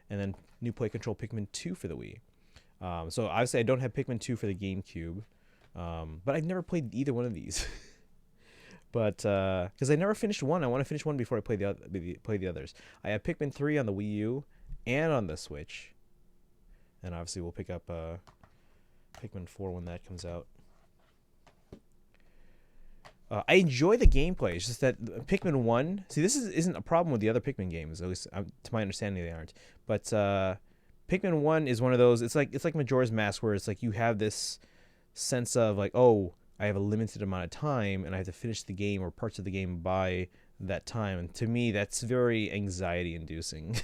and then new play control Pikmin 2 for the Wii. So obviously I don't have Pikmin 2 for the GameCube, but I've never played either one of these. But because I never finished one, I want to finish one before I play the others. I have Pikmin 3 on the Wii U and on the Switch, and obviously we'll pick up Pikmin 4 when that comes out. I enjoy the gameplay. It's just that Pikmin 1. See, this isn't a problem with the other Pikmin games. At least to my understanding, they aren't. But Pikmin 1 is one of those. It's like Majora's Mask, where it's like you have this sense of like, oh, I have a limited amount of time and I have to finish the game or parts of the game by that time. And to me, that's very anxiety inducing.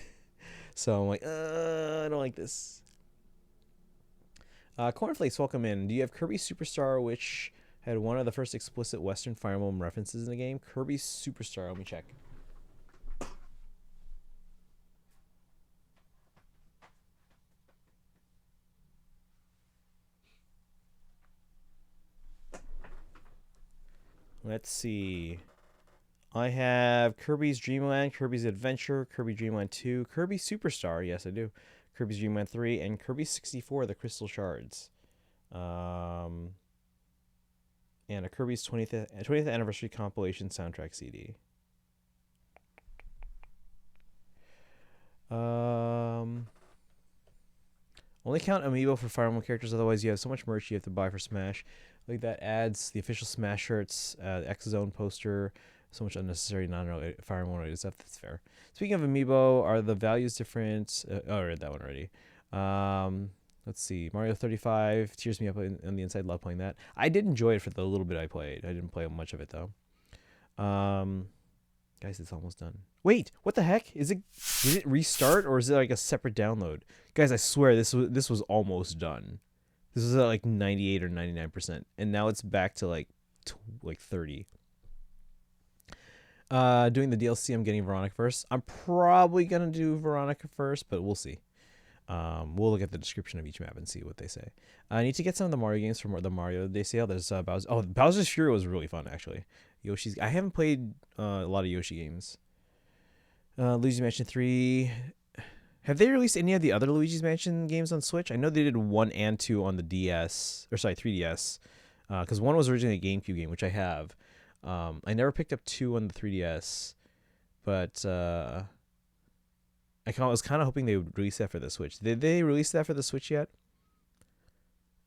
So I'm like, I don't like this. Cornflakes, welcome in. Do you have Kirby Superstar, which had one of the first explicit Western Fire Emblem references in the game? Kirby Superstar, let me check. Let's see. I have Kirby's Dream Land, Kirby's Adventure, Kirby Dream Land 2, Kirby Superstar, yes I do, Kirby's Dream Land 3, and Kirby 64, The Crystal Shards. And a Kirby's 20th Anniversary Compilation Soundtrack CD. Only count Amiibo for Fire Emblem characters, otherwise you have so much merch you have to buy for Smash. Like that adds the official Smash shirts, X-Zone poster, so much unnecessary Fire Emblem related stuff. That's fair. Speaking of Amiibo, are the values different? I read that one already. Let's see. Mario 35 tears me up on the inside. Love playing that. I did enjoy it for the little bit I played. I didn't play much of it though. Guys, it's almost done. Wait, what the heck? Did it restart or is it like a separate download? Guys, I swear this was almost done. This was at like 98 or 99%, and now it's back to like 30. Doing the DLC, I'm getting Veronica first. I'm probably gonna do Veronica first, but we'll see. We'll look at the description of each map and see what they say. I need to get some of the Mario games from the Mario Day sale. There's Bowser. Oh, Bowser's Fury was really fun actually. I haven't played a lot of Yoshi games. Luigi's Mansion 3. Have they released any of the other Luigi's Mansion games on Switch? I know they did 1 and 2 on the DS, or sorry, 3DS. because 1 was originally a GameCube game, which I have. I never picked up 2 on the 3DS, but was kind of hoping they would release that for the Switch. Did they release that for the Switch yet?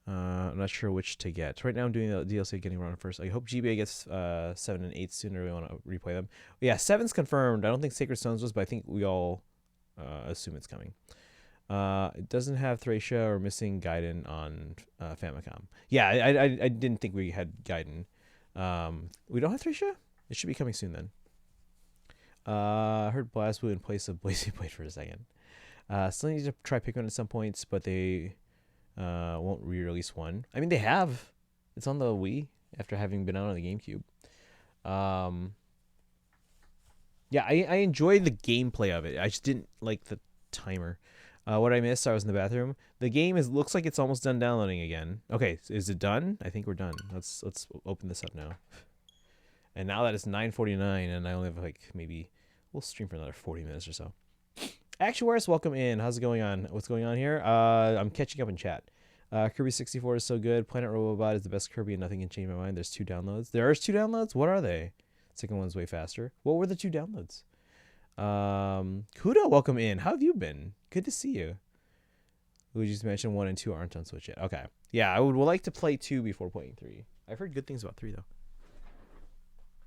I'm not sure which to get. Right now I'm doing the DLC getting around first. I hope GBA gets 7 and 8 soon. I really want to replay them. Yeah, 7's confirmed. I don't think Sacred Stones was, but I think we all assume it's coming. It doesn't have Thracia or Missing Gaiden on Famicom. Yeah, I didn't think we had Gaiden. We don't have Thracia? It should be coming soon then. I heard BlazBlue in place of Blazy Blade for a second. Still need to try Pikmin at some points, but they won't re-release 1. I mean, they have. It's on the Wii after having been out on the GameCube. Yeah, I enjoyed the gameplay of it. I just didn't like the timer. What I missed, I was in the bathroom. The game looks like it's almost done downloading again. Okay, is it done? I think we're done. Let's open this up now. And now that it's 9:49 and I only have like maybe we'll stream for another 40 minutes or so. Actuaris, welcome in. How's it going on? What's going on here? I'm catching up in chat. Kirby 64 is so good. Planet Robobot is the best Kirby and nothing can change my mind. There's 2 downloads. There's 2 downloads? What are they? Second one's way faster. What were the 2 downloads? Kudo, welcome in. How have you been? Good to see you. Luigi's Mansion 1 and 2 aren't on Switch yet. Okay. Yeah, I would like to play 2 before playing 3. I've heard good things about 3 though.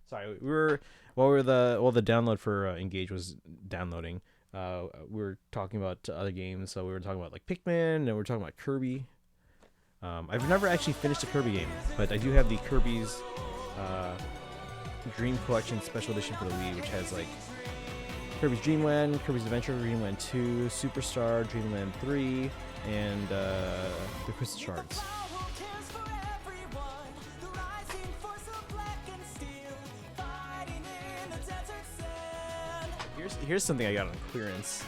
Sorry, the download for Engage was downloading. We were talking about other games, so we were talking about like Pikmin, and we were talking about Kirby. I've never actually finished a Kirby game, but I do have the Kirby's Dream Collection Special Edition for the Wii, which has like Kirby's Dream Land, Kirby's Adventure, Dreamland 2, Superstar, Dreamland 3, and the Crystal Shards. Here's something I got on clearance.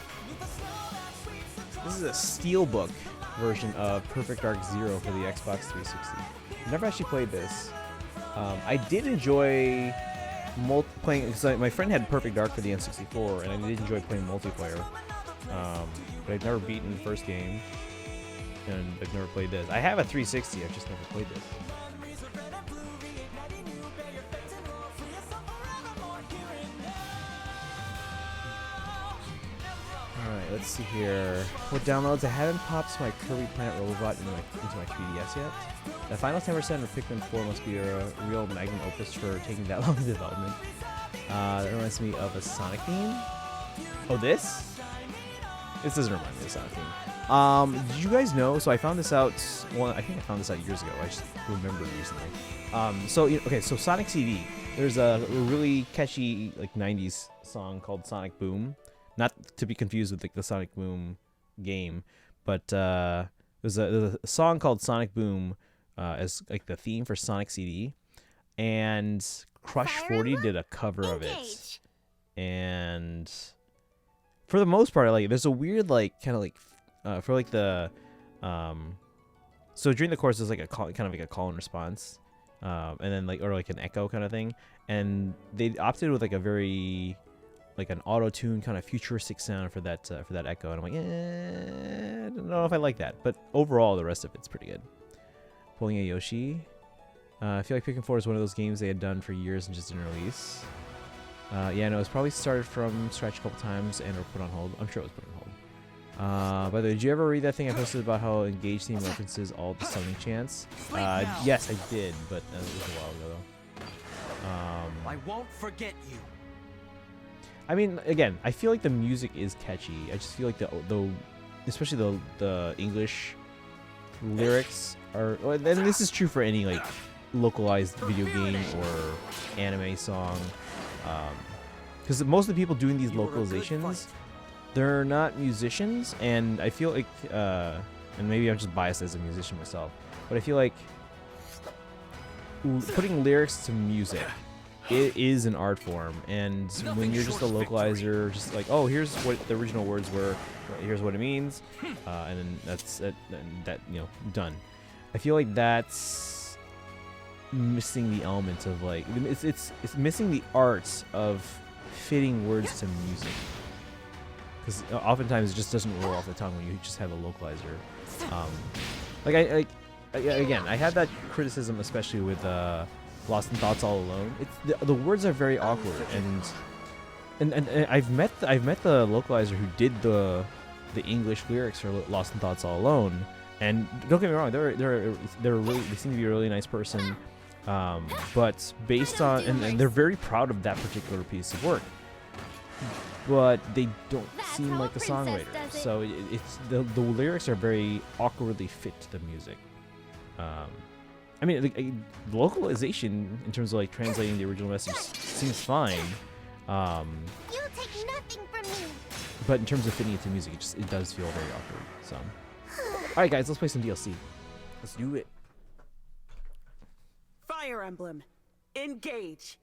This is a steelbook version of Perfect Dark Zero for the Xbox 360. I've never actually played this. I did enjoy playing, because my friend had Perfect Dark for the N64, and I did enjoy playing multiplayer. But I've never beaten the first game, and I've never played this. I have a 360, I've just never played this. Alright, let's see here. What downloads? I haven't popped my Kirby Planet Robobot into my 3DS yet. The final 10% of Pikmin 4 must be a real magnum opus for taking that long in development. That reminds me of a Sonic theme. Oh, this? This doesn't remind me of a Sonic theme. Did you guys know? So I found this out. Well, I think I found this out years ago. I just remembered recently. So Sonic CD. There's a really catchy like 90s song called Sonic Boom. Not to be confused with the Sonic Boom game, but there's a song called Sonic Boom as like the theme for Sonic CD, and Crush 40 did a cover of it. And for the most part, like there's a weird like kind of like for like the so during the course there's like a call, kind of like a call and response, and then like or like an echo kind of thing, and they opted with like a very like an auto-tune kind of futuristic sound for that echo, and I'm like, I don't know if I like that, but overall the rest of it's pretty good. Pulling a Yoshi. I feel like Pikmin 4 is one of those games they had done for years and just didn't release. Yeah, no, it's probably started from scratch a couple times and or put on hold. I'm sure it was put on hold. By the way, did you ever read that thing I posted about how Engage theme references all the summoning chants? Yes, I did, but that was a while ago though. I won't forget you. I mean, again, I feel like the music is catchy. I just feel like the especially the English lyrics are, and this is true for any like localized video game or anime song, because most of the people doing these localizations, they're not musicians, and I feel like, and maybe I'm just biased as a musician myself, but I feel like putting lyrics to music, it is an art form, and when you're just a localizer, just like, oh, here's what the original words were, here's what it means, and then that's it, that, you know, done. I feel like that's missing the element of like, it's missing the art of fitting words to music, because oftentimes it just doesn't roll off the tongue when you just have a localizer. Like again, I had that criticism, especially with Lost in Thoughts All Alone. It's the words are very awkward, and I've met the localizer who did the English lyrics for Lost in Thoughts All Alone, and don't get me wrong, they seem to be a really nice person, but based on and they're very proud of that particular piece of work, but they don't seem like the songwriter. So it's the lyrics are very awkwardly fit to the music. I mean, the localization in terms of like translating the original message seems fine. You take nothing from me. But in terms of fitting it to music, it does feel very awkward. So, all right, guys, let's play some DLC. Let's do it. Fire Emblem, engage.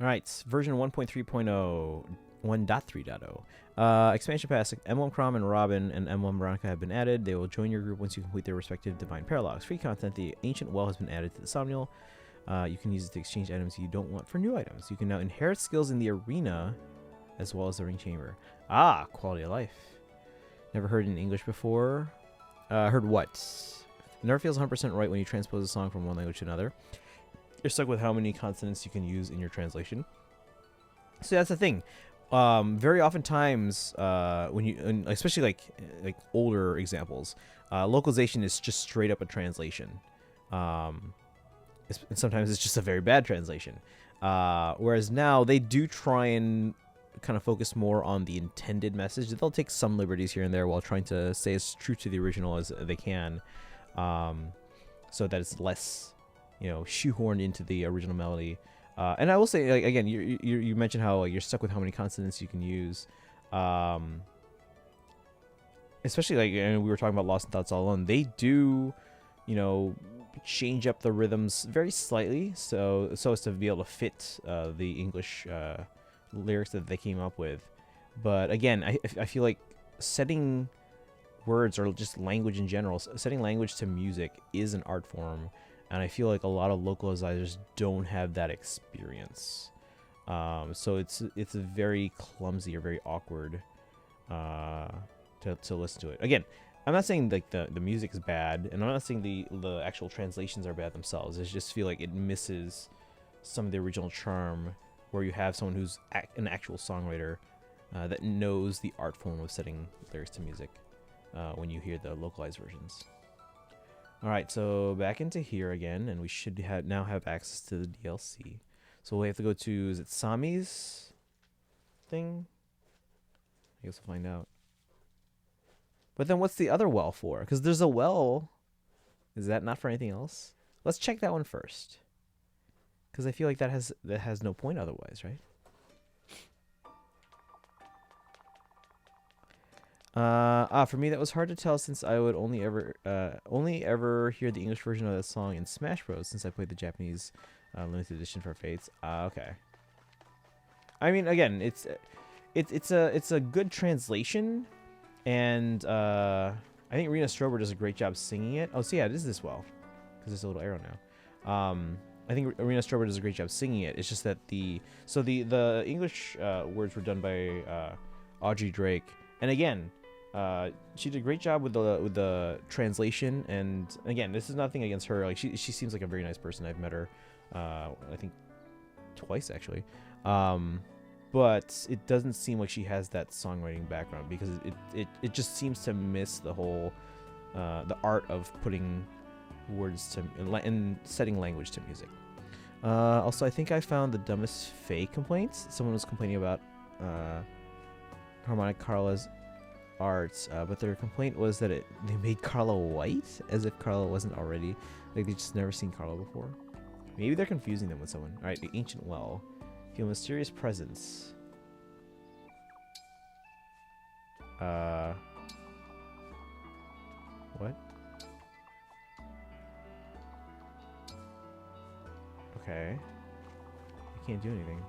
All right, version 1.3.0, 1.3.0. Expansion pass, Emblem, Chrom, and Robin and Emblem Veronica have been added. They will join your group once you complete their respective divine paralogs. Free content, the Ancient Well has been added to the Somnial. You can use it to exchange items you don't want for new items. You can now inherit skills in the arena as well as the ring chamber. Ah, quality of life. Never heard it in English before. Heard what? It never feels 100% right when you transpose a song from one language to another. You're stuck with how many consonants you can use in your translation. So that's the thing. Very oftentimes, when you, especially like older examples, localization is just straight up a translation. Sometimes it's just a very bad translation. Whereas now they do try and kind of focus more on the intended message. They'll take some liberties here and there while trying to stay as true to the original as they can, so that it's less, shoehorned into the original melody. And I will say, like, again, you mentioned how you're stuck with how many consonants you can use. Especially like, and we were talking about Lost in Thoughts All Alone. They do, change up the rhythms very slightly, so as to be able to fit the English lyrics that they came up with. But again, I feel like setting words or just language in general, setting language to music is an art form, and I feel like a lot of localizers don't have that experience. So it's very clumsy or very awkward to listen to it. Again, I'm not saying like the music is bad, and I'm not saying the actual translations are bad themselves. I just feel like it misses some of the original charm, where you have someone who's an actual songwriter that knows the art form of setting lyrics to music when you hear the localized versions. All right, so back into here again, and we should now have access to the DLC. So we have to go to, is it Sami's thing? I guess we'll find out. But then what's the other well for? Because there's a well. Is that not for anything else? Let's check that one first. Because I feel like that has no point otherwise, right? For me that was hard to tell, since I would only ever hear the English version of that song in Smash Bros. Since I played the Japanese limited edition for Fates. Okay. I mean, again, it's a good translation. And I think Rena Strober does a great job singing it. Oh, so yeah, it is this well, because there's a little arrow now. I think Rena Strober does a great job singing it. It's just that the English words were done by Audrey Drake, and again, she did a great job with the translation. And again, this is nothing against her. Like she seems like a very nice person. I've met her, I think twice actually. But it doesn't seem like she has that songwriting background, because it just seems to miss the whole the art of putting words to and setting language to music. Also, I think I found the dumbest Faye complaints. Someone was complaining about Harmonic Carla's arts, but their complaint was that they made Carla white, as if Carla wasn't already, like, they just never seen Carla before. Maybe they're confusing them with someone. All right, the Ancient Well. Feel mysterious presence. What? Okay. I can't do anything.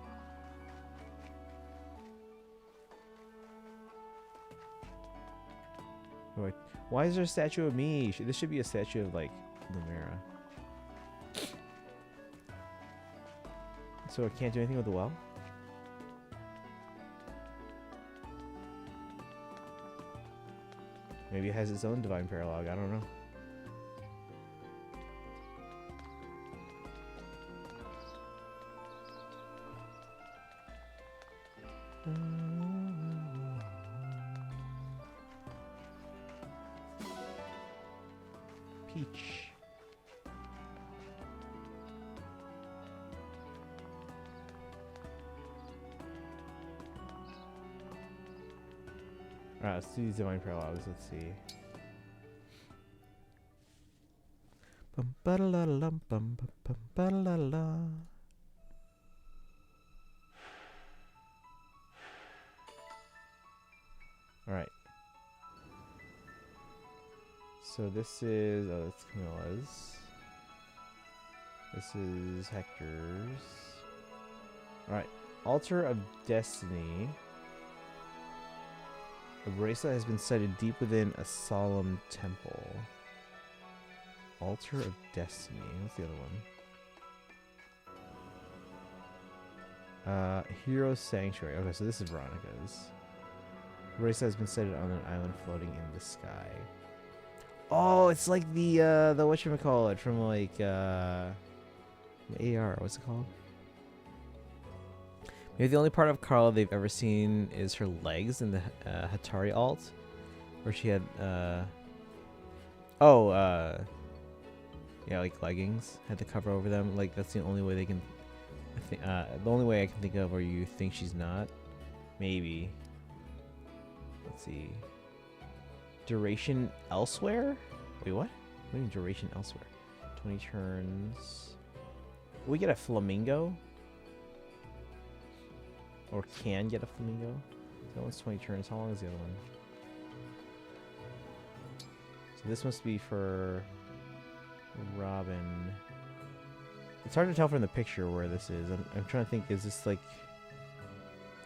Wait, why is there a statue of me? This should be a statue of, like, Lumera. So I can't do anything with the well? Maybe it has its own divine paralogue. I don't know. Peach. Alright, let's do these divine paralogues. Let's see. Bum ba da la bum bum bum ba da la. Alright. So this is, oh, that's Camilla's. This is Hector's. Alright. Altar of Destiny. A bracelet has been sighted deep within a solemn temple. Altar of Destiny. What's the other one? Hero Sanctuary. Okay, so this is Veronica's. The bracelet has been sighted on an island floating in the sky. Oh, it's like the whatchamacallit from like AR. What's it called? Maybe the only part of Carla they've ever seen is her legs in the Hatari alt, where she had yeah, like leggings had to cover over them. Like that's the only way they can. The only way I can think of where you think she's not. Maybe. Let's see. Duration elsewhere? Wait, what? What do you mean duration elsewhere? 20 turns. We get a flamingo? Or can get a flamingo? That one's 20 turns. How long is the other one? So this must be for Robin. It's hard to tell from the picture where this is. I'm trying to think, is this like...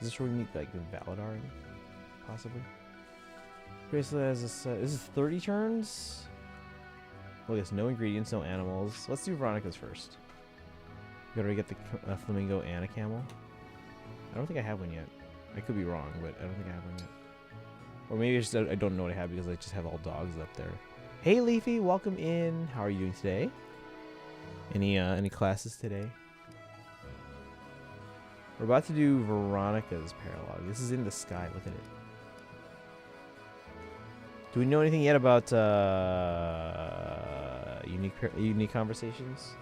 Is this where we meet like the Valadar? Possibly? Bracelet has this is 30 turns? Well, I guess no ingredients, no animals. Let's do Veronica's first. You gotta get the flamingo and a camel. I don't think I have one yet. I could be wrong, but I don't think I have one yet. Or maybe I don't know what I have because I just have all dogs up there. Hey Leafy, welcome in. How are you doing today? Any classes today? We're about to do Veronica's paralogue. This is in the sky. Look at it. Do we know anything yet about unique conversations?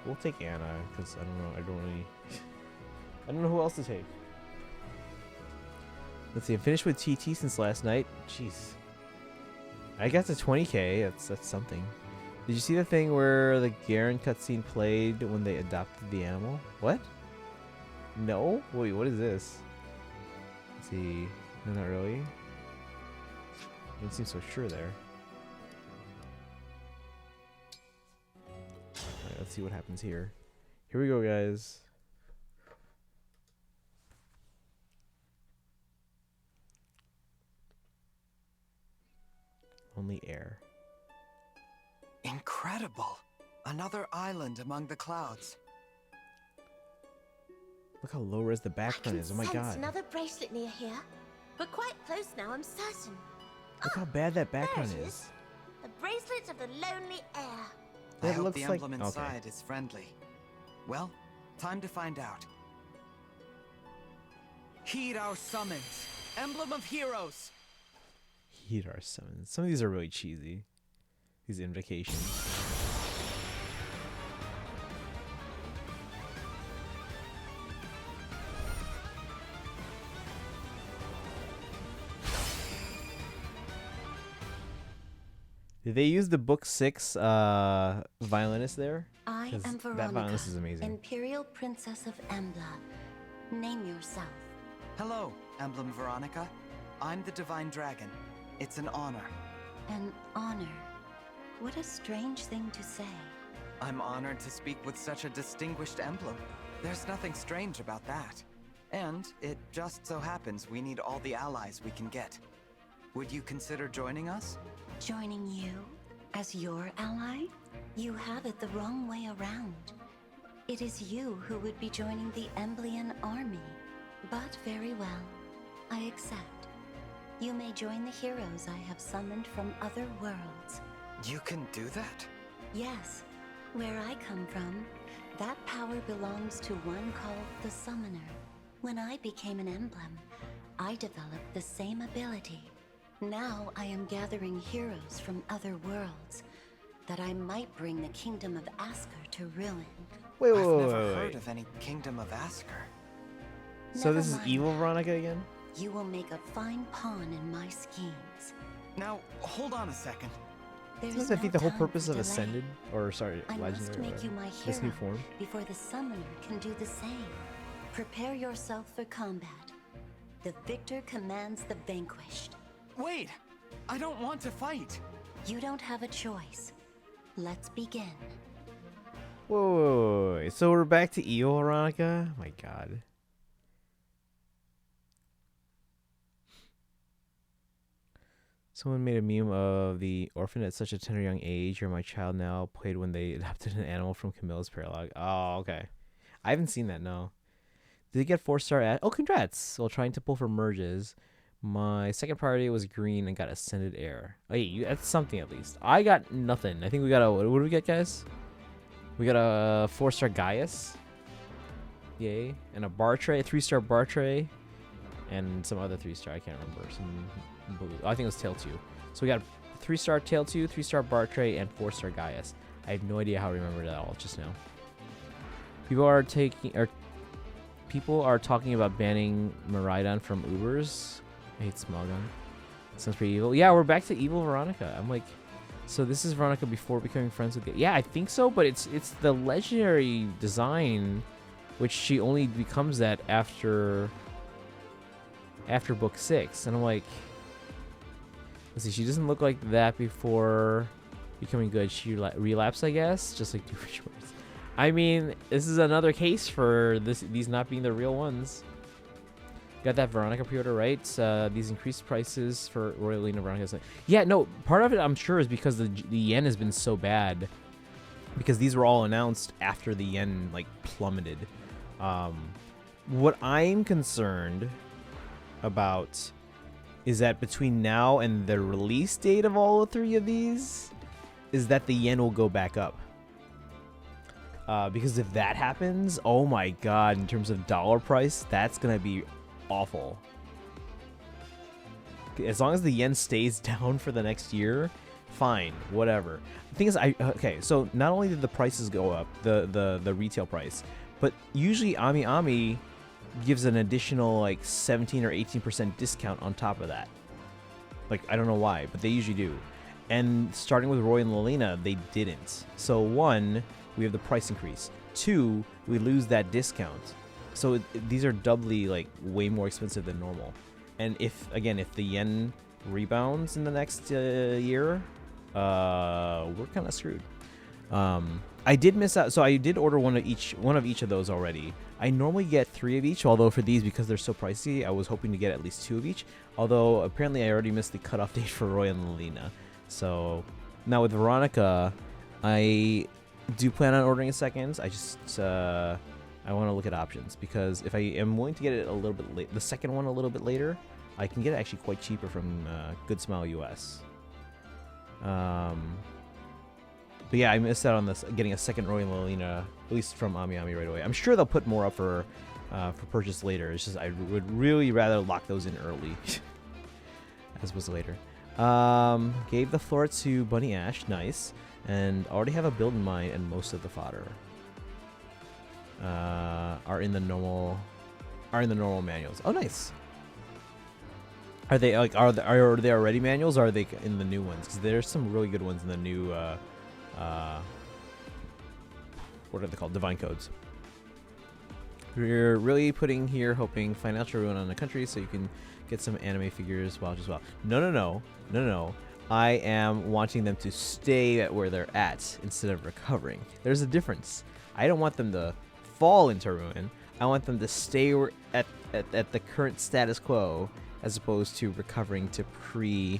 We'll take Anna because I don't know. I don't know who else to take. Let's see. I'm finished with TT since last night. Jeez. I got to 20k. That's something. Did you see the thing where the Garen cutscene played when they adopted the animal? What? No? Wait, what is this? Let's see. No, not really. Didn't seem so sure there. Alright, let's see what happens here. Here we go, guys. Only air. Incredible! Another island among the clouds. Look how low res the background is. Oh my god. Another bracelet near here. We're quite close now, I'm certain. Look how bad that background there it is. The bracelet of the lonely air. I That hope looks the like emblem inside is friendly. Well, time to find out. Heed our summons, emblem of heroes. Heed our summons. Some of these are really cheesy. These invocations. Did they use the book 6 violinist there? I 'Cause am that Veronica, violinist is amazing. Imperial Princess of Emblem. Name yourself. Hello, Emblem Veronica. I'm the Divine Dragon. It's an honor. An honor. What a strange thing to say. I'm honored to speak with such a distinguished emblem. There's nothing strange about that. And it just so happens we need all the allies we can get. Would you consider joining us? Joining you as your ally? You have it the wrong way around. It is you who would be joining the Emblean army. But very well, I accept. You may join the heroes I have summoned from other worlds. You can do that? Yes, where I come from, that power belongs to one called the Summoner. When I became an emblem, I developed the same ability. Now I am gathering heroes from other worlds, that I might bring the kingdom of Asker to ruin. Wait, I've never heard of any Kingdom of Asker. So this Never is mind evil that. Veronica again? You will make a fine pawn in my schemes. Now, hold on a second. There's Doesn't that no defeat the whole time purpose for of delay. Ascended? Or, sorry, I Legendary? must or make whatever. you my This new hero form? before the Summoner can do the same. Prepare yourself for combat. The victor commands the vanquished. Wait! I don't want to fight! You don't have a choice. Let's begin. Whoa, so we're back to evil Veronica? My god. Someone made a meme of the orphan at such a tender young age. You're my child now. Played when they adopted an animal from Camilla's Paralogue. Oh, okay. I haven't seen that, no. Did it get 4-star at? Oh, congrats. While trying to pull for merges. My second priority was green and got Ascended Air. Oh, hey, that's something at least. I got nothing. I think we got a... What do we get, guys? We got a 4-star Gaius. Yay. And a bar tray. A 3-star bar tray. And some other 3-star. I can't remember. Some... I think it was Tail 2. So we got 3-star Tail 2, 3-star bar tray, and 4-star Gaius. I have no idea how I remembered that all just now. People are talking about banning Miraidon from Ubers. I hate Smogon. Sounds pretty evil. Yeah, we're back to evil Veronica. I'm like, so this is Veronica before becoming friends with. Yeah, I think so, but it's the legendary design, which she only becomes that after book 6, and I'm like. Let's see, she doesn't look like that before becoming good. She relapsed, I guess, just like Doofus Shorts. I mean, this is another case for these not being the real ones. Got that Veronica pre-order, right? These increased prices for Royal Lena Veronica. Yeah, no, part of it I'm sure is because the yen has been so bad. Because these were all announced after the yen like plummeted. What I'm concerned about is that between now and the release date of all 3 of these, is that the yen will go back up. Because if that happens, oh my god, in terms of dollar price, that's going to be awful. As long as the yen stays down for the next year, fine, whatever. The thing is, okay, so not only did the prices go up, the retail price, but usually Ami Ami gives an additional like 17 or 18% discount on top of that. Like, I don't know why, but they usually do. And starting with Roy and Lelena, they didn't. So 1, we have the price increase. 2, we lose that discount. So these are doubly like way more expensive than normal. And if the yen rebounds in the next year, we're kind of screwed. I did miss out, so I did order one of each of those already. I normally get 3 of each, although for these, because they're so pricey, I was hoping to get at least 2 of each. Although apparently I already missed the cutoff date for Roy and Lelena. So now with Veronica, I do plan on ordering a second. I just I want to look at options, because if I am willing to get it a little bit late, the second one a little bit later, I can get it actually quite cheaper from Good Smile US. But yeah, I missed out on this getting a second Roy and Lelena, at least from Ami Ami right away. I'm sure they'll put more up for purchase later. It's just I would really rather lock those in early, as was later. Gave the floor to Bunny Ash, nice, and already have a build in mind, and most of the fodder are in the normal manuals. Oh, nice. Are they like are they already manuals, or are they in the new ones? Because there's some really good ones in the new what are they called? Divine Codes. We're really putting here, hoping financial ruin on the country so you can get some anime figures as well. No. I am wanting them to stay at where they're at instead of recovering. There's a difference. I don't want them to fall into ruin. I want them to stay at the current status quo, as opposed to recovering to pre-economic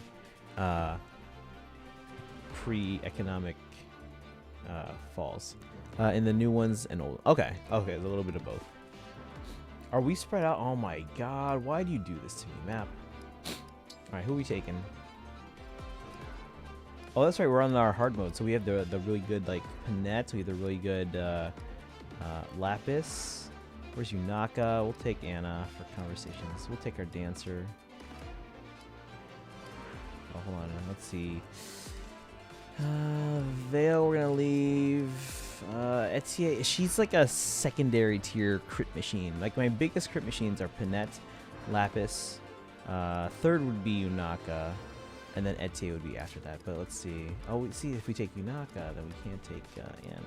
falls. In the new ones and old. Okay, there's a little bit of both. Are we spread out? Oh my god, why do you do this to me, map? Alright, who are we taking? Oh, that's right, we're on our hard mode, so we have the really good, like, Panette, we have the really good, Lapis. Where's Yunaka? We'll take Anna for conversations. We'll take our dancer. Oh, hold on, let's see. Vale, we're gonna leave. Etier, she's like a secondary tier crit machine. Like, my biggest crit machines are Panette, Lapis. Third would be Yunaka. And then Etier would be after that, but let's see. Oh, we see if we take Yunaka, then we can't take Anna.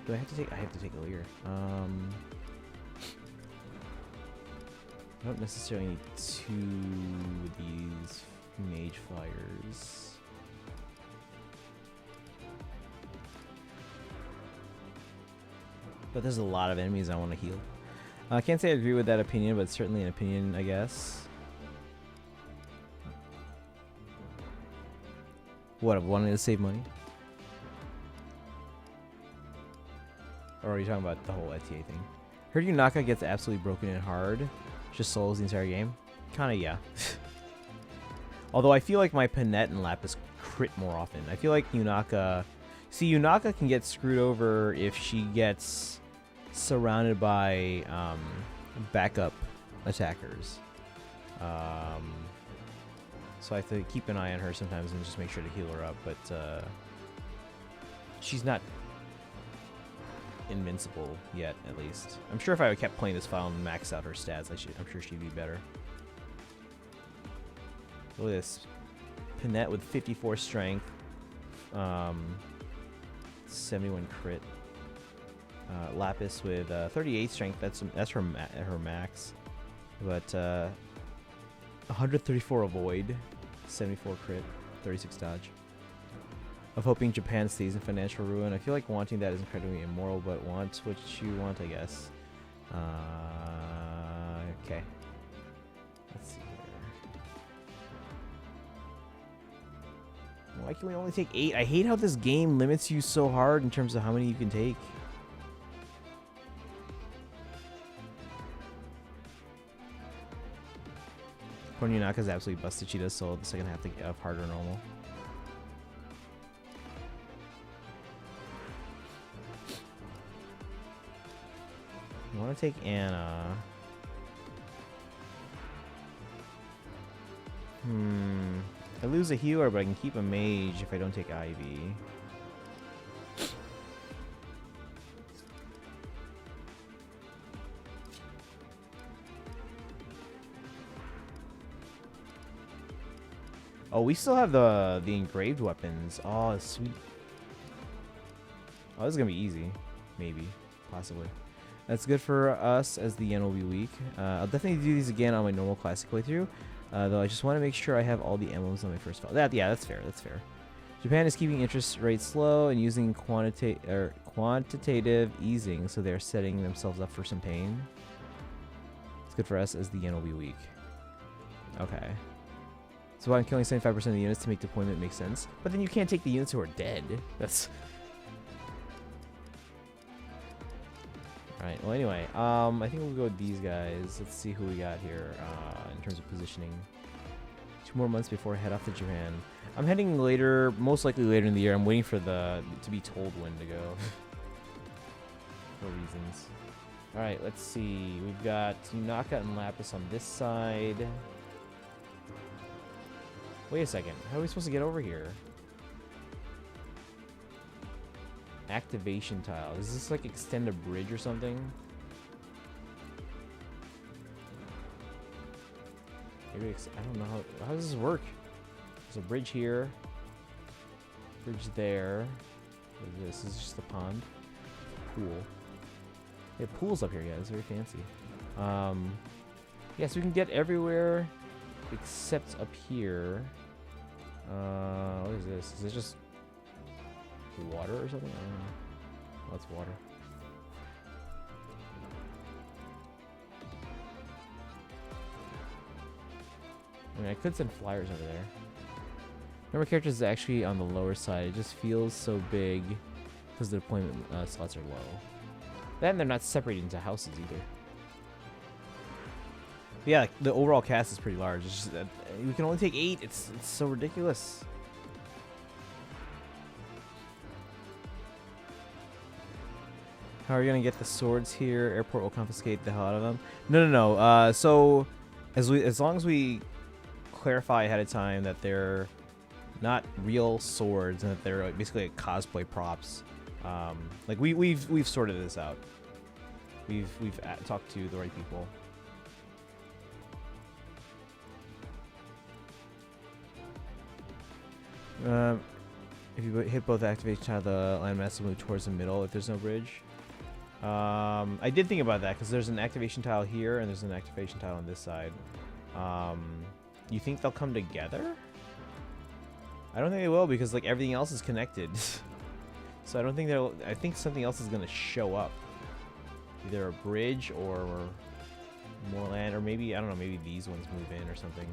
Do I have to take? I have to take Lear. I don't necessarily need 2 of these mage flyers. But there's a lot of enemies I want to heal. I can't say I agree with that opinion, but it's certainly an opinion, I guess. What, wanting to save money? Or are you talking about the whole Etier thing? Heard Yunaka gets absolutely broken and hard. Just solos the entire game. Kinda, yeah. Although I feel like my Panette and Lapis crit more often. I feel like Yunaka... See, Yunaka can get screwed over if she gets surrounded by backup attackers. So I have to keep an eye on her sometimes and just make sure to heal her up, but she's not invincible yet, at least. I'm sure if I kept playing this file and maxed out her stats, I'm sure she'd be better. Look at this. Panette with 54 strength, 71 crit. Lapis with 38 strength, that's her max. But 134 avoid, 74 crit, 36 dodge. Of hoping Japan stays in financial ruin. I feel like wanting that is incredibly immoral, but want what you want, I guess. Okay. Let's see here. Why can we only take 8? I hate how this game limits you so hard in terms of how many you can take. Yunaka's absolutely busted. She does solo the second half of harder normal. I want to take Anna. I lose a healer, but I can keep a mage if I don't take Ivy. Oh, we still have the engraved weapons. Oh, sweet. Oh, this is gonna be easy. Maybe. Possibly. That's good for us as the yen will be weak. I'll definitely do these again on my normal classic playthrough. Though I just want to make sure I have all the emblems on my first file. Yeah, that's fair. That's fair. Japan is keeping interest rates low and using quantitative easing, so they're setting themselves up for some pain. It's good for us as the yen will be weak. Okay. So I'm killing 75% of the units to make deployment make sense. But then you can't take the units who are dead. That's... Alright, well anyway, I think we'll go with these guys. Let's see who we got here in terms of positioning. 2 more months before I head off to Japan. I'm heading later, most likely later in the year. I'm waiting for to be told when to go. For reasons. Alright, let's see. We've got Yunaka and Lapis on this side. Wait a second. How are we supposed to get over here? Activation tile. Does this like extend a bridge or something? Maybe I don't know how does this work? There's a bridge here. Bridge there. What is this? This is just a pond. Pool. They have pools up here, yeah. It's very fancy. Yeah, so we can get everywhere except up here. What is this? Is this just water or something? I don't know. Oh, it's water. I mean, I could send flyers over there. Number of characters is actually on the lower side. It just feels so big because the deployment slots are low. Then they're not separated into houses either. Yeah, like, the overall cast is pretty large. It's just that we can only take 8. It's so ridiculous. How are you gonna get the swords here? Airport will confiscate the hell out of them. No. So as long as we clarify ahead of time that they're not real swords and that they're like basically like cosplay props, like we've sorted this out. We've talked to the right people. If you hit both activation tile, the landmass will move towards the middle if there's no bridge. I did think about that because there's an activation tile here and there's an activation tile on this side. You think they'll come together? I don't think they will because like everything else is connected. So I don't think they'll. I think something else is gonna show up. Either a bridge or more land, or maybe I don't know. Maybe these ones move in or something.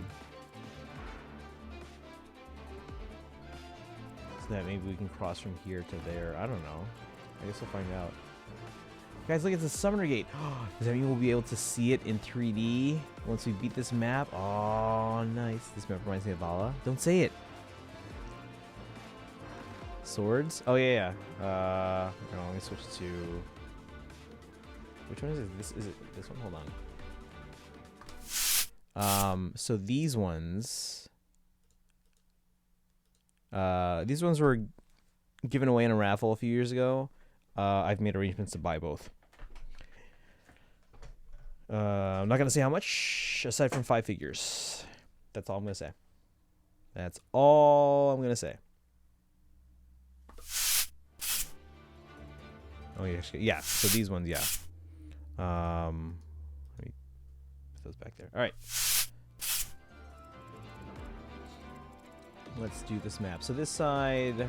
So that maybe we can cross from here to there. I don't know. I guess we'll find out. Guys, look, it's the Summoner Gate. Does that mean we'll be able to see it in 3D once we beat this map? Oh, nice. This map reminds me of Vala. Don't say it. Swords? Oh, yeah. No, let me switch to... Which one is it? Is it this one? Hold on. So these ones... these ones were given away in a raffle a few years ago. I've made arrangements to buy both. I'm not going to say how much, aside from 5 figures. That's all I'm going to say. That's all I'm going to say. Oh, yeah. So these ones, yeah. Let me put those back there. All right. Let's do this map. So this side...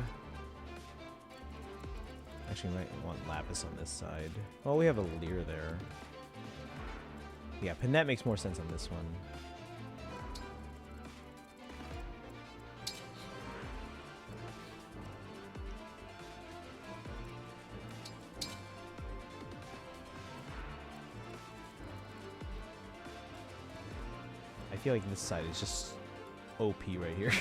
Actually, might want Lapis on this side. Well, we have a Leer there. Yeah, Panette makes more sense on this one. I feel like this side is just OP right here.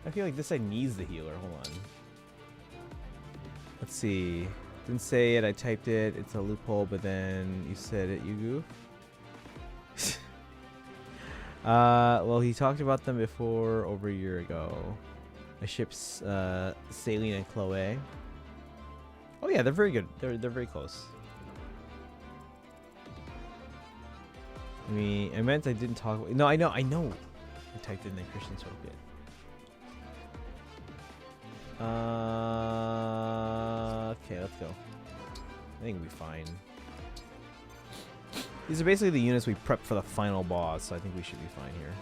I feel like this side needs the healer. Hold on. Let's see. Didn't say it. I typed it. It's a loophole, but then you said it, you goof. Well, he talked about them before over a year ago. My ships, Saline and Chloe. Oh yeah, they're very good. They're very close. I mean, I meant I didn't talk about... No, I know. I typed in the Christian spoke it. Okay, let's go. I think we'll be fine. These are basically the units we prepped for the final boss, so I think we should be fine here.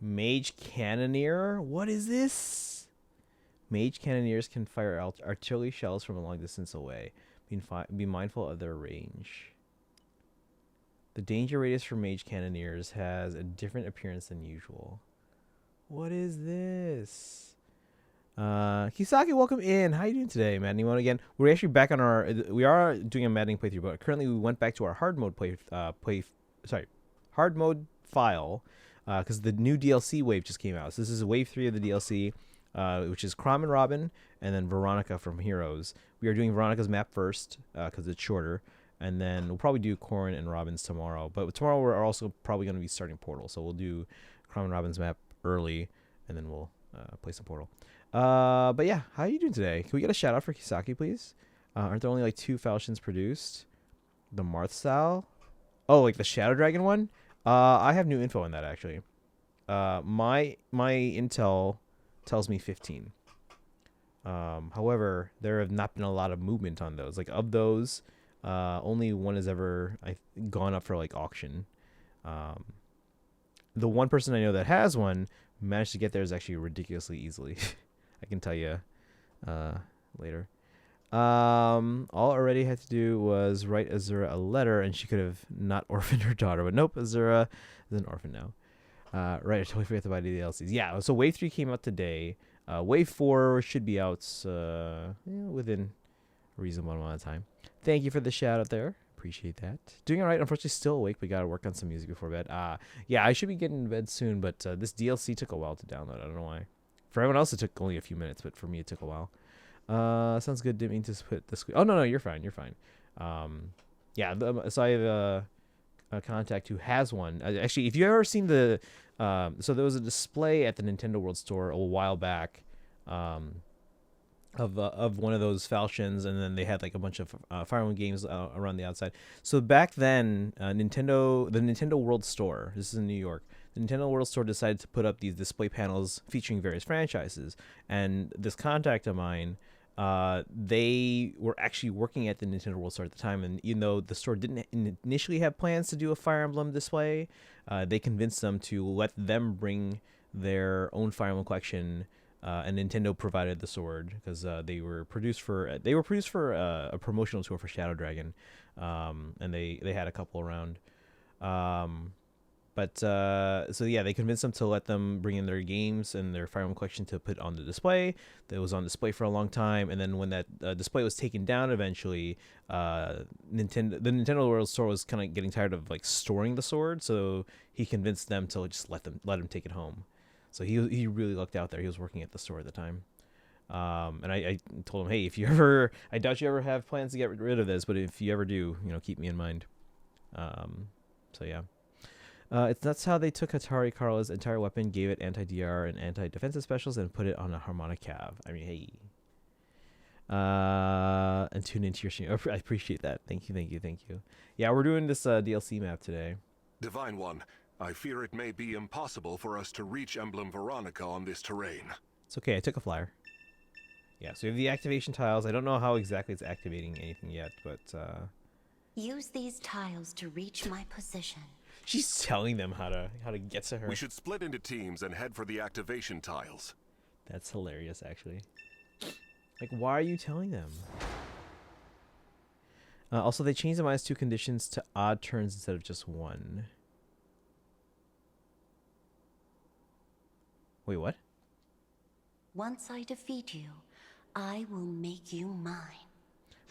Mage Cannoneer? What is this? Mage Cannoneers can fire artillery shells from a long distance away. Be mindful of their range. The danger radius for Mage Cannoneers has a different appearance than usual. What is this? Kisaki, welcome in. How you doing today, Maddening Mode again? We're actually back on our... We are doing a Maddening playthrough, but currently we went back to our hard mode hard mode file. Because the new DLC wave just came out. So this is wave 3 of the DLC, which is Chrom and Robin, and then Veronica from Heroes. We are doing Veronica's map first, because it's shorter, and then we'll probably do Corrin and Robin's tomorrow. But tomorrow we're also probably going to be starting Portal, so we'll do Chrom and Robin's map early, and then we'll play some Portal. But yeah, how are you doing today? Can we get a shout out for Kisaki, please? Aren't there only like 2 falchions produced? The Marth style? Oh, like the Shadow Dragon one? I have new info on that, actually. My intel tells me 15. However, there have not been a lot of movement on those. Like, of those, only one has ever gone up for, like, auction. The one person I know that has one managed to get there is actually ridiculously easily. I can tell you later. All Already had to do was write Azura a letter, and she could have not orphaned her daughter. But nope, Azura is an orphan now. Right, I totally forgot to buy the DLCs. Yeah, so Wave 3 came out today. Wave 4 should be out within a reasonable amount of time. Thank you for the shout out there. Appreciate that. Doing all right. Unfortunately, still awake. We got to work on some music before bed. Yeah, I should be getting to bed soon, but this DLC took a while to download. I don't know why. For everyone else, it took only a few minutes, but for me, it took a while. Sounds good. Didn't mean to put the Oh, no, you're fine. You're fine. Yeah, so I have a contact who has one. Actually, if you ever seen the... so there was a display at the Nintendo World Store a while back of one of those falchions, and then they had like a bunch of Fire Emblem games around the outside. So back then, the Nintendo World Store, this is in New York, the Nintendo World Store decided to put up these display panels featuring various franchises. And this contact of mine, they were actually working at the Nintendo World Store at the time, and even though the store didn't initially have plans to do a Fire Emblem display, they convinced them to let them bring their own Fire Emblem collection, and Nintendo provided the sword because they were produced for a promotional tour for Shadow Dragon, and they had a couple around. So yeah, they convinced them to let them bring in their games and their Fire Emblem collection to put on the display. That was on display for a long time, and then when that display was taken down eventually, the Nintendo World Store was kind of getting tired of like storing the sword, so he convinced them to just let him take it home. So he really lucked out there. He was working at the store at the time. And I told him, hey, if you ever, I doubt you ever have plans to get rid of this, but if you ever do, keep me in mind. So yeah. That's how they took Hatari Carla's entire weapon, gave it anti-DR and anti-defensive specials, and put it on a harmonic cav. I mean, hey. And tune into your stream. I appreciate that. Thank you. Yeah, we're doing this DLC map today. Divine One, I fear it may be impossible for us to reach Emblem Veronica on this terrain. It's okay, I took a flyer. Yeah, so we have the activation tiles. I don't know how exactly it's activating anything yet, but... Use these tiles to reach my position. She's telling them how to get to her. We should split into teams and head for the activation tiles. That's hilarious, actually. Like, why are you telling them? Also, they changed the -2 conditions to odd turns instead of just one. Wait, what? Once I defeat you, I will make you mine.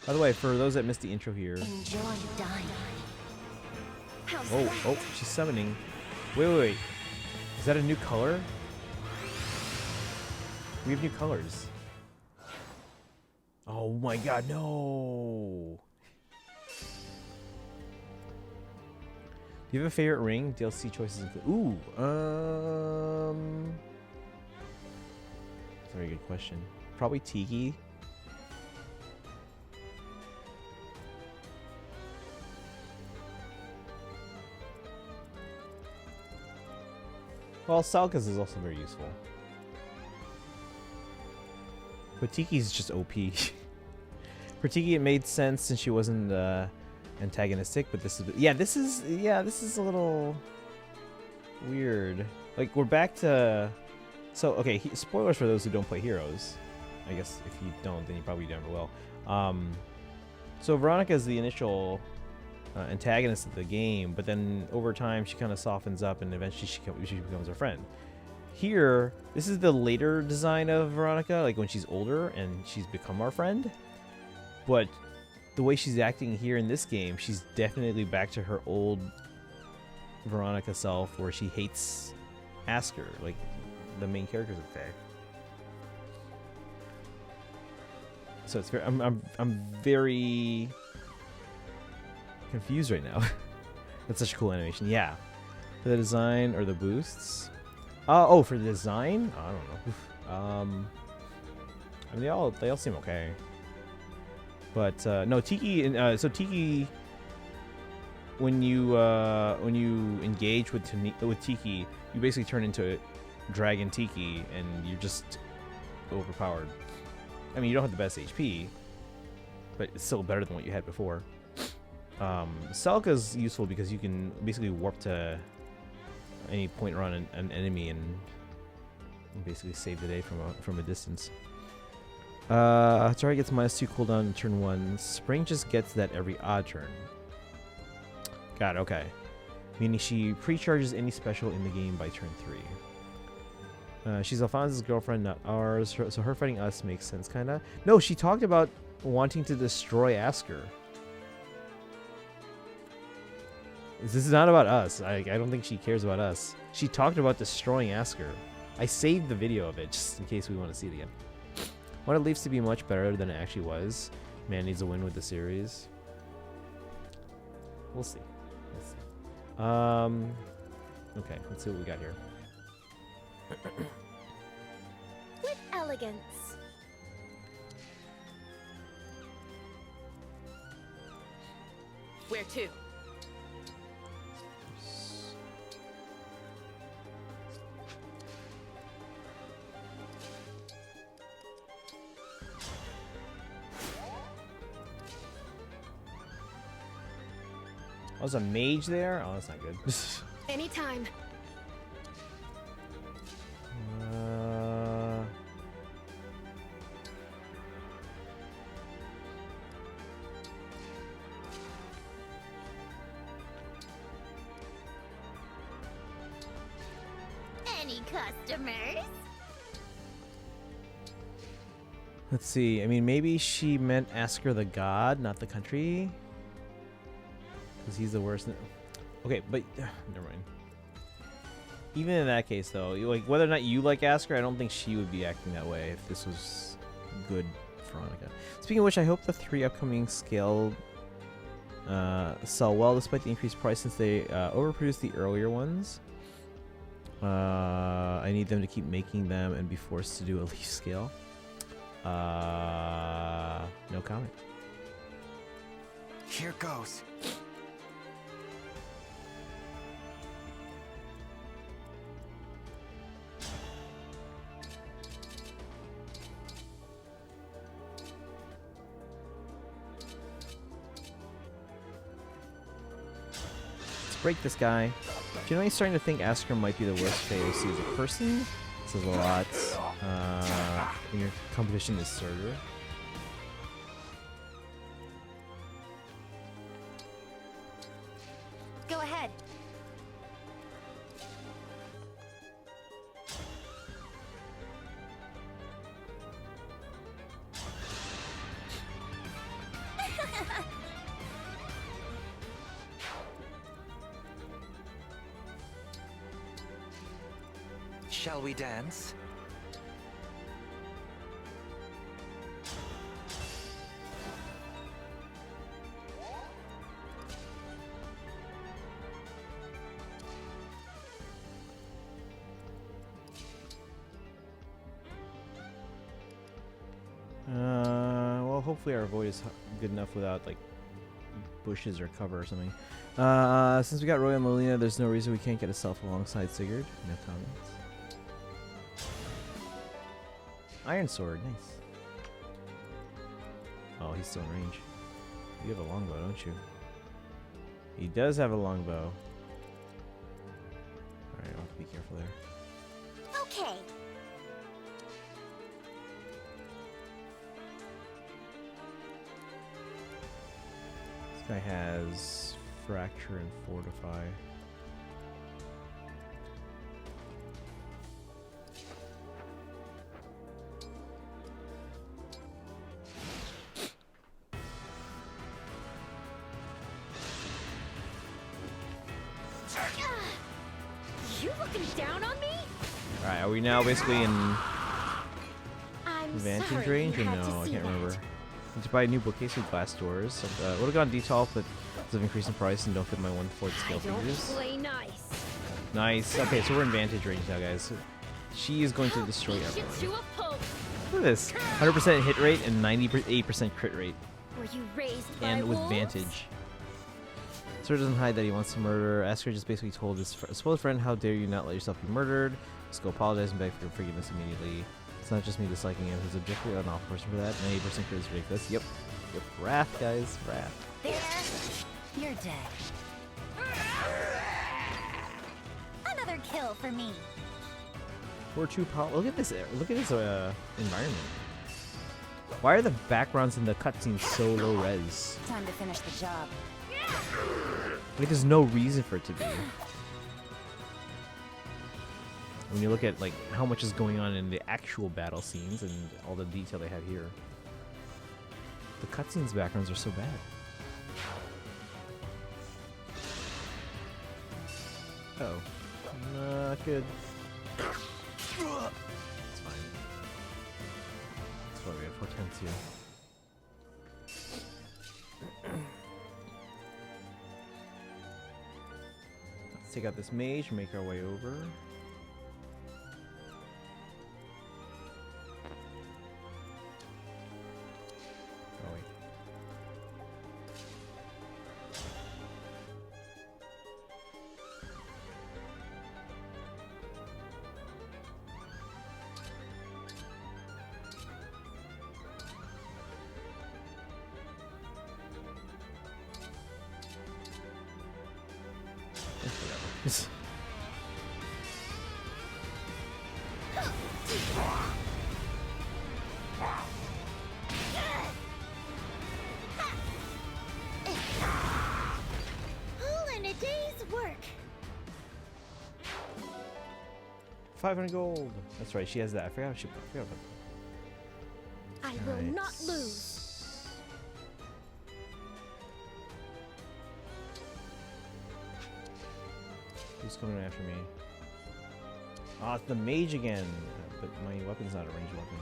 By the way, for those that missed the intro here... Enjoy dying. Oh, she's summoning. Wait. Is that a new color? We have new colors. Oh my god, no! Do you have a favorite ring? DLC choices include... Ooh, that's a very good question. Probably Tiki. Well, Salka's is also very useful. But Tiki's just OP. For Tiki, it made sense since she wasn't antagonistic, but this is a little weird. Like, we're back to... So, okay, spoilers for those who don't play Heroes. I guess if you don't, then you probably never will. So Veronica is the initial antagonist of the game, but then over time she kind of softens up, and eventually she becomes our friend. Here, this is the later design of Veronica, like when she's older and she's become our friend. But the way she's acting here in this game, she's definitely back to her old Veronica self, where she hates Asker, like the main characters of Fae. So it's very, I'm very confused right now. That's such a cool animation. Yeah, for the design or the boosts. Oh, for the design, I don't know. I mean, they all seem okay. But no, Tiki. So Tiki, when you engage with Tiki, you basically turn into Dragon Tiki, and you're just overpowered. I mean, you don't have the best HP, but it's still better than what you had before. Selka's useful because you can basically warp to any point around an enemy and basically save the day from a distance. Terraria gets -2 cooldown in turn 1. Spring just gets that every odd turn. Got it, okay. Meaning she pre-charges any special in the game by turn 3. She's Alphonse's girlfriend, not ours. So her fighting us makes sense, kinda. No, she talked about wanting to destroy Asker. This is not about us. I don't think she cares about us. She talked about destroying Asker. I saved the video of it just in case we want to see it again. What it leaves to be much better than it actually was. Man needs a win with the series. We'll see. We'll see. Okay, let's see what we got here. With elegance. Where to? Oh, there's a mage there? Oh, that's not good. Anytime. Any customers? Let's see. I mean, maybe she meant Asker the god, not the country. Because he's the worst. Okay, but never mind. Even in that case, though, like whether or not you like Asker, I don't think she would be acting that way if this was good Veronica. Speaking of which, I hope the 3 upcoming scale sell well despite the increased price since they overproduced the earlier ones. I need them to keep making them and be forced to do a leaf scale. No comment. Here goes. Break this guy. Generally starting to think Asker might be the worst KOC as a person. This is a lot. When your competition is Surtur. Go ahead. Shall we dance? Well, hopefully our void is good enough without like bushes or cover or something. Since we got Roy and Molina, there's no reason we can't get a self alongside Sigurd. No comments. Iron sword, nice. Oh, he's still in range. You have a longbow, don't you? He does have a longbow. Alright, I'll have to be careful there. Okay. This guy has fracture and fortify. You looking down on me? Alright, are we now basically in I'm advantage sorry range or you had no? to I see can't that. remember. Need to buy a new bookcase with glass doors. Would have gone detail, but because of increasing price and don't fit my 1/4 scale Don't figures. play nice. Nice. Okay, so we're in advantage range now, guys. She is going to destroy Beat you everyone. to a pulp. Look at this. 100% hit rate and 98% crit rate. Were you raised by And with wolves? Vantage. Sir doesn't hide that he wants to murder. Asker just basically told his supposed friend, how dare you not let yourself be murdered. Just go apologize and beg for your forgiveness immediately. It's not just me disliking him. He's objectively an awful person for that. 98% crit is ridiculous. Yep. Yep. Wrath, guys. Wrath. There, you're dead. Another kill for me. We're too powerful. Look at this. Look at this environment. Why are the backgrounds in the cutscenes so low res? Time to finish the job. Like, there's no reason for it to be. When you look at like how much is going on in the actual battle scenes and all the detail they have here, the cutscenes backgrounds are so bad. Oh, not good. It's fine. That's why we have Hortensia. Let's take out this mage, make our way over. Oh wait. Yes. All in a day's work. 500 gold. That's right, she has that. I forgot about that. I will Alright. not lose. Who's coming after me? Oh, it's the mage again. But my weapon's not a ranged weapon.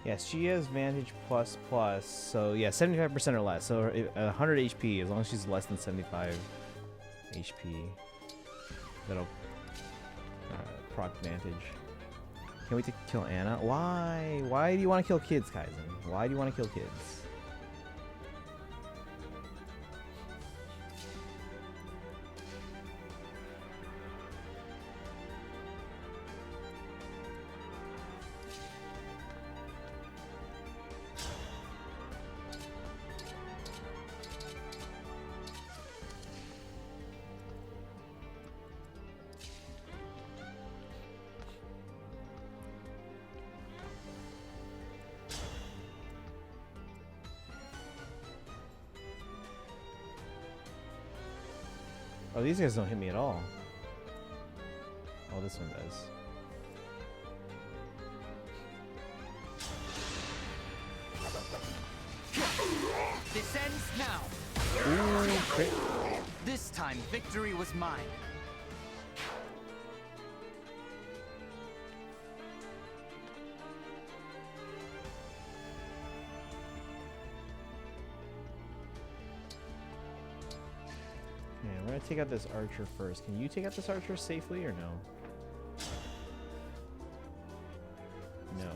Yes, she has Vantage plus plus, so yeah, 75% or less. So 100 HP, as long as she's less than 75 HP, that'll proc Vantage. Can't wait to kill Anna. Why? Why do you want to kill kids, Kaizen? Why do you want to kill kids? Oh, these guys don't hit me at all. Oh, this one does. This ends now. Ooh, crit. This time, victory was mine. Yeah, we're gonna take out this archer first. Can you take out this archer safely or no? No.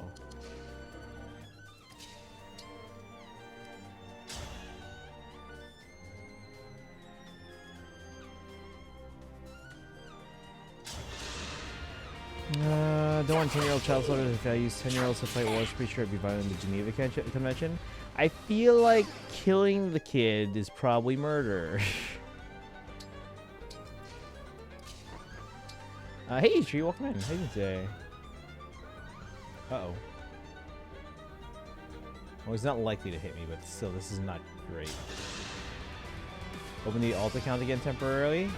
Don't want 10-year-old child soldiers. If I use 10-year-olds to fight wars, pretty sure it'd be violent in the Geneva Convention. I feel like killing the kid is probably murder. Hey, Tree, welcome in. How you doing today? Uh-oh. Well, he's not likely to hit me, but still, this is not great. Open the alt account again temporarily.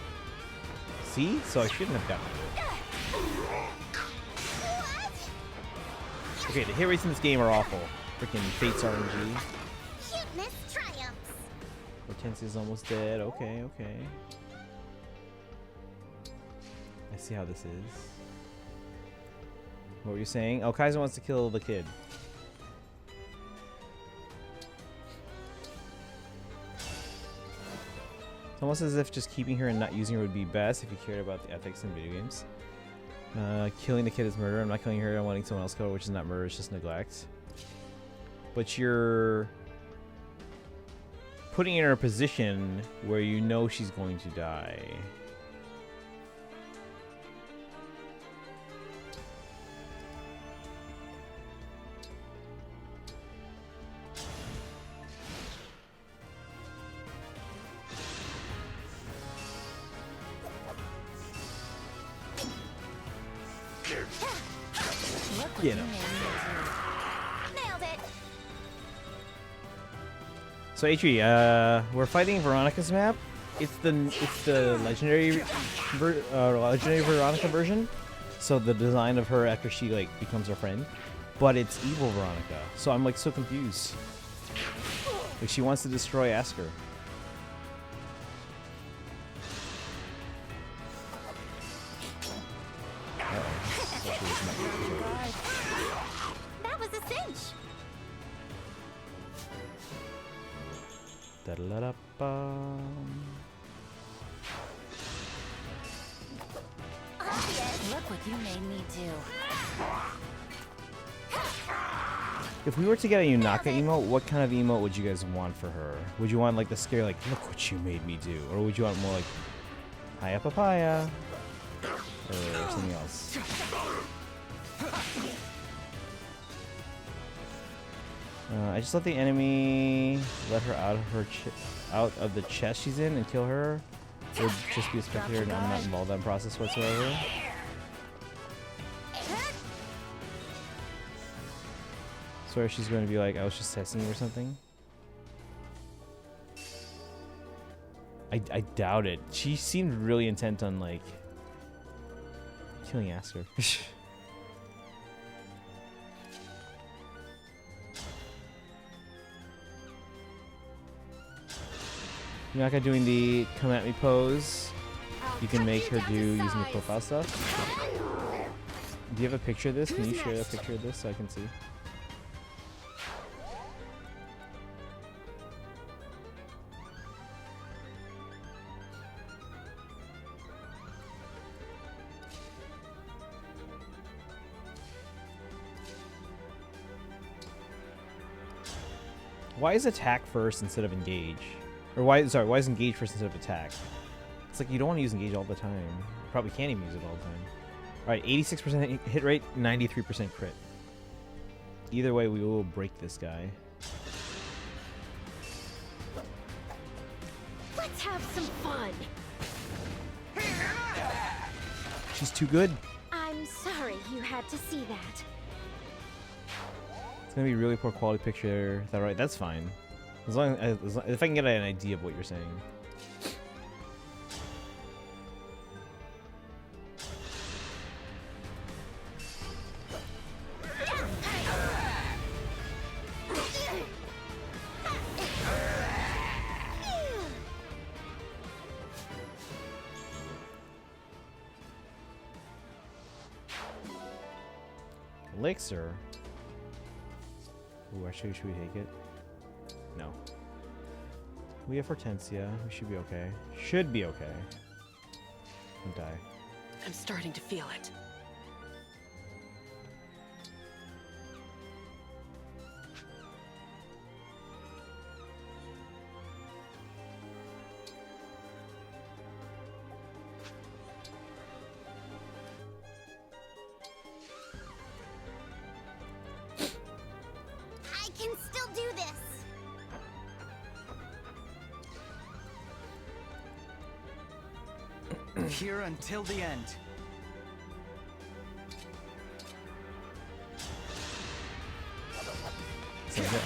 See? So I shouldn't have gotten it. Okay, the hit rates in this game are awful. Freaking Fates RNG. Cuteness triumphs. Hortensia's almost dead. Okay, okay. I see how this is. What were you saying? Oh, Kaiser wants to kill the kid. It's almost as if just keeping her and not using her would be best if you cared about the ethics in video games. Killing the kid is murder. I'm not killing her. I'm letting someone else kill her, which is not murder. It's just neglect. But you're putting her in a position where you know she's going to die. Get him. Nailed it. So Atri, we're fighting Veronica's map. It's the legendary legendary Veronica version. So the design of her after she like becomes our friend, but it's evil Veronica. So I'm like so confused. Like she wants to destroy Asker. That was a cinch. Obvious. Look what you made me do. If we were to get a Yunaka emote, what kind of emote would you guys want for her? Would you want like the scary, like, look what you made me do? Or would you want more like, hiya papaya? Or something else? I just let the enemy let her out of the chest she's in and kill her. It would just be a spectator and I'm not involved in that process whatsoever. So she's going to be like, I was just testing you or something. I doubt it. She seemed really intent on like killing Asker. Yunaka doing the come at me pose. You can make her do using the profile stuff. Do you have a picture of this? Can you share a picture of this so I can see? Why is attack first instead of engage? Or why is engage first instead of attack? It's like you don't want to use engage all the time. You probably can't even use it all the time. Alright, 86% hit rate, 93% crit. Either way, we will break this guy. Let's have some fun. She's too good. I'm sorry you had to see that. It's gonna be a really poor quality picture. Is that right? That's fine. As long as if I can get an idea of what you're saying. Elixir. Ooh, actually, should we take it? No. We have Hortensia. We should be okay. Should be okay. Don't die. I'm starting to feel it. I can still do this. Here until the end. So I get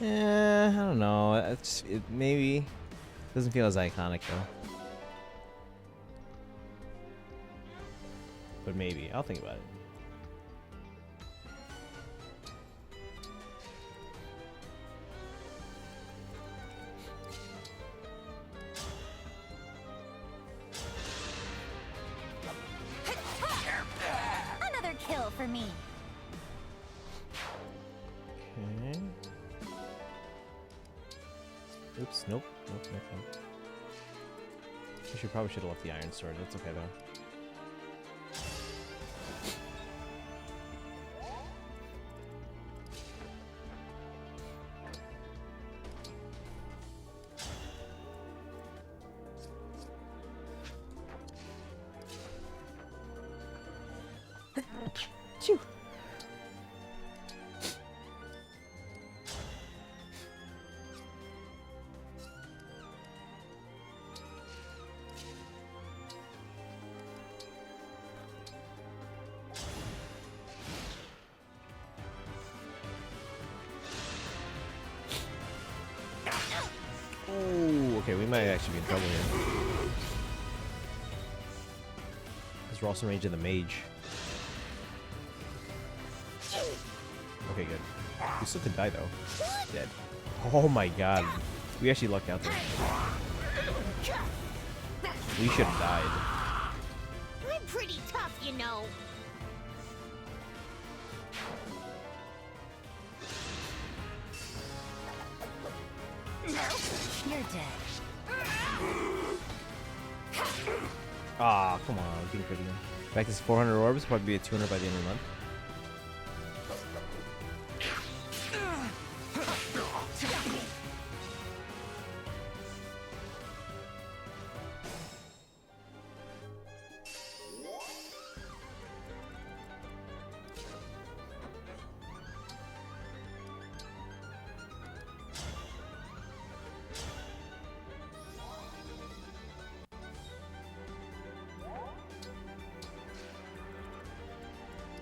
I don't know. It maybe doesn't feel as iconic though. But maybe I'll think about it. Another kill for me. Oops, nope. Probably should have left the iron sword. That's okay though. Phew. Oh, okay, we might actually be in trouble here. Because we're also in range of the mage. Okay, good. We still could die though. Dead. Oh my god. We actually lucked out there. We should have died. I'm pretty tough, you know. You're dead. Ah, come on. I'm being pretty good. Back to 400 orbs. Probably be at 200 by the end of the month.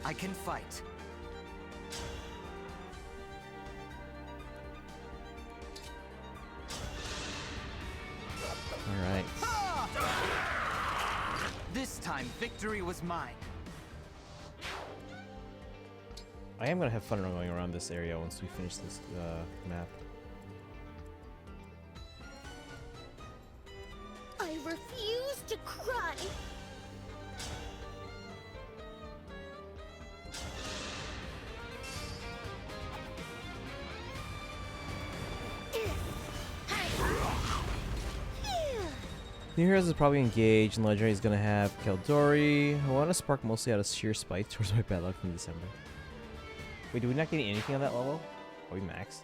I can fight. All right. This time, victory was mine. I am gonna have fun going around this area once we finish this map. I refuse to cry. New Heroes is probably engaged, and Legendary is gonna have Keldori. I want to spark mostly out of sheer spite towards my bad luck from December. Wait, did we not get anything on that level? Are we maxed?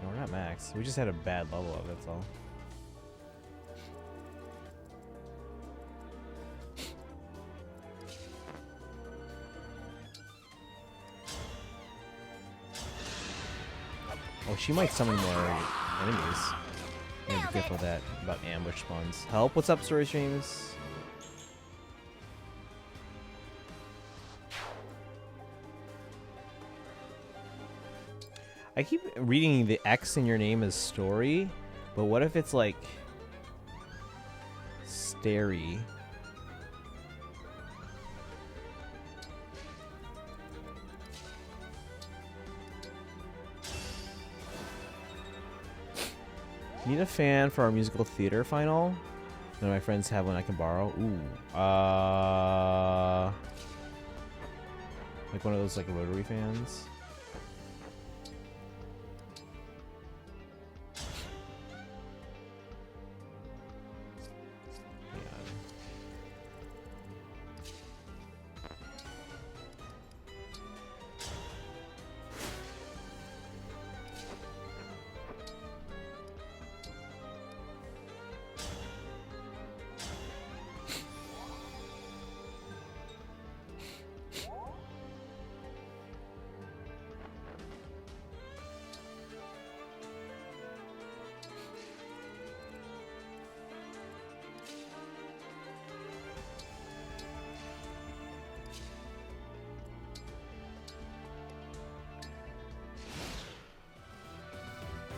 No, we're not maxed. We just had a bad level up, that's all. Oh, she might summon more enemies. I need to be careful of that about ambush spawns. Help, what's up, Story Streams? I keep reading the X in your name as Story, but what if it's like Starry? Need a fan for our musical theater final? None of my friends have one I can borrow. Ooh. Like one of those like rotary fans.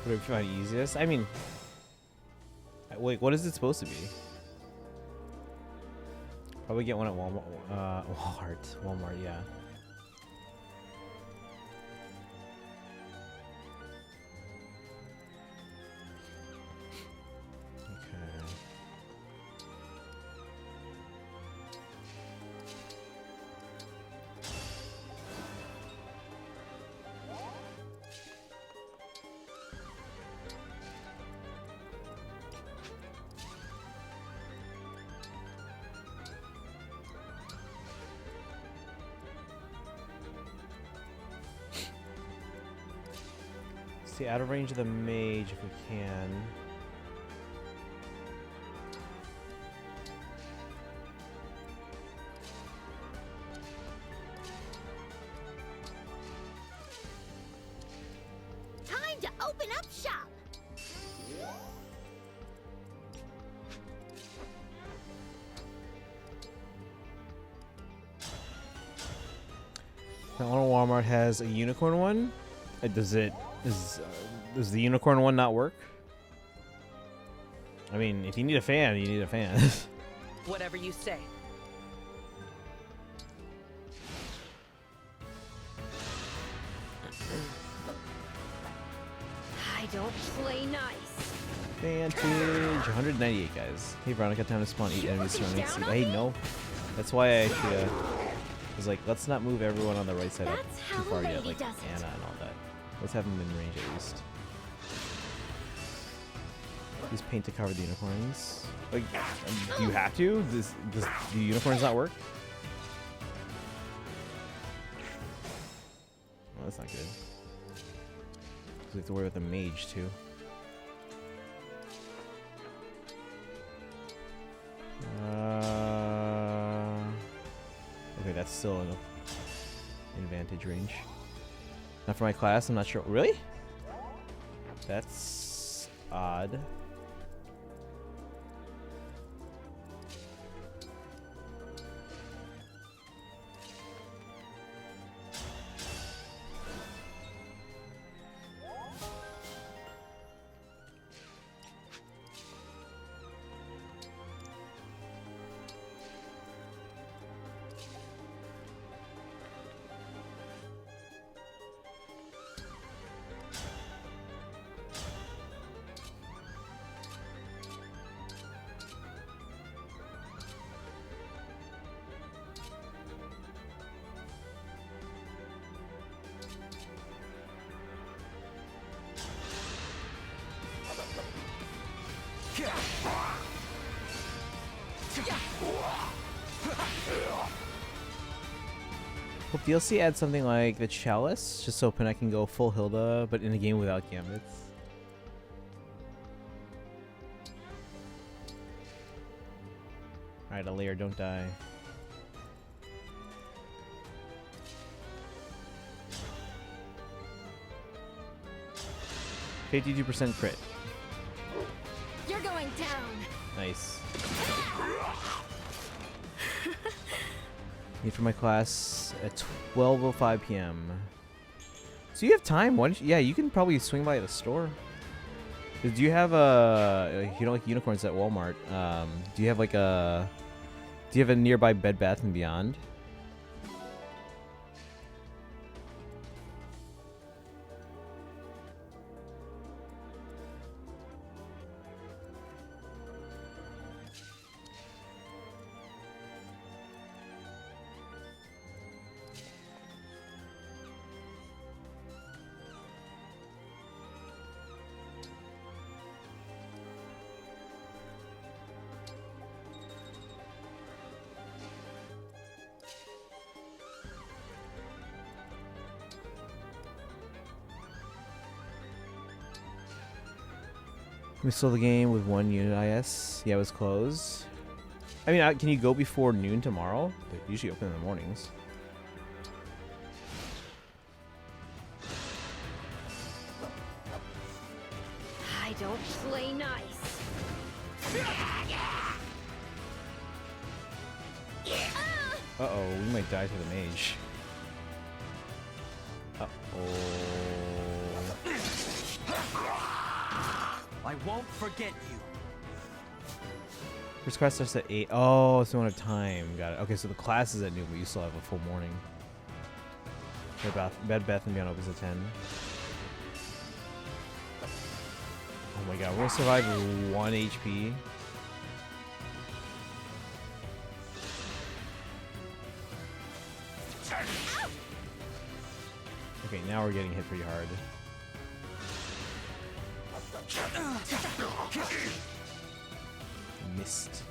Would it find easiest? I mean, wait, what is it supposed to be? Probably get one at Walmart. Walmart, yeah. See, out of range of the mage if we can. Time to open up shop. That one Walmart has a unicorn one. Does the unicorn one not work? I mean, if you need a fan, you need a fan. Whatever you say. I don't play nice. Vantage, 198 guys. Hey Veronica, time to spawn 8 enemies surrounding seat. Hey, no. That's why I actually was like, let's not move everyone on the right side up That's too how a far yet, lady like does it. Anna and all that. Let's have them in range at least. Use paint to cover the unicorns. Like, do you have to? Does the unicorns not work? Well, that's not good. 'Cause we have to worry about the mage too. Okay, that's still in vantage range. Not for my class, I'm not sure. Really? That's odd. Hope DLC adds something like the Chalice, just so Pena can go full Hilda, but in a game without gambits. Alright, Alair, don't die. %52% crit. You're going down. Nice. Need for my class at 12:05 p.m. So you have time. Why don't you, yeah, you can probably swing by the store. Do you have like unicorns at Walmart? Do you have like a nearby Bed Bath and Beyond? We sold the game with 1 unit IS. Yeah, it was closed. I mean, can you go before noon tomorrow? They're usually open in the mornings. I don't play nice. Uh-oh, we might die to the mage. Uh-oh. I won't forget you. First class starts at 8. Oh, so we don't have time. Got it. Okay, so the class is at noon, but you still have a full morning. Bed Bath and Beyond opens at 10. Oh my god, we're gonna survive with 1 HP. Okay, now we're getting hit pretty hard. Missed.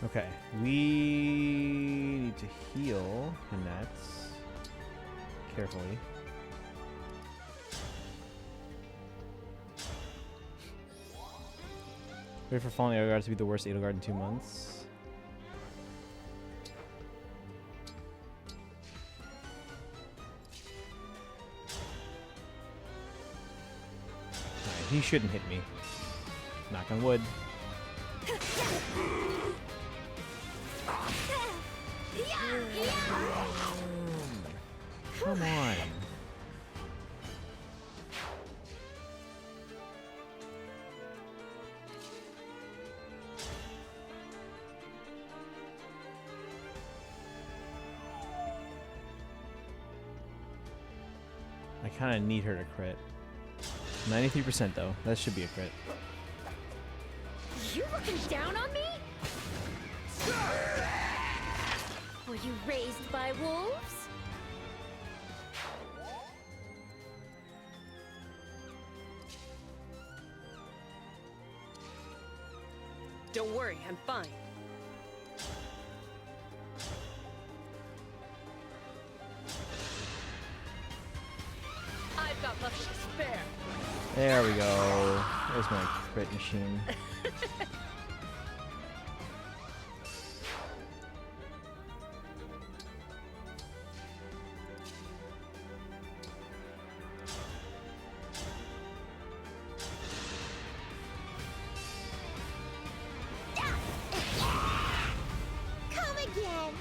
Okay, we need to heal the nets carefully. Wait for falling Edelgard to be the worst Edelgard in 2 months. Alright, he shouldn't hit me. Knock on wood. Come on. I kind of need her to crit. 93% though. That should be a crit. You looking down on me? Were you raised by wolves? Don't worry, I'm fine. I've got muscle to spare. There we go. There's my crit machine. Come again.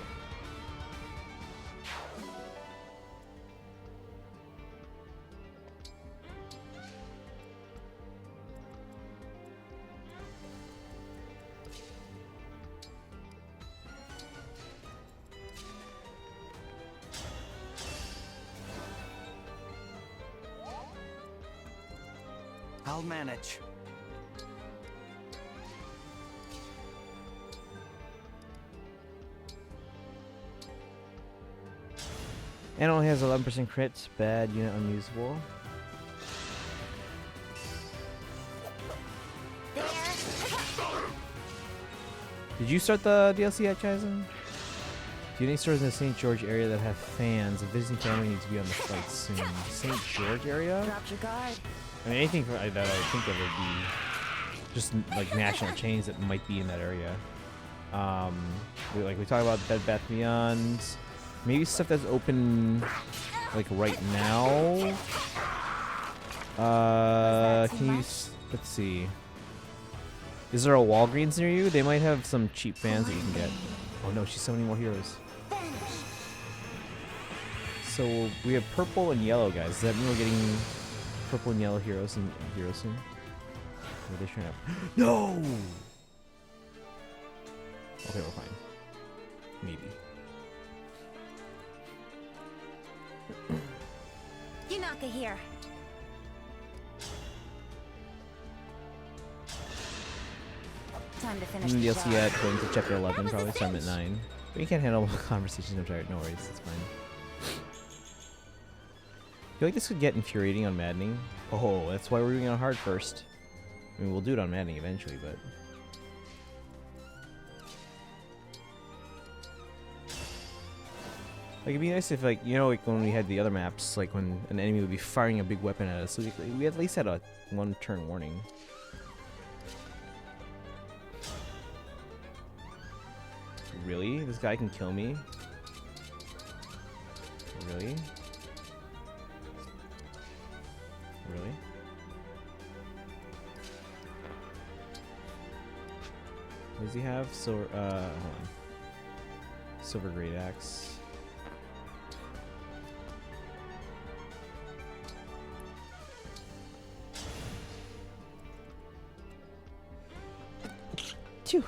I'll manage. And only has 11% crits. Bad unit unusable. There. Did you start the DLC yet, Kaizen? Do any stores in the St. George area that have fans? A visiting family needs to be on the flight soon. St. George area? Dropped your guard. I mean, anything that I think of would be just like national chains that might be in that area. We talk about Bed Bath Beyond. Maybe stuff that's open like right now. Can you? Let's see. Is there a Walgreens near you? They might have some cheap fans that you can get. Oh no, she's summoning more heroes. So we have purple and yellow, guys. Does that mean we're getting purple and yellow heroes soon? Or are they trying to? No. Okay, we're fine. Maybe. Yunaka here. Time to finish the DLC job. yet, going to chapter 11, probably, so I'm at 9. But you can't handle conversations, I'm tired. No worries, that's fine. I feel like this could get infuriating on maddening. Oh, that's why we're doing it on hard first. I mean, we'll do it on maddening eventually, but... Like, it'd be nice if, like, you know, like when we had the other maps, like when an enemy would be firing a big weapon at us, so we at least had a one-turn warning. Really? This guy can kill me? Really? Really? What does he have? Hold on. Silver Great Axe. Phew.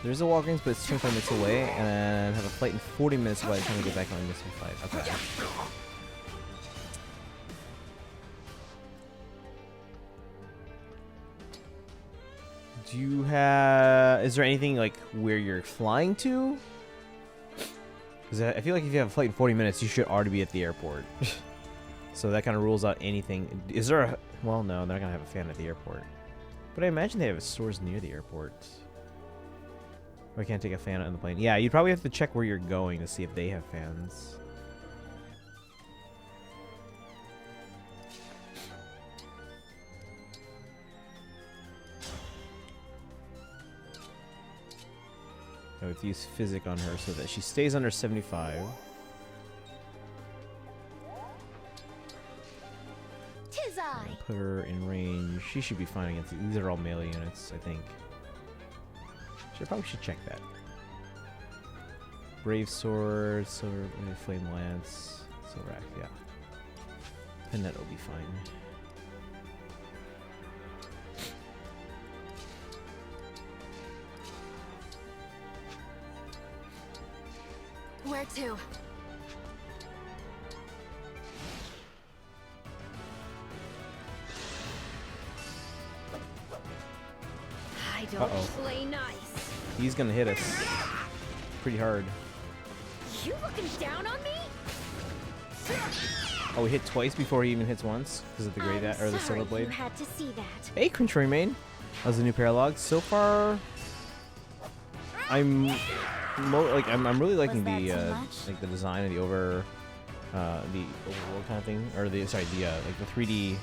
There's a Walgreens, but it's 25 minutes away, and have a flight in 40 minutes by the time we get back on this flight. Okay. Do you have... Is there anything, like, where you're flying to? Because I feel like if you have a flight in 40 minutes, you should already be at the airport. So that kind of rules out anything. Is there a... Well, no, they're not going to have a fan at the airport. But I imagine they have stores near the airport. Or I can't take a fan on the plane. Yeah, you'd probably have to check where you're going to see if they have fans. I would use physic on her so that she stays under 75. Tis I. Put her in range. She should be fine against these. Are all melee units, I think. Probably should check that. Brave sword, silver flame lance, silver axe, yeah. And that'll be fine. Where to? I don't Uh-oh. play nice. He's gonna hit us pretty hard. You looking down on me? Oh, he hit twice before he even hits once because of the gray or the silver blade. You had to see that. Hey, Crunch main. That was a new Paralogue. So far, I'm really liking Was that the too much? like the design of the overworld kind of thing, or the like the 3D.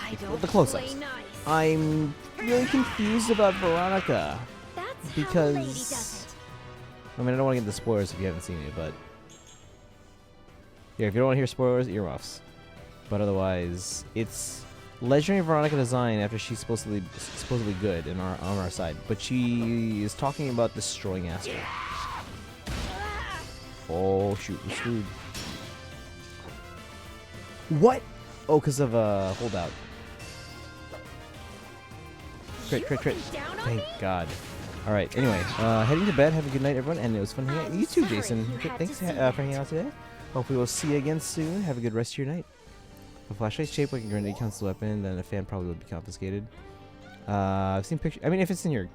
I don't The close-ups. play nice. I'm really confused about Veronica That's how a because lady does it. I mean I don't want to get the spoilers if you haven't seen it, but yeah, if you don't want to hear spoilers, earmuffs. But otherwise, it's legendary Veronica design after she's supposedly good on our side, but she is talking about destroying Astro. Oh shoot, we're screwed. What? Oh, because of holdout. Crit, crit, crit. Looking down on Thank me? God. All right. Anyway, heading to bed. Have a good night, everyone. And it was fun hanging out. I'm You too, sorry Jason. you had Thanks to for see hanging out today. Hopefully we'll see you again soon. Have a good rest of your night. The flashlight's shaped like a grenade council weapon, then a fan probably would be confiscated. I've seen pictures. I mean, if it's in your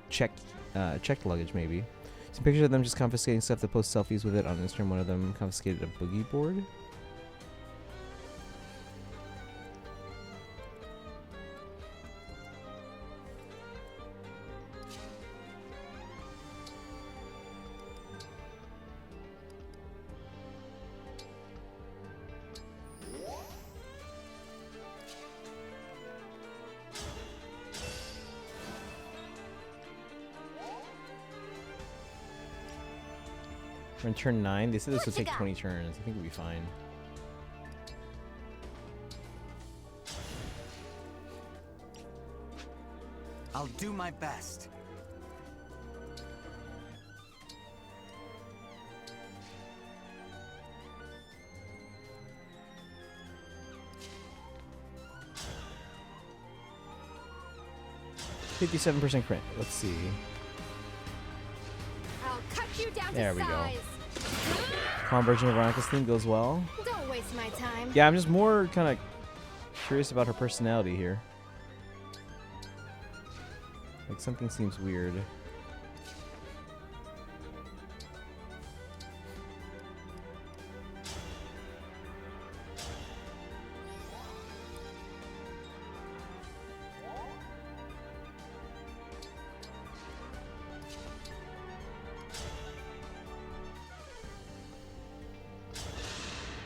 checked luggage, maybe. Some pictures of them just confiscating stuff to post selfies with it on Instagram. One of them confiscated a boogie board. We're in turn 9. They said this would take 20 turns. I think we'll be fine. I'll do my best. %57% crit. Let's see. I'll cut you down There to we go. size. Calm version of Veronica's theme goes well. Don't waste my time. Yeah, I'm just more kind of curious about her personality here. Like something seems weird.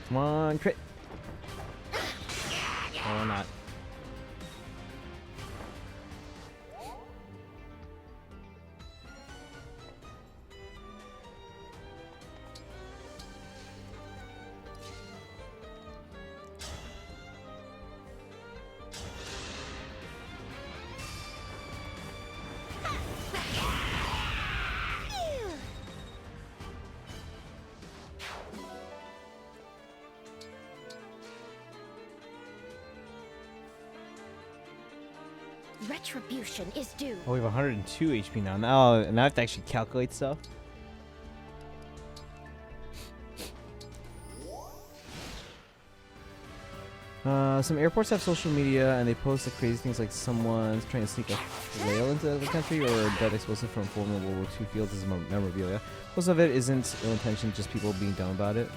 Come on, crit. Or not. Retribution is due. Oh, we have 102 HP now. Now I have to actually calculate stuff. Some airports have social media and they post like crazy things like someone's trying to sneak a whale into the country or a dead explosive from former World War II fields as memorabilia. Most of it isn't ill-intentioned, just people being dumb about it.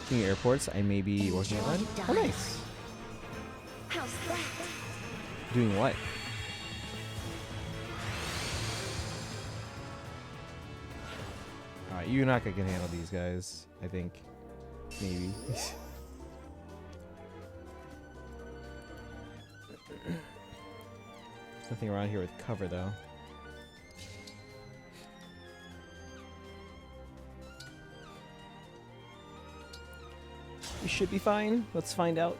Speaking of airports, I may be working on one. Oh, nice. How's that? Doing what? Alright, Yunaka can handle these guys, I think. Maybe. There's nothing around here with cover, though. We should be fine. Let's find out.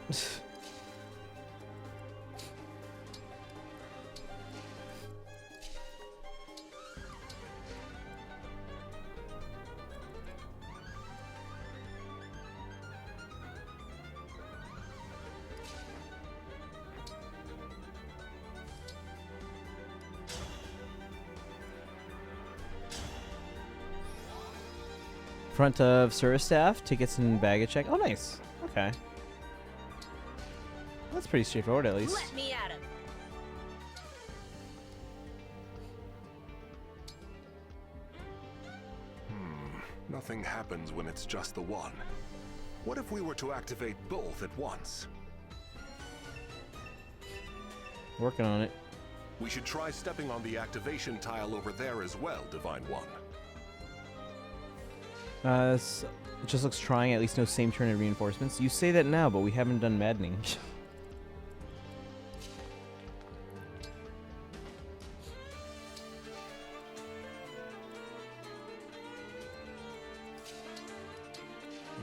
Front of service staff, tickets and baggage check. Oh, nice. Okay. That's pretty straightforward, at least. Let me at him. Nothing happens when it's just the one. What if we were to activate both at once? Working on it. We should try stepping on the activation tile over there as well, Divine One. It just looks trying, at least no same turn of reinforcements. You say that now, but we haven't done maddening.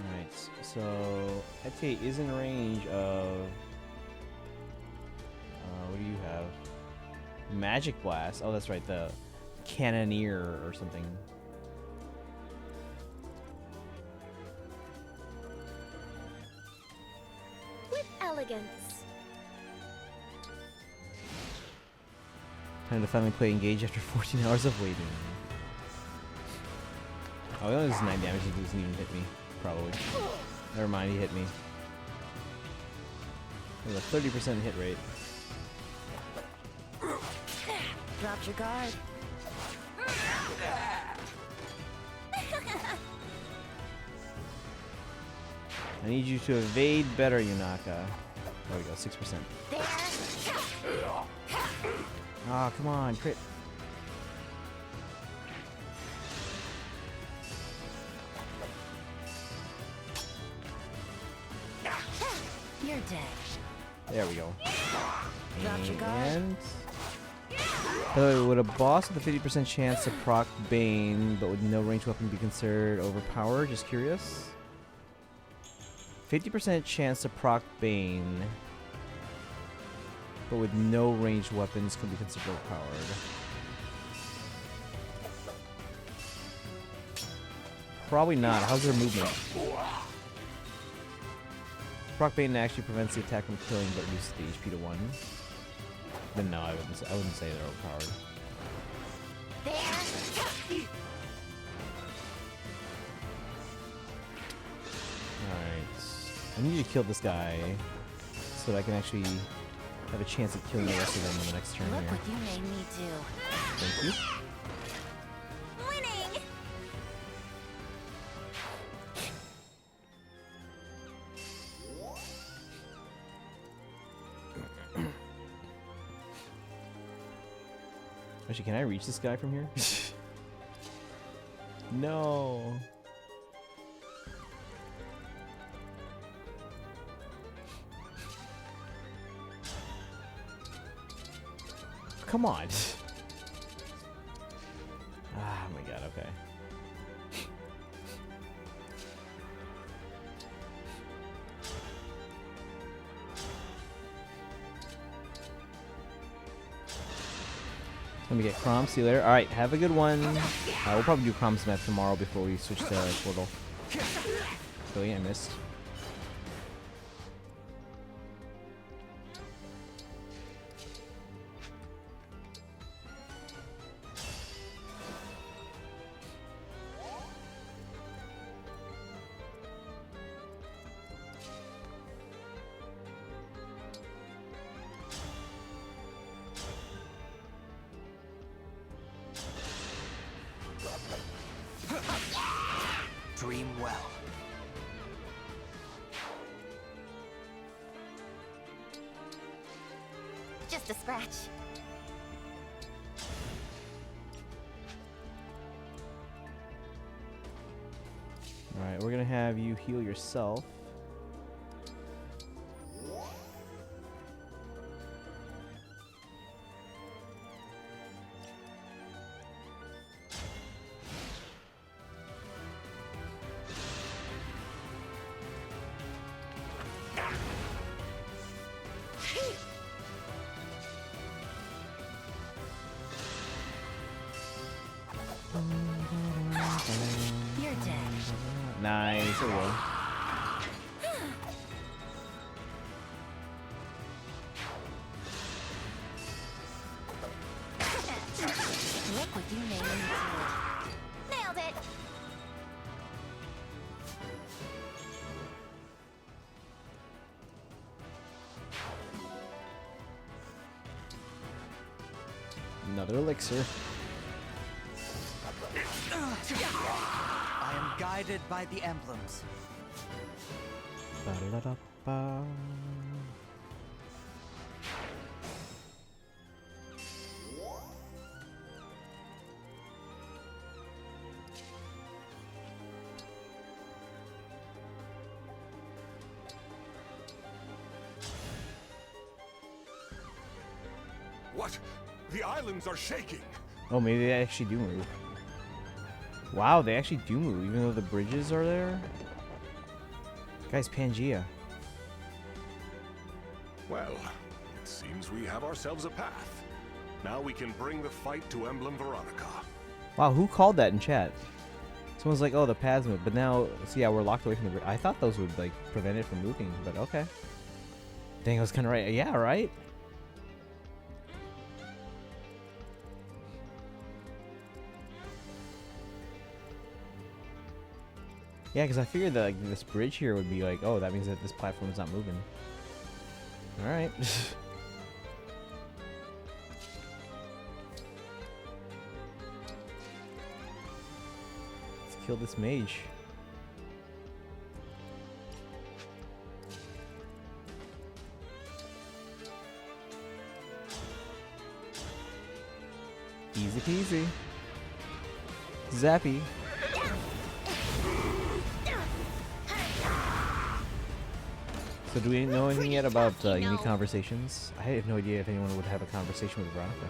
Alright, so Ete is in range of... what do you have? Magic Blast. Oh, that's right, the Cannoneer or something. Elegance. Time to finally play Engage after 14 hours of waiting. Oh, he only does 9 damage. He doesn't even hit me. Probably. Never mind, he hit me. There's a 30% hit rate. Dropped your guard. I need you to evade better, Yunaka. There we go, 6%. Ah, come on, crit. You're dead. There we go. Dropped your guard. And... would a boss with a 50% chance to proc Bane, but with no ranged weapon be considered overpowered? Just curious. 50% chance to proc Bane, but with no ranged weapons can be considered overpowered. Probably not. How's their movement? Proc Bane actually prevents the attack from killing, but reduces the HP to 1. Then no, I wouldn't say they're overpowered. Alright. I need you to kill this guy so that I can actually have a chance at killing the rest of them in the next turn Look here. what you made me do. Thank you. Winning! Actually, can I reach this guy from here? No. Come on. Ah, my god, okay. Let me get Chrom. See you later. Alright, have a good one. We'll probably do Chrom's map tomorrow before we switch to Portal. Really, I missed. Just a scratch. Alright, we're gonna have you heal yourself. You're dead. Nice, there we go. Look what you made me do. Nailed it. Another elixir. I am guided by the emblems. Ba-da-da-da-ba. What? The islands are shaking. Oh, maybe they actually do move. Wow, they actually do move, even though the bridges are there. Guys, Pangea. Well, it seems we have ourselves a path. Now we can bring the fight to Emblem Veronica. Wow, who called that in chat? Someone's like, oh, the paths move. But now, so yeah, we're locked away from the bridge. I thought those would, like, prevent it from moving, but okay. Dang, I was kind of right. Yeah, right? Yeah, because I figured that like this bridge here would be like, oh, that means that this platform is not moving. All right. Let's kill this mage. Easy peasy. Zappy. So do we know anything yet about unique conversations? I have no idea if anyone would have a conversation with Veronica.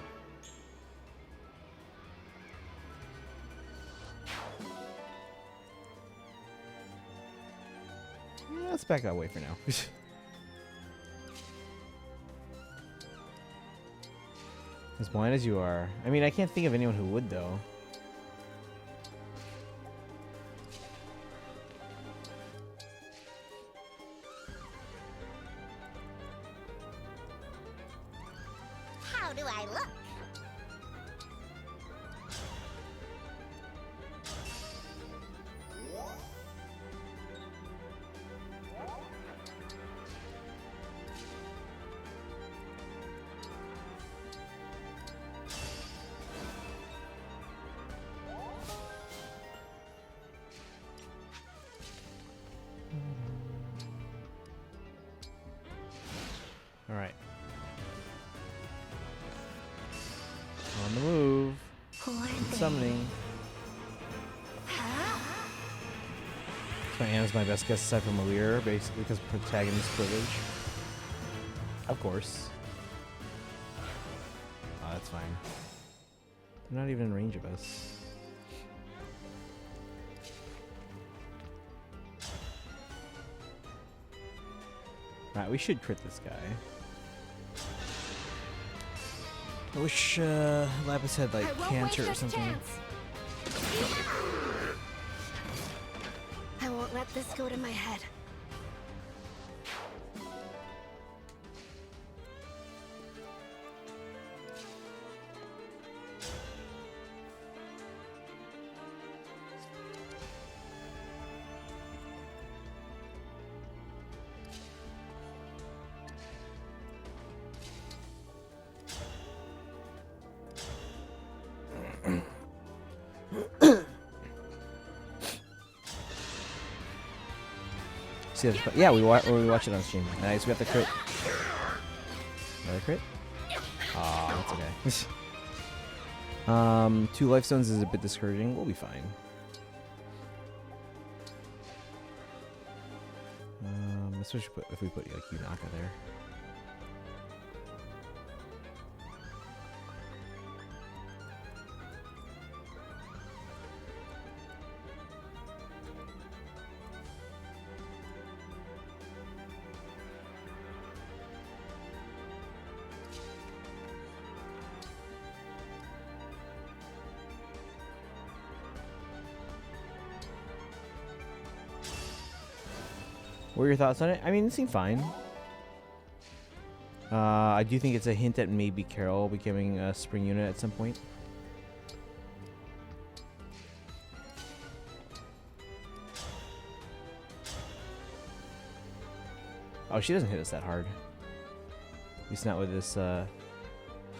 Yeah, let's back that way for now. As blind as you are. I mean, I can't think of anyone who would, though. How do I look? All right. On the move. Summoning. So Anna's my best guess aside from Alir, basically because protagonist privilege. Of course. Oh, that's fine. They're not even in range of us. Right, we should crit this guy. I wish Lapis had like cancer or something. I won't let this go to my head. See, yeah, we watch it on stream. Nice, we got the crit. Another crit. Aw, that's okay. 2 life stones is a bit discouraging. We'll be fine. Especially if we put like Yunaka there. What are your thoughts on it? I mean, it seemed fine. I do think it's a hint at maybe Carol becoming a spring unit at some point. Oh, she doesn't hit us that hard. At least not with this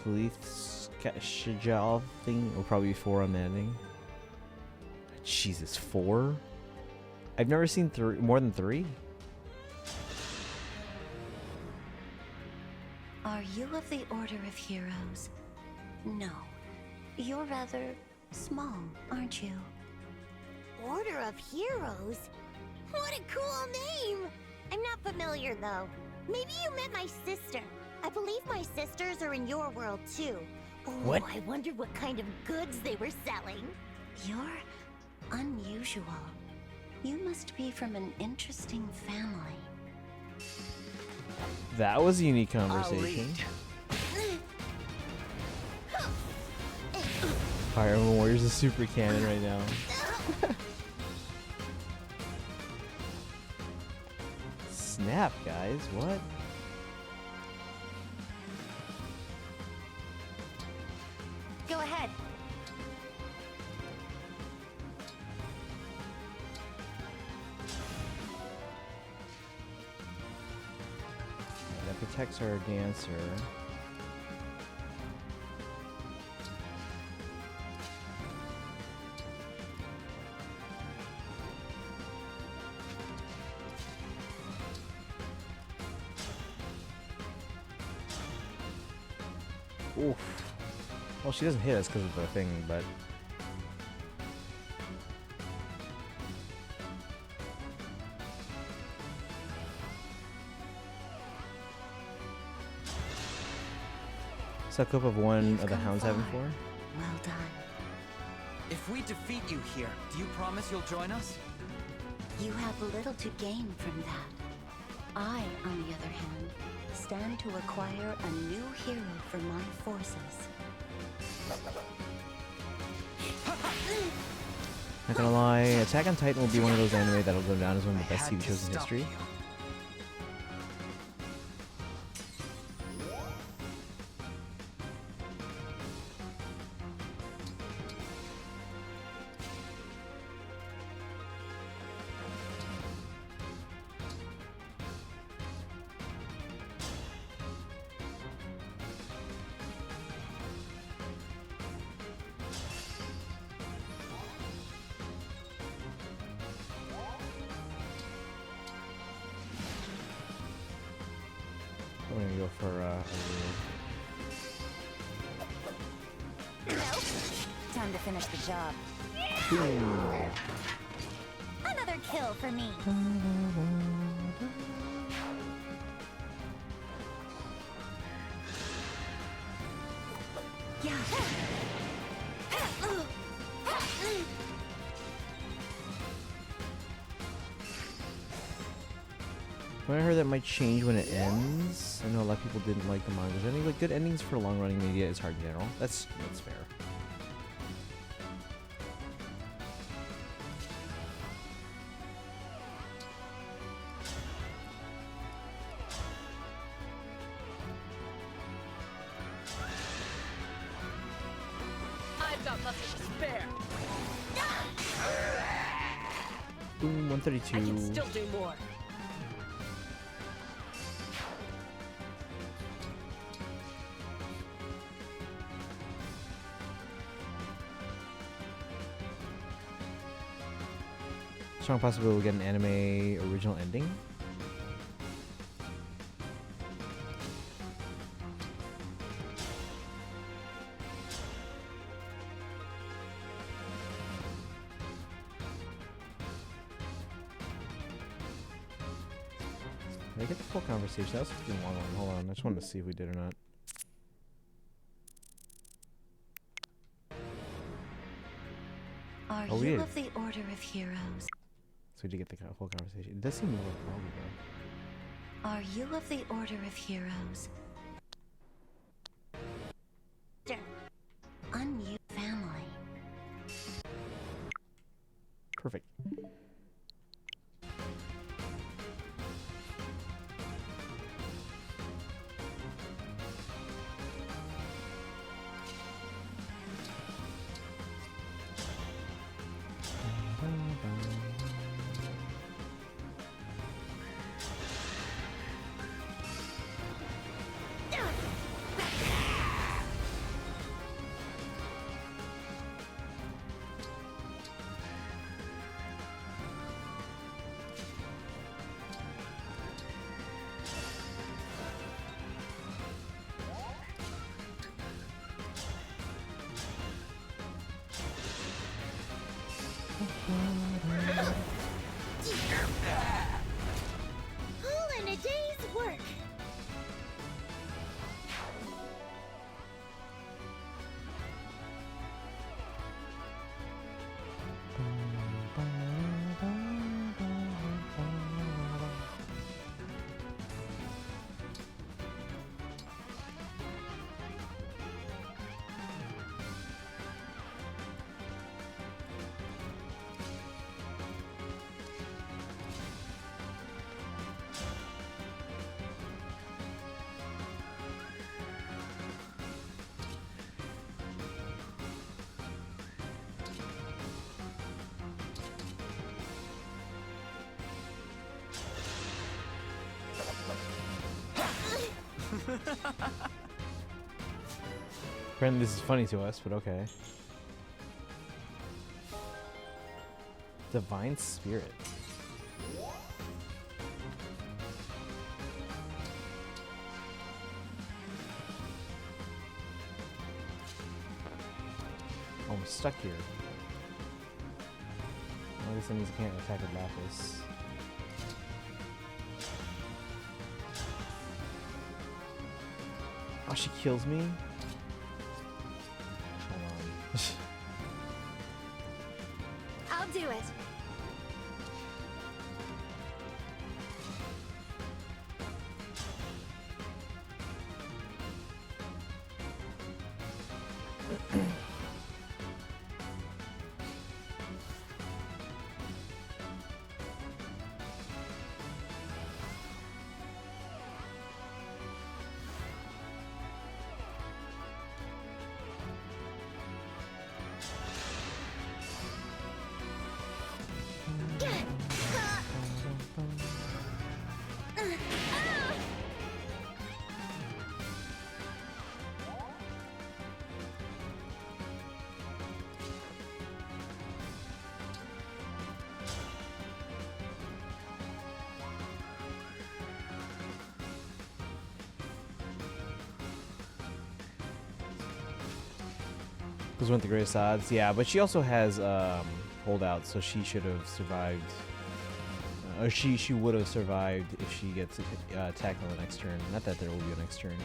police Shajal thing. It'll probably be 4 on the ending. Jesus, 4? I've never seen more than 3. Are you of the Order of Heroes? No. You're rather small, aren't you? Order of Heroes? What a cool name! I'm not familiar, though. Maybe you met my sister. I believe my sisters are in your world, too. Ooh, What? I wonder what kind of goods they were selling. You're unusual. You must be from an interesting family. That was a unique conversation. Fire Emblem Warriors is super canon right now. Snap, guys. What? Go ahead. That protects our dancer. Oof. Well, she doesn't hit us because of the thing, but... Suck up of one You've of the come hounds having far. 4? Well done. If we defeat you here, do you promise you'll join us? You have little to gain from that. I, on the other hand, stand to acquire a new hero for my forces. Not gonna lie, Attack on Titan will be one of those anime that'll go down as one of the best I had TV to shows in stop history. you. I'm gonna go for a Nope. Time to finish the job. Another kill for me. Yeah. When I heard that might change when it ends, I know a lot of people didn't like the manga. Any like good endings for long-running media is hard in general. That's fair. I've got muscle to spare. Boom, 132. I can still do more. Strong possibility we'll get an anime original ending. Did I get the full conversation? That was a fucking long one. Hold on, I just wanted to see if we did or not. Are Oh, we you did. of the Order of Heroes? So we did get the full conversation. It does seem a little foggy though. Are you of the Order of Heroes? Unused family. Perfect. All in a day's work. Apparently this is funny to us, but okay. Divine Spirit. Oh, I'm stuck here. I guess that means I can't attack with Lapis. Oh, she kills me? Hold on. I'll do it. Those weren't the greatest odds. Yeah, but she also has holdouts, so she should have survived. Or she would have survived if she gets attacked on the next turn. Not that there will be a next turn.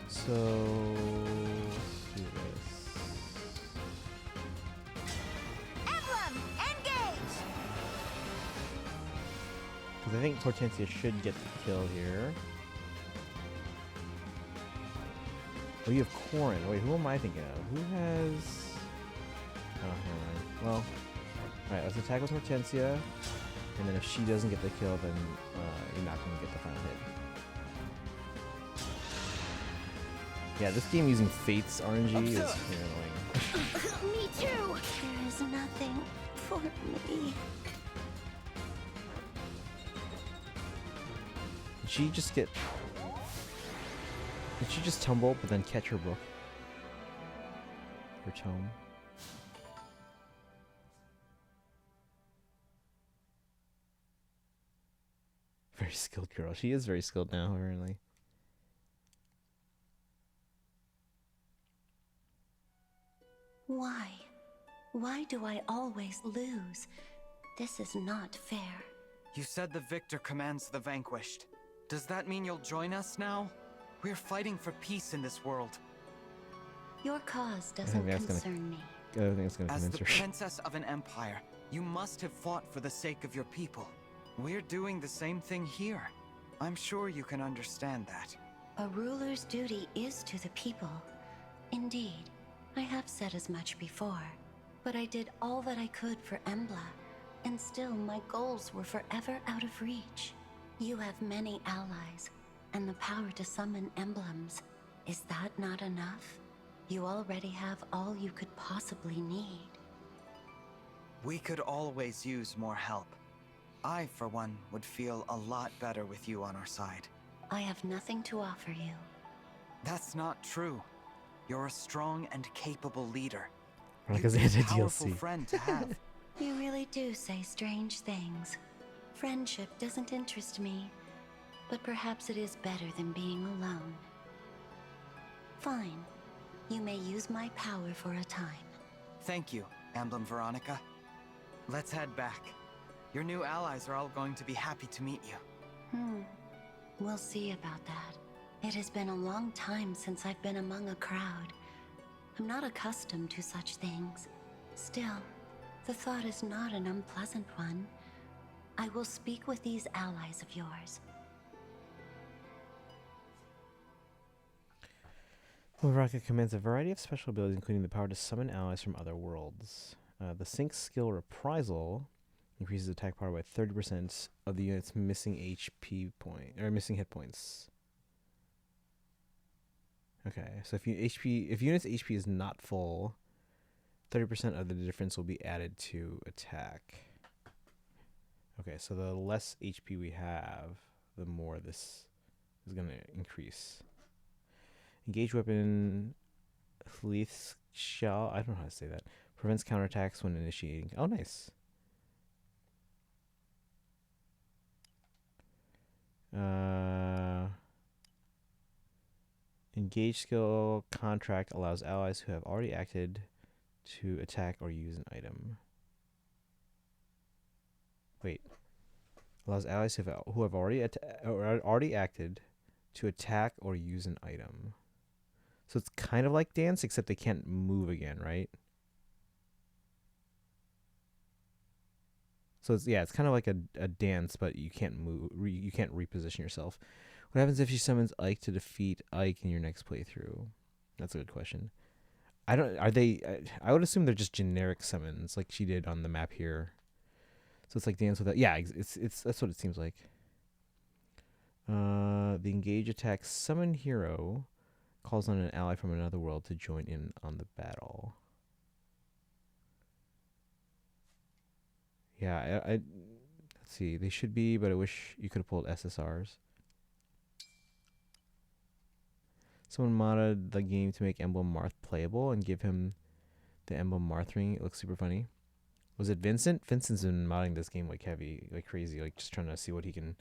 So let's do this. Emblem, engage! Because I think Hortensia should get the kill here. Oh, you have Corin. Wait, who am I thinking of? Who has... Oh, never mind. Well, alright, let's attack with Hortensia. And then if she doesn't get the kill, then you're not going to get the final hit. Yeah, this game using Fate's RNG is annoying. Me too! There is nothing for me. Did she just get... Did she just tumble, but then catch her book? Her tome? Very skilled girl. She is very skilled now, apparently. Why? Why do I always lose? This is not fair. You said the victor commands the vanquished. Does that mean you'll join us now? We're fighting for peace in this world. Your cause doesn't concern me. I don't think it's gonna As convince the her. princess of an empire, you must have fought for the sake of your people. We're doing the same thing here. I'm sure you can understand that. A ruler's duty is to the people. Indeed, I have said as much before. But I did all that I could for Embla, and still my goals were forever out of reach. You have many allies, and the power to summon emblems. Is that not enough? You already have all you could possibly need. We could always use more help. I, for one, would feel a lot better with you on our side. I have nothing to offer you. That's not true. You're a strong and capable leader. Veronica's You'd be a anti-DLC. powerful friend to have. You really do say strange things. Friendship doesn't interest me, but perhaps it is better than being alone. Fine. You may use my power for a time. Thank you, Emblem Veronica. Let's head back. Your new allies are all going to be happy to meet you. We'll see about that. It has been a long time since I've been among a crowd. I'm not accustomed to such things. Still, the thought is not an unpleasant one. I will speak with these allies of yours. Veronica commands a variety of special abilities, including the power to summon allies from other worlds. The sync skill Reprisal increases attack power by 30% of the unit's missing HP point or missing hit points. Okay, so if unit's HP is not full, 30% of the difference will be added to attack. Okay, so the less HP we have, the more this is going to increase. Engage weapon, Leith's shell. I don't know how to say that. Prevents counterattacks when initiating. Oh, nice. Engage skill contract allows allies who have already acted to attack or use an item. Wait. Allows allies who have already acted to attack or use an item. So it's kind of like dance, except they can't move again, right? So it's kind of like a dance, but you can't move. You can't reposition yourself. What happens if she summons Ike to defeat Ike in your next playthrough? That's a good question. I would assume they're just generic summons, like she did on the map here. So it's like dance without. Yeah, it's that's what it seems like. The engage attack summon hero calls on an ally from another world to join in on the battle. Yeah, I let's see. They should be, but I wish you could have pulled SSRs. Someone modded the game to make Emblem Marth playable and give him the Emblem Marth ring. It looks super funny. Was it Vincent? Vincent's been modding this game like heavy, like crazy, like just trying to see what he can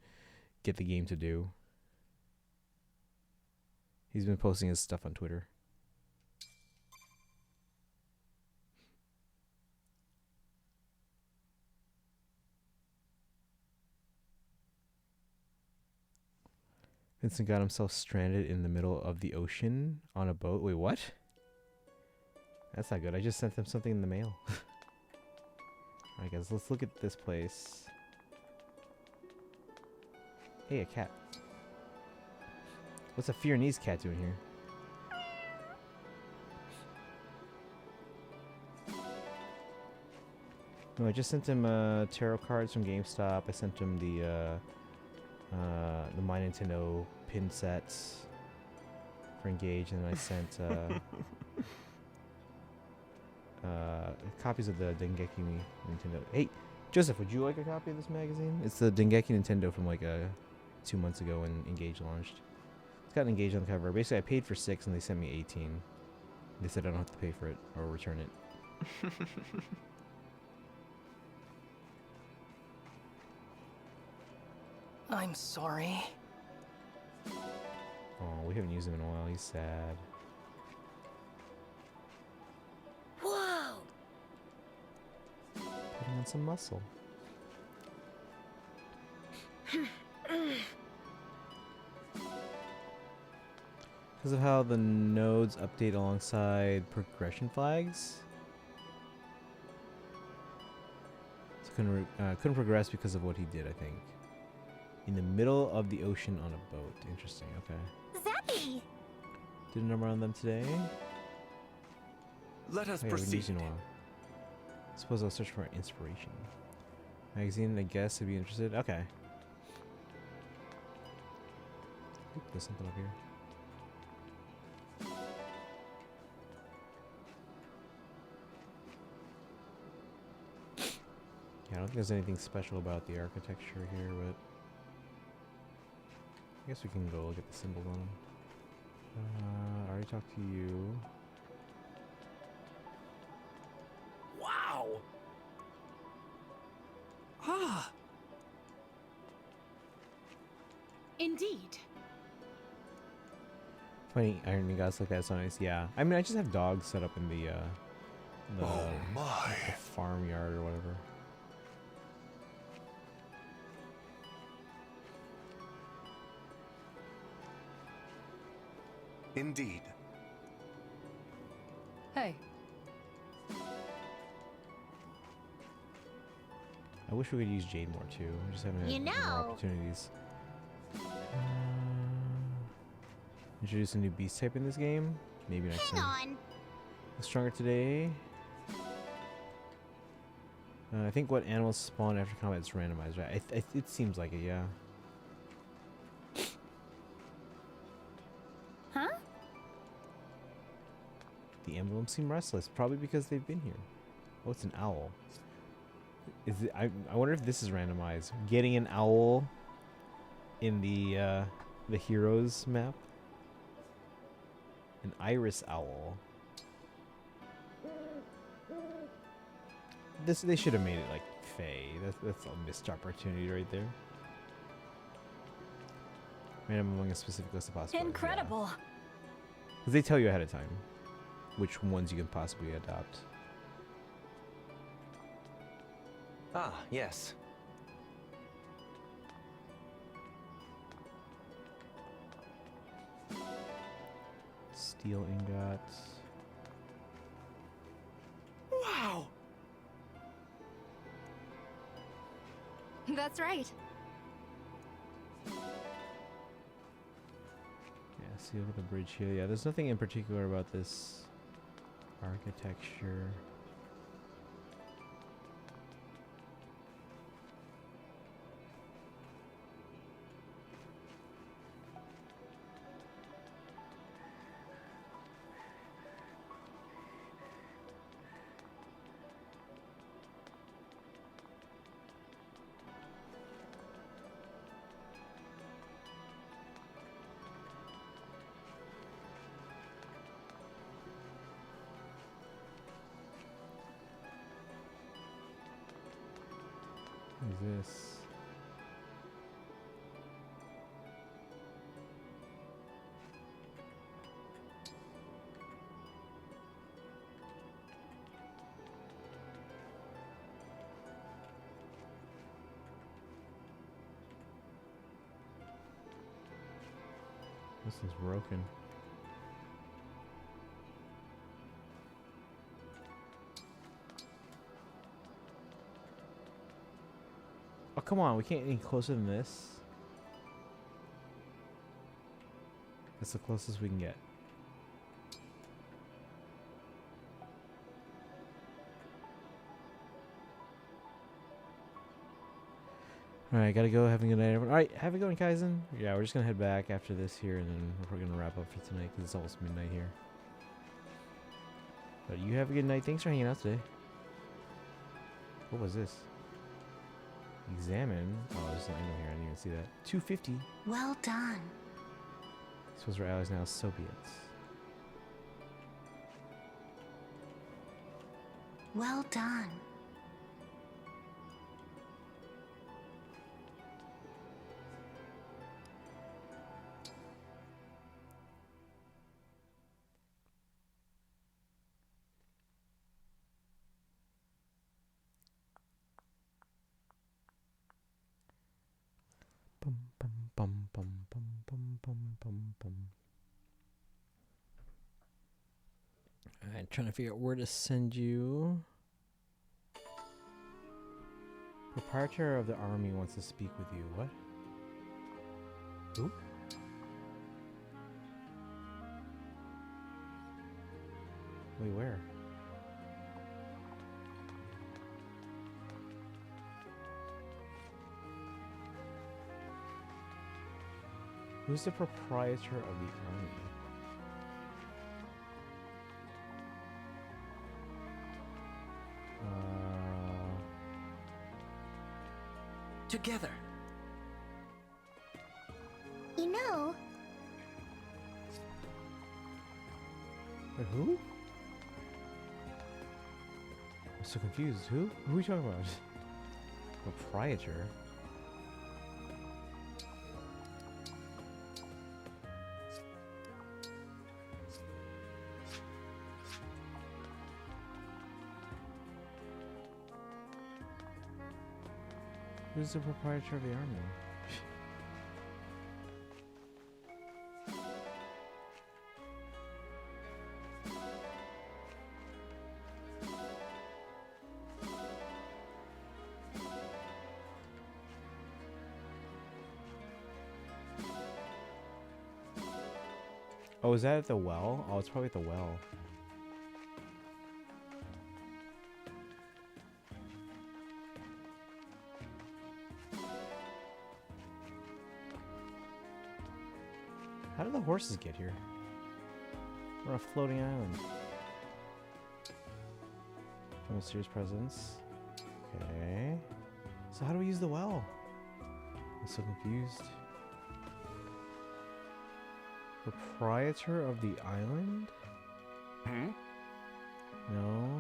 get the game to do. He's been posting his stuff on Twitter. Vincent got himself stranded in the middle of the ocean on a boat. Wait, what? That's not good. I just sent him something in the mail. Alright guys, let's look at this place. Hey, a cat. What's a Fearnese cat doing here? No, I just sent him tarot cards from GameStop. I sent him the My Nintendo pin sets for Engage, and I sent copies of the Dengeki Nintendo. Hey, Joseph, would you like a copy of this magazine? It's the Dengeki Nintendo from like 2 months ago when Engage launched. It's got Engage on the cover. Basically, I paid for 6 and they sent me 18. They said I don't have to pay for it or return it. I'm sorry. Oh, we haven't used him in a while. He's sad. Whoa! Putting on some muscle. Because of how the nodes update alongside progression flags. So couldn't progress because of what he did, I think. In the middle of the ocean on a boat. Interesting, okay. Zappy! Did a number on them today? Let us Oh, yeah, we haven't proceed. used it in a while. Suppose I'll search for inspiration. Magazine, I guess, if you'd be interested. Okay. Oop, there's something up here. Yeah, I don't think there's anything special about the architecture here, but I guess we can go look at the symbols on them. I already talked to you. Wow! Ah! Indeed. Funny irony guys like that, so nice. Yeah, I mean, I just have dogs set up in the Oh my! the farmyard or whatever. Indeed. Hey. I wish we could use Jade more too. We just haven't had You more know. opportunities. Introduce a new beast type in this game. Maybe next Hang time. on. Stronger today. I think what animals spawn after combat is randomized, right? It seems like it, yeah. Huh? The Emblem seem restless, probably because they've been here. Oh, it's an owl. Is it? I wonder if this is randomized. Getting an owl in the heroes map. An iris owl. They should have made it like Fae. That's a missed opportunity right there. Random among a specific list of possibilities. Incredible. Because they tell you ahead of time which ones you can possibly adopt. Ah, yes. Steel ingots. Wow! That's right. Yeah, see over the bridge here. Yeah, there's nothing in particular about this architecture. What is this? This thing's broken. Oh, come on. We can't get any closer than this. That's the closest we can get. Alright, gotta go. Have a good night, everyone. Alright, have a good one, Kaizen. Yeah, we're just gonna head back after this here, and then we're gonna wrap up for tonight, because it's almost midnight here. But you have a good night. Thanks for hanging out today. What was this? Examine. Oh, there's an item here. I didn't even see that. 250. Well done. Suppose we're allies now. So be it. Well done. Bum, bum, bum, bum, bum, bum, bum, bum, bum. Trying to figure out where to send you. Proprietor of the army wants to speak with you. What? Who? Wait, where? Who's the proprietor of the army? Together. You know, Wait, who? I'm so confused. Who? Who are we talking about? Proprietor? Who's the proprietor of the army? Oh, is that at the well? Oh, it's probably at the well. How did the horses get here? We're on a floating island. From a mysterious presence. Okay. So how do we use the well? I'm so confused. Proprietor of the island? Hmm? No.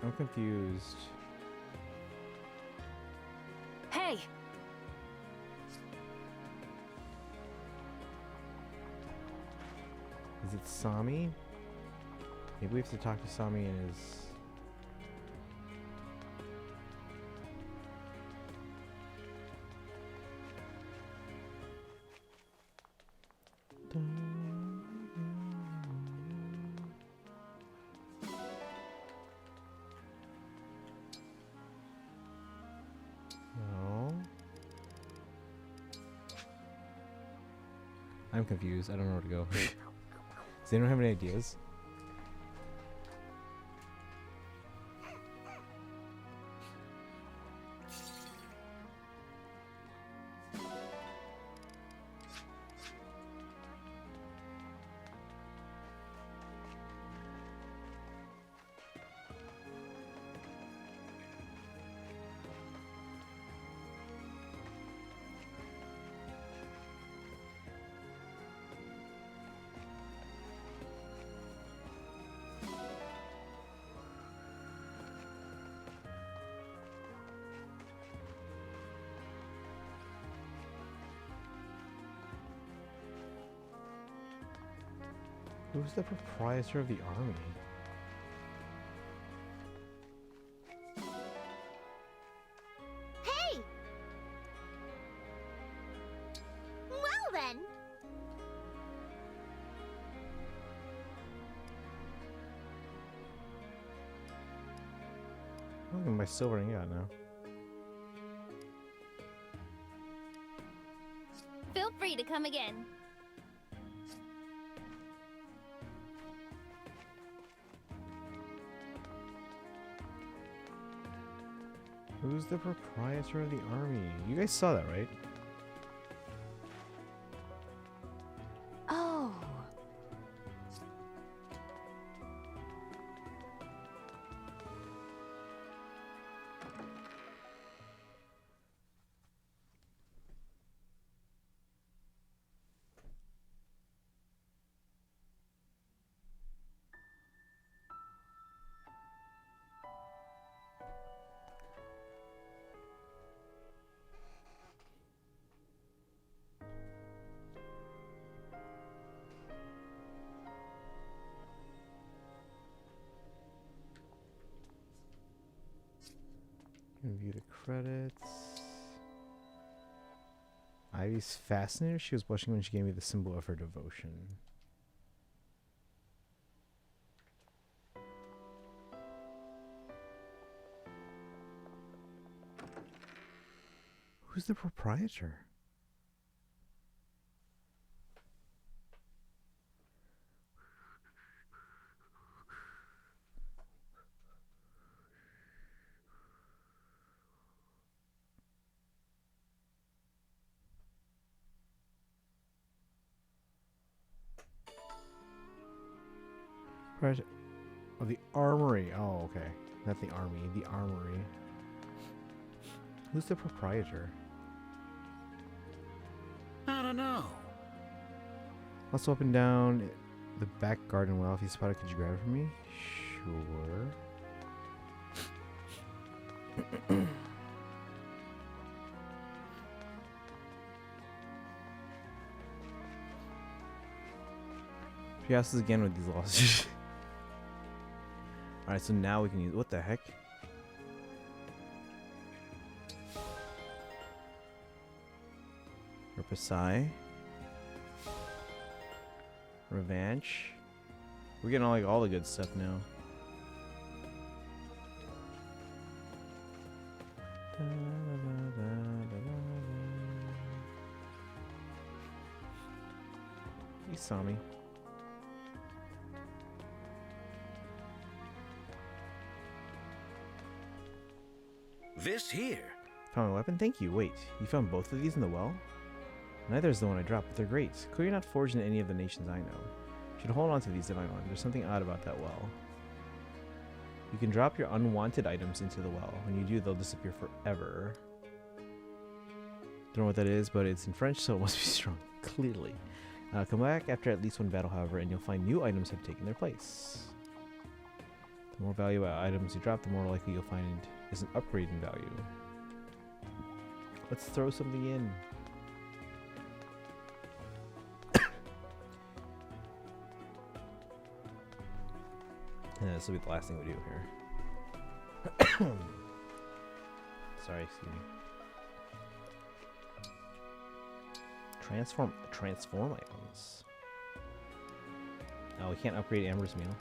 I'm confused. Hey! Is it Sami? Maybe we have to talk to Sami and his... No. I'm confused. I don't know where to go. Does anyone have any ideas? Who's the proprietor of the army? hey! Well then, Look at my silver ingot now. Feel free to come again. Who's the proprietor of the army? You guys saw that, right? Oh. Can view the credits. Ivy's fascinated. She was blushing when she gave me the symbol of her devotion. Who's the proprietor? Oh, the armory. Oh, okay. Not the army, the armory. Who's the proprietor? I don't know. Also up and down the back garden well. If you spot it, could you grab it for me? Sure. She asks us again with these laws. Alright, so now we can use... What the heck? Repasai. Revenge. We're getting all the good stuff now. You saw me. This here. Found a weapon? Thank you. Wait, you found both of these in the well? Neither is the one I dropped, but they're great. Clearly not forged in any of the nations I know. Should hold on to these if I want. There's something odd about that well. You can drop your unwanted items into the well. When you do, they'll disappear forever. Don't know what that is, but it's in French, so it must be strong. Clearly. Come back after at least one battle, however, and you'll find new items have taken their place. The more valuable items you drop, the more likely you'll find is an upgrade in value. Let's throw something in. And this will be the last thing we do here. Sorry, excuse me. Transform items. Oh, we can't upgrade Amber's meal.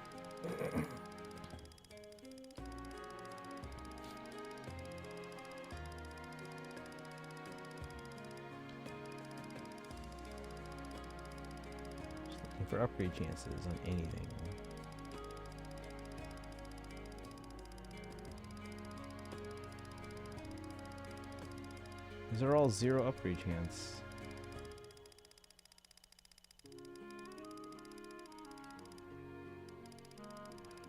Just looking for upgrade chances on anything. These are all 0 upgrade chance.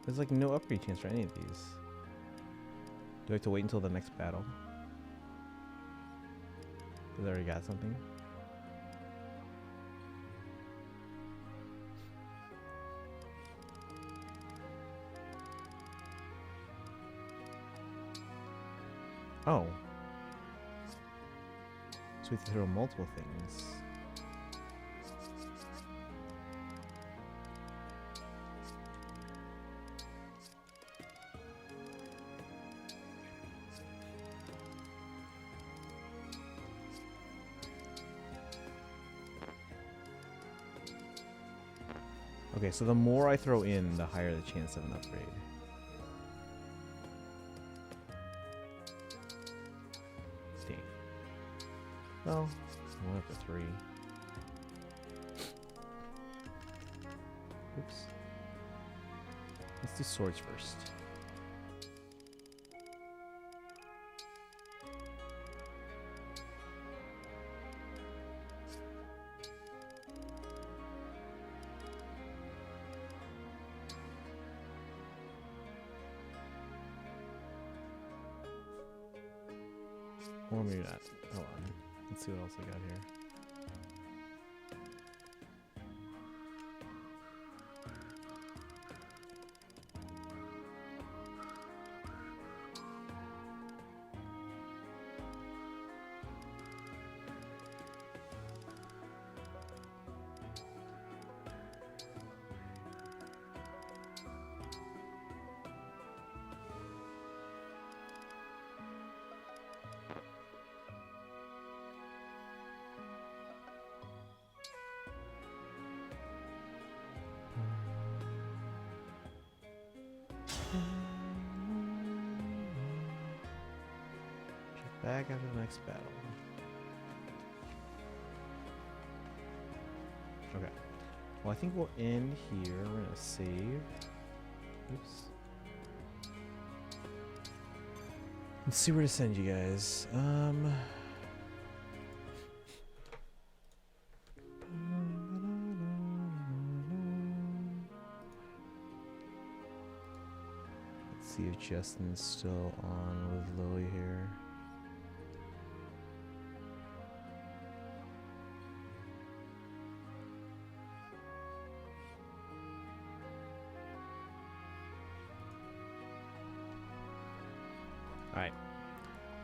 There's like no upgrade chance for any of these. Do I have to wait until the next battle? Because I already got something. Oh. So we have to throw multiple things. Okay, so the more I throw in, the higher the chance of an upgrade. Dang. Well, 1 up to 3. Oops. Let's do swords first. Or maybe not. Hold on. Let's see what else I got here. Back after the next battle. Okay. Well, I think we'll end here. We're gonna save. Oops. Let's see where to send you guys. Let's see if Justin's still on with Lily here. Alright.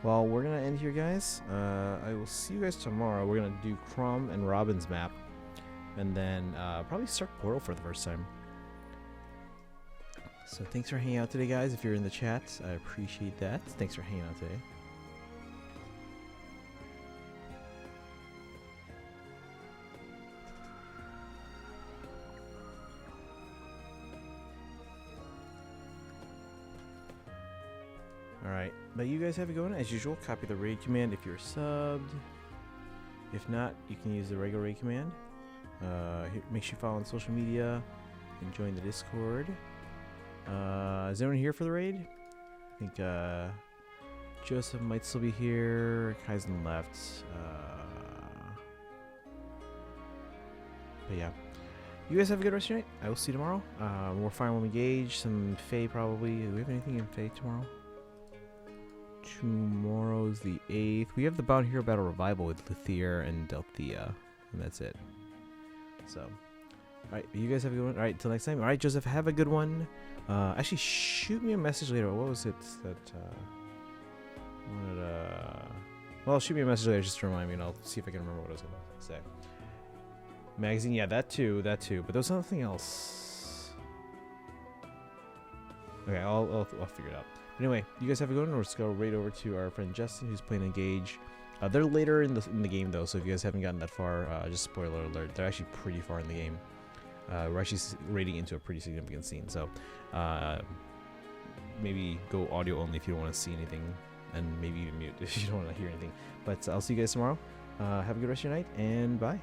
Well, we're going to end here, guys. I will see you guys tomorrow. We're going to do Chrom and Robin's map. And then probably start Portal for the first time. So thanks for hanging out today, guys. If you're in the chat, I appreciate that. Thanks for hanging out today. Alright, but you guys have it going. As usual, copy the raid command if you're subbed. If not, you can use the regular raid command. Make sure you follow on social media and join the Discord. Is anyone here for the raid? I think Joseph might still be here. Kaizen left. But yeah. You guys have a good rest of your night. I will see you tomorrow. More Fire Emblem Engage, some Fae probably. Do we have anything in Fae tomorrow? Tomorrow's the 8th. We have the Bound Hero Battle Revival with Luthier and Delthea. And that's it. So, alright, you guys have a good one. Alright, till next time. Alright, Joseph, have a good one. Actually, shoot me a message later. What was it that, well, shoot me a message later just to remind me, and I'll see if I can remember what I was going to say. Magazine, yeah, that too. But there was something else. Okay, I'll figure it out. But anyway, you guys have a good one. Let's go right over to our friend Justin, who's playing Engage. They're later in the game, though, so if you guys haven't gotten that far, just spoiler alert, they're actually pretty far in the game. We're actually raiding into a pretty significant scene, so maybe go audio only if you don't want to see anything, and maybe even mute if you don't want to hear anything. But I'll see you guys tomorrow. Have a good rest of your night, and bye.